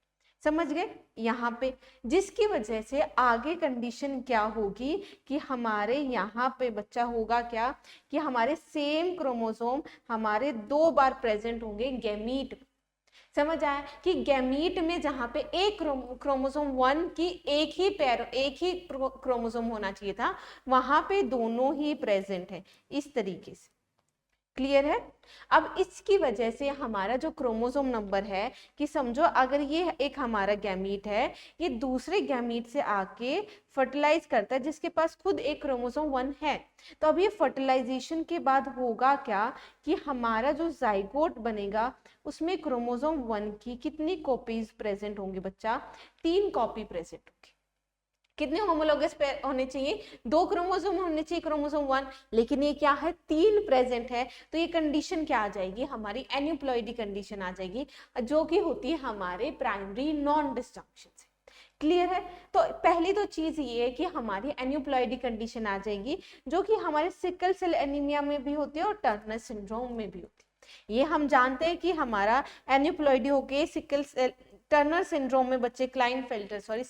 समझ गए यहाँ पे? जिसकी वजह से आगे कंडीशन क्या होगी कि हमारे यहाँ पे बच्चा होगा क्या कि हमारे सेम क्रोमोसोम हमारे 2 बार प्रेजेंट होंगे गैमीट। समझ आया कि गैमीट में जहां पे एक क्रोमोसोम 1 की एक ही पैर, एक ही क्रोमोसोम होना चाहिए था, वहां पे दोनों ही प्रेजेंट है, इस तरीके से। क्लियर है? अब इसकी वजह से हमारा जो क्रोमोसोम नंबर है कि समझो अगर ये एक हमारा गैमीट है, ये दूसरे गैमीट से आके फर्टिलाइज करता है जिसके पास खुद एक क्रोमोसोम 1 है, तो अब ये फर्टिलाइजेशन के बाद होगा क्या कि हमारा जो जाइगोट बनेगा उसमें क्रोमोसोम 1 की कितनी कॉपीज प्रेजेंट होंगी बच्चा? 3 कॉपी प्रेजेंट होगी। कितने होमोलोगस पेयर होने चाहिए? 2 क्रोमोसोम होने चाहिए क्रोमोसोम 1, लेकिन ये क्या है? 3 प्रेजेंट है, तो ये कंडीशन क्या आ जाएगी? हमारी एन्यूप्लॉइडी कंडीशन आ जाएगी, जो कि होती है हमारे प्राइमरी नॉन डिसजंक्शन से। क्लियर है? तो पहली तो चीज ये है कि हमारी एन्यूप्लॉइडी कंडीशन आ जाएगी, जो कि हमारे सिकल सेल एनीमिया में भी होती है और टर्नर सिंड्रोम में भी होती है। ये हम जानते हैं कि हमारा एन्यूप्लॉइडी होके सिकल सेल, टर्नर सिंड्रोम में बच्चे क्लाइनफेल्टर, सॉरी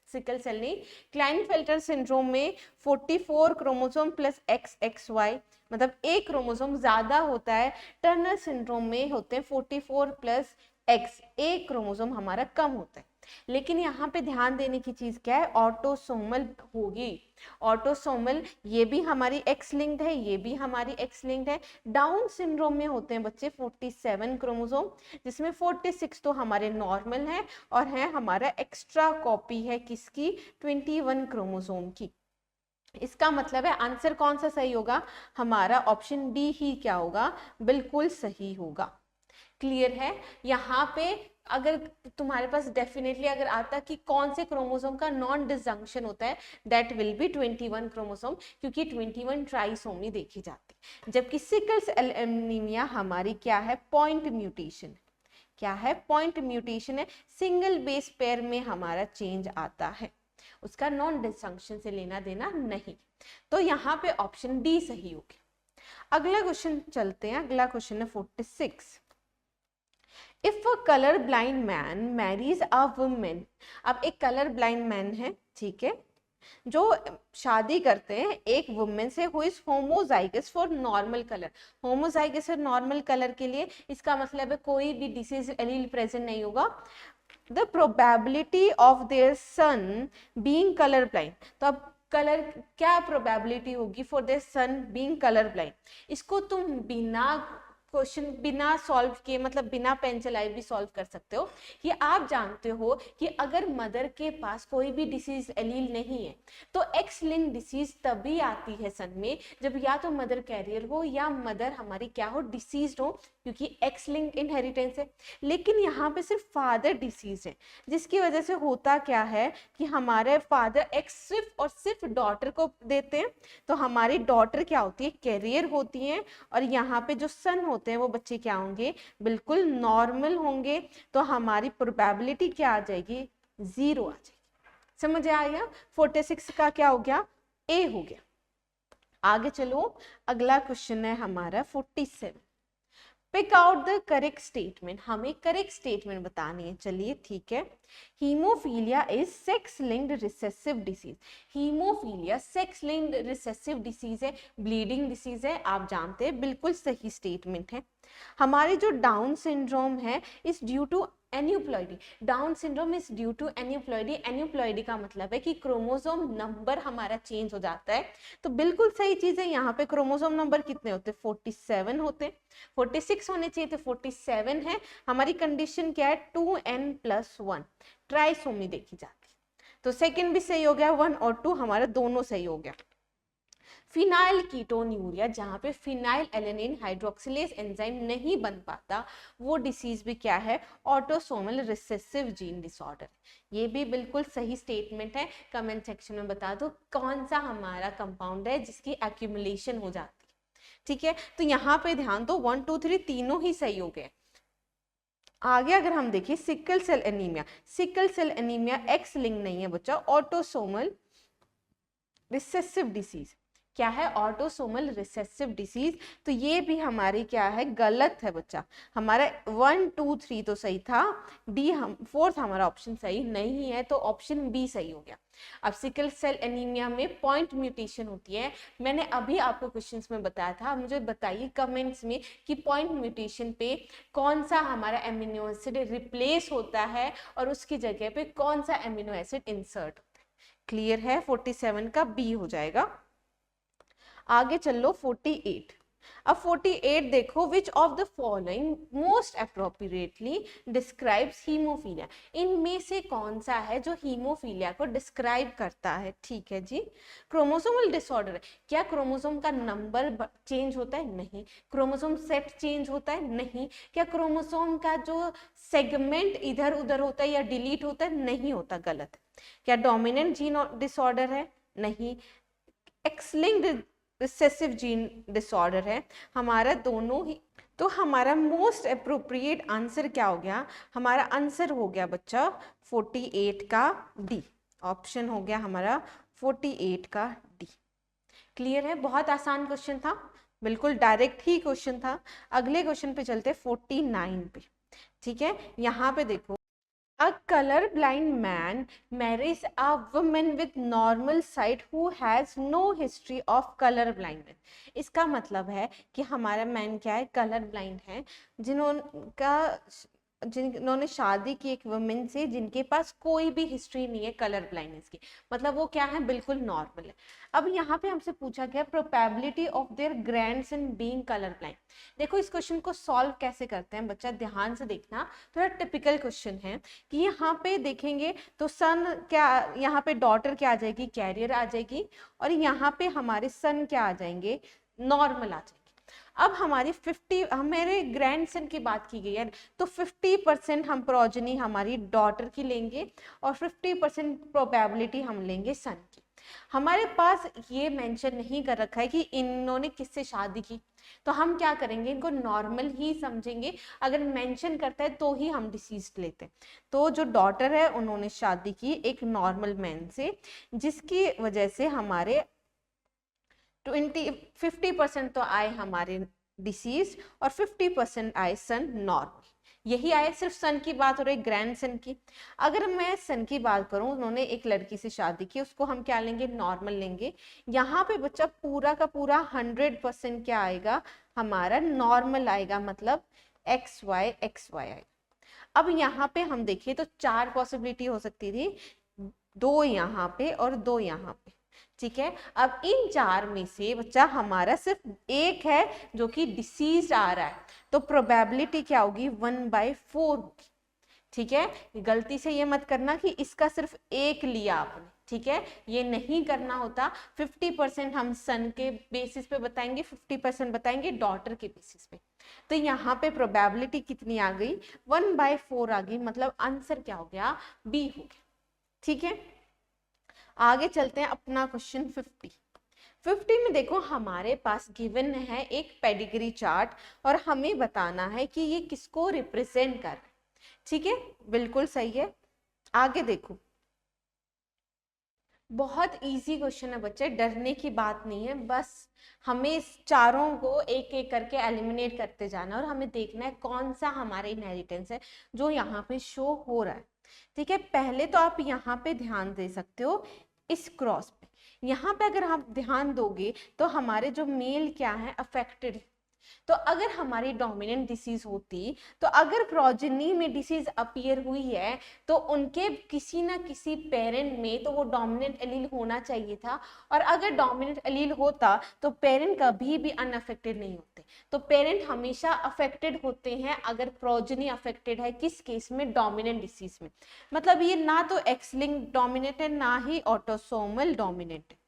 सिकल सेल नहीं, क्लाइनफेल्टर सिंड्रोम में 44 क्रोमोसोम प्लस XXY, मतलब एक क्रोमोसोम ज्यादा होता है। टर्नर सिंड्रोम में होते हैं 44 प्लस X, एक क्रोमोसोम हमारा कम होता है। लेकिन यहाँ पे ध्यान देने की चीज क्या है? ऑटोसोमल होगी। ऑटोसोमल, ये भी हमारी एक्स लिंक्ड है, ये भी हमारी एक्स लिंक्ड है। डाउन सिंड्रोम में होते हैं बच्चे 47 क्रोमोसोम, जिसमें 46 तो हमारे नॉर्मल है और है हमारा एक्स्ट्रा कॉपी है किसकी? 21 क्रोमोसोम की। इसका मतलब है आंसर कौन सा सही होगा? हमारा ऑप्शन डी ही क्या होगा? बिल्कुल सही होगा। क्लियर है? यहाँ पे अगर तुम्हारे पास डेफिनेटली अगर आता कि कौन से क्रोमोसोम का नॉन डिसजंक्शन होता है, दैट विल बी 21 क्रोमोसोम, क्योंकि 21 ट्राइसोमी देखी जाती है। जबकि सिकल सेल एनीमिया हमारी क्या है? Point mutation. क्या है? पॉइंट म्यूटेशन है, सिंगल बेस पेयर में हमारा चेंज आता है, उसका नॉन डिसजंक्शन से लेना देना नहीं। तो यहाँ पे ऑप्शन डी सही हो गया। अगला क्वेश्चन चलते हैं, अगला क्वेश्चन है 46। If a colour blind man Mary's a women. अब एक कलर ब्लाइंड मैन है, ठीक है, जो शादी करते हैं एक वुमेन से who is homozygous for normal colour. Homozygous और नॉर्मल कलर के लिए इसका मतलब है कोई भी डिसीज एलील प्रेजेंट नहीं होगा। The probability of their son being colour blind, तो अब कलर क्या प्रोबेबिलिटी होगी for their son being colour blind? इसको तुम बिना क्वेश्चन, बिना सॉल्व किए, मतलब बिना पेन चलाए भी सॉल्व कर सकते हो। कि आप जानते हो कि अगर मदर के पास कोई भी डिसीज एलील नहीं है तो एक्स लिंक डिसीज तभी आती है सन में जब या तो मदर कैरियर हो या मदर हमारी क्या हो? डिसीज हो, क्योंकि एक्स लिंक इनहेरिटेंस है। लेकिन यहाँ पे सिर्फ फादर डिसीज है, जिसकी वजह से होता क्या है कि हमारे फादर एक्स सिर्फ और सिर्फ डॉटर को देते हैं, तो हमारी डॉटर क्या होती है? कैरियर होती है, और यहाँ पे जो सन होते हैं वो बच्चे क्या होंगे? बिल्कुल नॉर्मल होंगे। तो हमारी प्रोबेबिलिटी क्या आ जाएगी? 0 आ जाएगी। समझ आया? 46 का क्या हो गया? ए हो गया। आगे चलो, अगला क्वेश्चन है हमारा 47। Pick out the correct statement, हमें करेक्ट स्टेटमेंट बतानी है। चलिए ठीक है। Haemophilia is sex linked recessive disease. Haemophilia sex linked recessive disease है, ब्लीडिंग डिसीज है, आप जानते हैं, बिल्कुल सही स्टेटमेंट है। हमारे जो डाउन सिंड्रोम है is due to aneuploidy. Down syndrome is due to aneuploidy. Aneuploidy का मतलब है कि क्रोमोसोम नंबर हमारा चेंज हो जाता है। तो बिल्कुल सही चीज है, यहाँ पे क्रोमोसोम नंबर कितने होते? 47 होते। 46 होने चाहिए थे, 47 है। हमारी कंडीशन क्या है? 2n+1 ट्राइसोमी देखी जाती है। तो सेकंड भी सही हो गया, 1 और 2 हमारा दोनों सही हो गया। फिनाइल कीटोन्यूरिया, जहां पे फिनाइल एलेनिन हाइड्रोक्सिलेज एंजाइम नहीं बन पाता, वो डिसीज भी क्या है? Autosomal recessive gene disorder. ये भी बिल्कुल सही स्टेटमेंट है। कमेंट सेक्शन में बता दो कौन सा हमारा कंपाउंड है जिसकी एक्यूमुलेशन हो जाती है। ठीक है, तो यहाँ पे ध्यान दो, 1 2 3 तीनों ही सही हो गए। आगे अगर हम देखिए sickle cell anaemia, sickle cell anaemia X link नहीं है बच्चा, ऑटोसोमल रिसेसिव डिसीज। क्या है? Autosomal recessive disease. तो ये भी हमारी क्या है? गलत है बच्चा। हमारा 1 2 3 तो सही था, डी हम फोर्थ हमारा ऑप्शन सही नहीं है, तो ऑप्शन बी सही हो गया। अब सिकल सेल एनीमिया में पॉइंट म्यूटेशन होती है। मैंने अभी आपको क्वेश्चंस में बताया था, मुझे बताइए कमेंट्स में कि पॉइंट म्यूटेशन पे कौन सा हमारा एमिनो एसिड रिप्लेस होता है और उसकी जगह पे कौन सा एमिनो एसिड इंसर्ट होता है। क्लियर है? 47 का बी हो जाएगा। आगे चलो 48। अब 48 देखो, विच of the following most appropriately describes haemophilia. इनमें से कौन सा है जो हीमोफीलिया को डिस्क्राइब करता है? ठीक है जी, क्रोमोसोमल डिसऑर्डर है। क्या क्रोमोसोम का नंबर चेंज होता है? नहीं। क्रोमोसोम सेट चेंज होता है? नहीं। क्या क्रोमोसोम का जो सेगमेंट इधर उधर होता है या डिलीट होता है? नहीं होता, गलत है। क्या डोमिनेंट जीन डिसऑर्डर है? नहीं। X linked recessive gene disorder है? हमारा दोनों ही। तो हमारा मोस्ट अप्रोप्रिएट आंसर क्या हो गया? हमारा आंसर हो गया बच्चा 48 का डी। ऑप्शन हो गया हमारा 48 का डी। क्लियर है? बहुत आसान क्वेश्चन था, बिल्कुल डायरेक्ट ही क्वेश्चन था। अगले क्वेश्चन पे चलते 49 पे। ठीक है, यहाँ पे देखो, A color-blind man marries a woman with normal sight who has no history of color blindness. इसका मतलब है कि हमारा मैन क्या है? कलर ब्लाइंड है, जिन्होंने शादी की एक वुमेन से जिनके पास कोई भी हिस्ट्री नहीं है कलर ब्लाइंडनेस की। मतलब वो क्या है? बिल्कुल नॉर्मल है। अब यहाँ पे हमसे पूछा गया probability of there grandson being colour blind. देखो इस क्वेश्चन को सॉल्व कैसे करते हैं बच्चा, ध्यान से देखना, थोड़ा टिपिकल क्वेश्चन है कि यहाँ पे देखेंगे तो सन क्या, यहाँ पे डॉटर क्या आ जाएगी? कैरियर आ जाएगी, और यहाँ पे हमारे सन क्या आ जाएंगे? नॉर्मल आ जाएंगे। अब हमारी 50, हमारे ग्रैंडसन की बात की गई है, तो 50% हम प्रोजनी हमारी डॉटर की लेंगे और 50% प्रोबेबिलिटी हम लेंगे सन की। हमारे पास ये मेंशन नहीं कर रखा है कि इन्होंने किससे शादी की, तो हम क्या करेंगे? इनको नॉर्मल ही समझेंगे। अगर मेंशन करता है तो ही हम डिसीज लेते हैं। तो जो डॉटर है उन्होंने शादी की एक नॉर्मल मैन से, जिसकी वजह से हमारे 50% तो आए हमारे डिसीज और 50% आए सन नॉर्मल। यही आए, सिर्फ सन की बात हो रही, ग्रैंड सन की। अगर मैं सन की बात करूं, उन्होंने एक लड़की से शादी की, उसको हम क्या लेंगे? नॉर्मल लेंगे। यहाँ पे बच्चा पूरा का पूरा 100% क्या आएगा? हमारा नॉर्मल आएगा, मतलब XY आएगा। अब यहाँ पे हम देखिए तो 4 पॉसिबिलिटी हो सकती थी, 2 यहाँ पे और 2 यहाँ पे। ठीक है, अब इन 4 में से बच्चा हमारा सिर्फ एक है जो कि डिसीज आ रहा है, तो प्रोबेबिलिटी क्या होगी? 1/4 होगी। ठीक है, गलती से ये मत करना कि इसका सिर्फ एक लिया आपने। ठीक है, ये नहीं करना होता। 50% हम सन के बेसिस पे बताएंगे, 50% बताएंगे डॉटर के बेसिस पे। तो यहाँ पे प्रोबेबिलिटी कितनी आ गई? 1/4 आ गई, मतलब आंसर क्या हो गया? बी हो गया। ठीक है, आगे चलते हैं अपना क्वेश्चन 50 में। देखो हमारे पास गिवन है एक पेडिग्री चार्ट और हमें बताना है कि ये किसको रिप्रेजेंट कर रहा है। ठीक है, बिल्कुल सही है। आगे देखो, बहुत इजी क्वेश्चन है बच्चे, डरने की बात नहीं है, बस हमें इस चारों को एक एक करके एलिमिनेट करते जाना और हमें देखना है कौन सा हमारा इनहेरिटेंस है जो यहाँ पे शो हो रहा है। ठीक है, पहले तो आप यहाँ पे ध्यान दे सकते हो इस क्रॉस पे। यहाँ पे अगर आप ध्यान दोगे तो हमारे जो मेल क्या है अफेक्टेड, तो अगर हमारी डोमिनेंट डिसीज होती, तो अगर प्रोजेनी में डिसीज अपीयर हुई है तो उनके किसी ना किसी पेरेंट में तो वो डोमिनेंट एलील होना चाहिए था, और अगर डोमिनेंट एलील होता तो पेरेंट कभी भी अनअफेक्टेड नहीं होते। तो पेरेंट हमेशा अफेक्टेड होते हैं अगर प्रोजेनी अफेक्टेड है, किस केस में, डोमिनेंट डिसीज में। मतलब ये ना तो एक्स लिंक्ड डोमिनेंट है ना ही ऑटोसोमल डोमिनेंट है।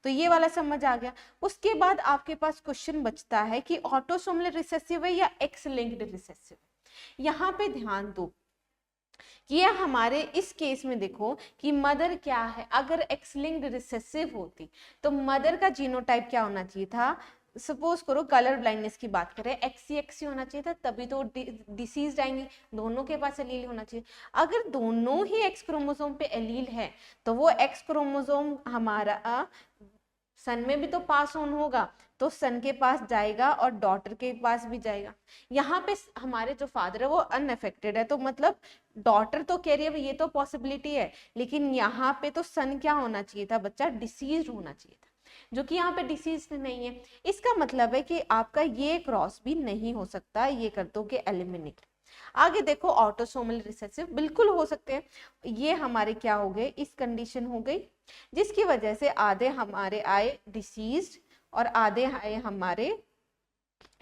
तो ये वाला समझ आ गया। उसके बाद आपके पास क्वेश्चन बचता है कि ऑटोसोमल रिसेसिव है या एक्स लिंक्ड रिसेसिव है। यहाँ पे ध्यान दो कि ये हमारे इस केस में देखो कि मदर क्या है, अगर एक्स लिंक्ड रिसेसिव होती तो मदर का जीनोटाइप क्या होना चाहिए था, सपोज करो कलर ब्लाइंडनेस की बात करें, एक्सी होना चाहिए था, तभी तो डिसीज आएंगे, दोनों के पास एलील होना चाहिए। अगर दोनों ही एक्स क्रोमोसोम पे एलील है तो वो एक्स क्रोमोसोम हमारा सन में भी तो पास ऑन होगा, तो सन के पास जाएगा और डॉटर के पास भी जाएगा। यहाँ पे हमारे जो फादर है वो अनअफेक्टेड है, तो मतलब डॉटर तो कह रही है ये तो पॉसिबिलिटी है, लेकिन यहाँ पे तो सन क्या होना चाहिए था बच्चा, डिसीज होना चाहिए था, जो कि यहाँ पे डिसीज नहीं है। इसका मतलब है कि आपका ये क्रॉस भी नहीं हो सकता, ये कर दोगे एलिमिनेट। आगे देखो ऑटोसोमल रिसेसिव बिल्कुल हो सकते हैं, ये हमारे क्या हो गए, इस कंडीशन हो गई जिसकी वजह से आधे हमारे आए डिसीज और आधे आए हमारे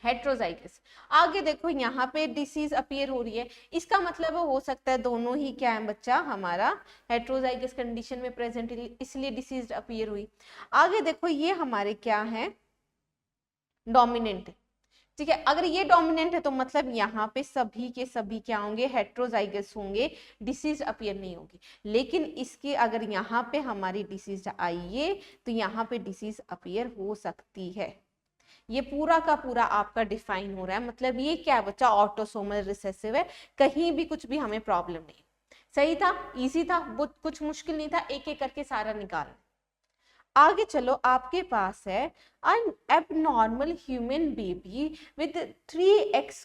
हेट्रोजाइगस। आगे देखो यहाँ पे डिसीज अपीयर हो रही है, इसका मतलब हो सकता है दोनों ही क्या है बच्चा, हमारा हेट्रोजाइगस कंडीशन में प्रेजेंट, इसलिए डिसीज अपीयर हुई। आगे देखो ये हमारे क्या है, डोमिनेंट। ठीक है, अगर ये डोमिनेंट है तो मतलब यहाँ पे सभी के सभी क्या होंगे, हेट्रोजाइगस होंगे, डिसीज अपीयर नहीं होगी। लेकिन इसके अगर यहाँ पे हमारी डिसीज आई है तो यहाँ पे डिसीज अपीयर हो सकती है। ये पूरा का पूरा आपका डिफाइन हो रहा है, मतलब ये क्या है बच्चा, ऑटोसोमल रिसेसिव है, कहीं भी कुछ भी हमें प्रॉब्लम नहीं। सही था, इजी था, वो कुछ मुश्किल नहीं था, एक एक करके सारा निकाल। आगे चलो, आपके पास है an abnormal human baby with 3x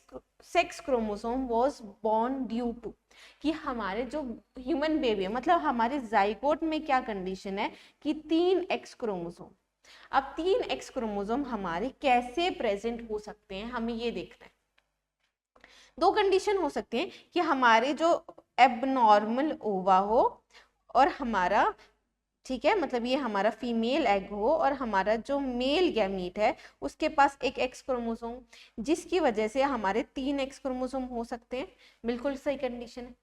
sex chromosome was born due to, कि हमारे जो ह्यूमन बेबी है मतलब हमारे जाइगोट में क्या कंडीशन है कि 3x क्रोमोसोम। अब 3x क्रोमोसोम हमारे कैसे प्रेजेंट हो सकते हैं, हमें ये देखना है। दो कंडीशन हो सकते हैं कि हमारे जो एबनॉर्मल ओवा हो और हमारा, ठीक है, मतलब ये हमारा फीमेल एग हो और हमारा जो मेल गैमीट है उसके पास एक एक्स क्रोमोसोम, जिसकी वजह से हमारे 3 एक्स क्रोमोसोम हो सकते हैं। बिल्कुल सही कंडीशन है।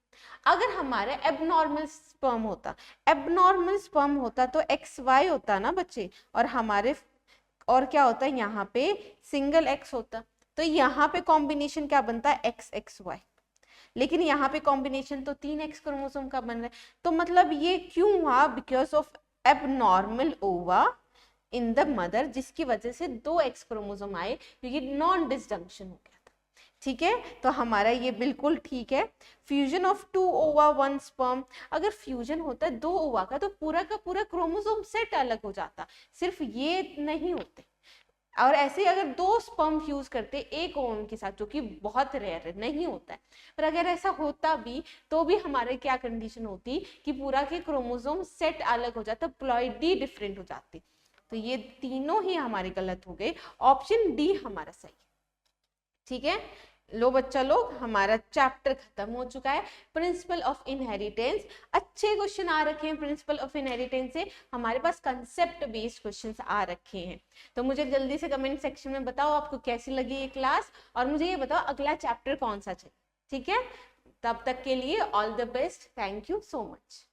अगर हमारे एबनॉर्मल स्पर्म होता, एबनॉर्मल स्पर्म होता तो एक्स वाई होता ना बच्चे, और हमारे और क्या होता है यहाँ पे सिंगल एक्स होता, तो यहाँ पे कॉम्बिनेशन क्या बनता है, एक्स एक्स वाई। लेकिन यहाँ पे कॉम्बिनेशन तो 3x क्रोमोसोम का बन रहा है, तो मतलब ये क्यों हुआ, बिकॉज ऑफ एबनॉर्मल ओवा इन द मदर, जिसकी वजह से 2x क्रोमोसोम आए क्योंकि नॉन डिसजंक्शन हो गया था। ठीक है, तो हमारा ये बिल्कुल ठीक है। फ्यूजन ऑफ 2 ओवा 1 स्पर्म, अगर फ्यूजन होता है 2 ओवा का तो पूरा का पूरा क्रोमोसोम सेट अलग हो जाता, सिर्फ ये नहीं होते। और ऐसे अगर 2 स्पर्म फ्यूज करते एक ओवम के साथ, जो कि बहुत रेयर है, नहीं होता है, पर अगर ऐसा होता भी तो भी हमारे क्या कंडीशन होती कि पूरा के क्रोमोसोम सेट अलग हो जाता, प्लॉइडी डिफरेंट हो जाती। तो ये तीनों ही हमारे गलत हो गए, ऑप्शन डी हमारा सही। ठीक है, लो बच्चा लोग, हमारा चैप्टर खत्म हो चुका है प्रिंसिपल ऑफ इनहेरिटेंस। अच्छे क्वेश्चन आ रखे हैं प्रिंसिपल ऑफ इनहेरिटेंस से, हमारे पास कंसेप्ट बेस्ड क्वेश्चंस आ रखे हैं। तो मुझे जल्दी से कमेंट सेक्शन में बताओ आपको कैसी लगी ये क्लास, और मुझे ये बताओ अगला चैप्टर कौन सा चाहिए। ठीक है, तब तक के लिए all the best, thank you so much.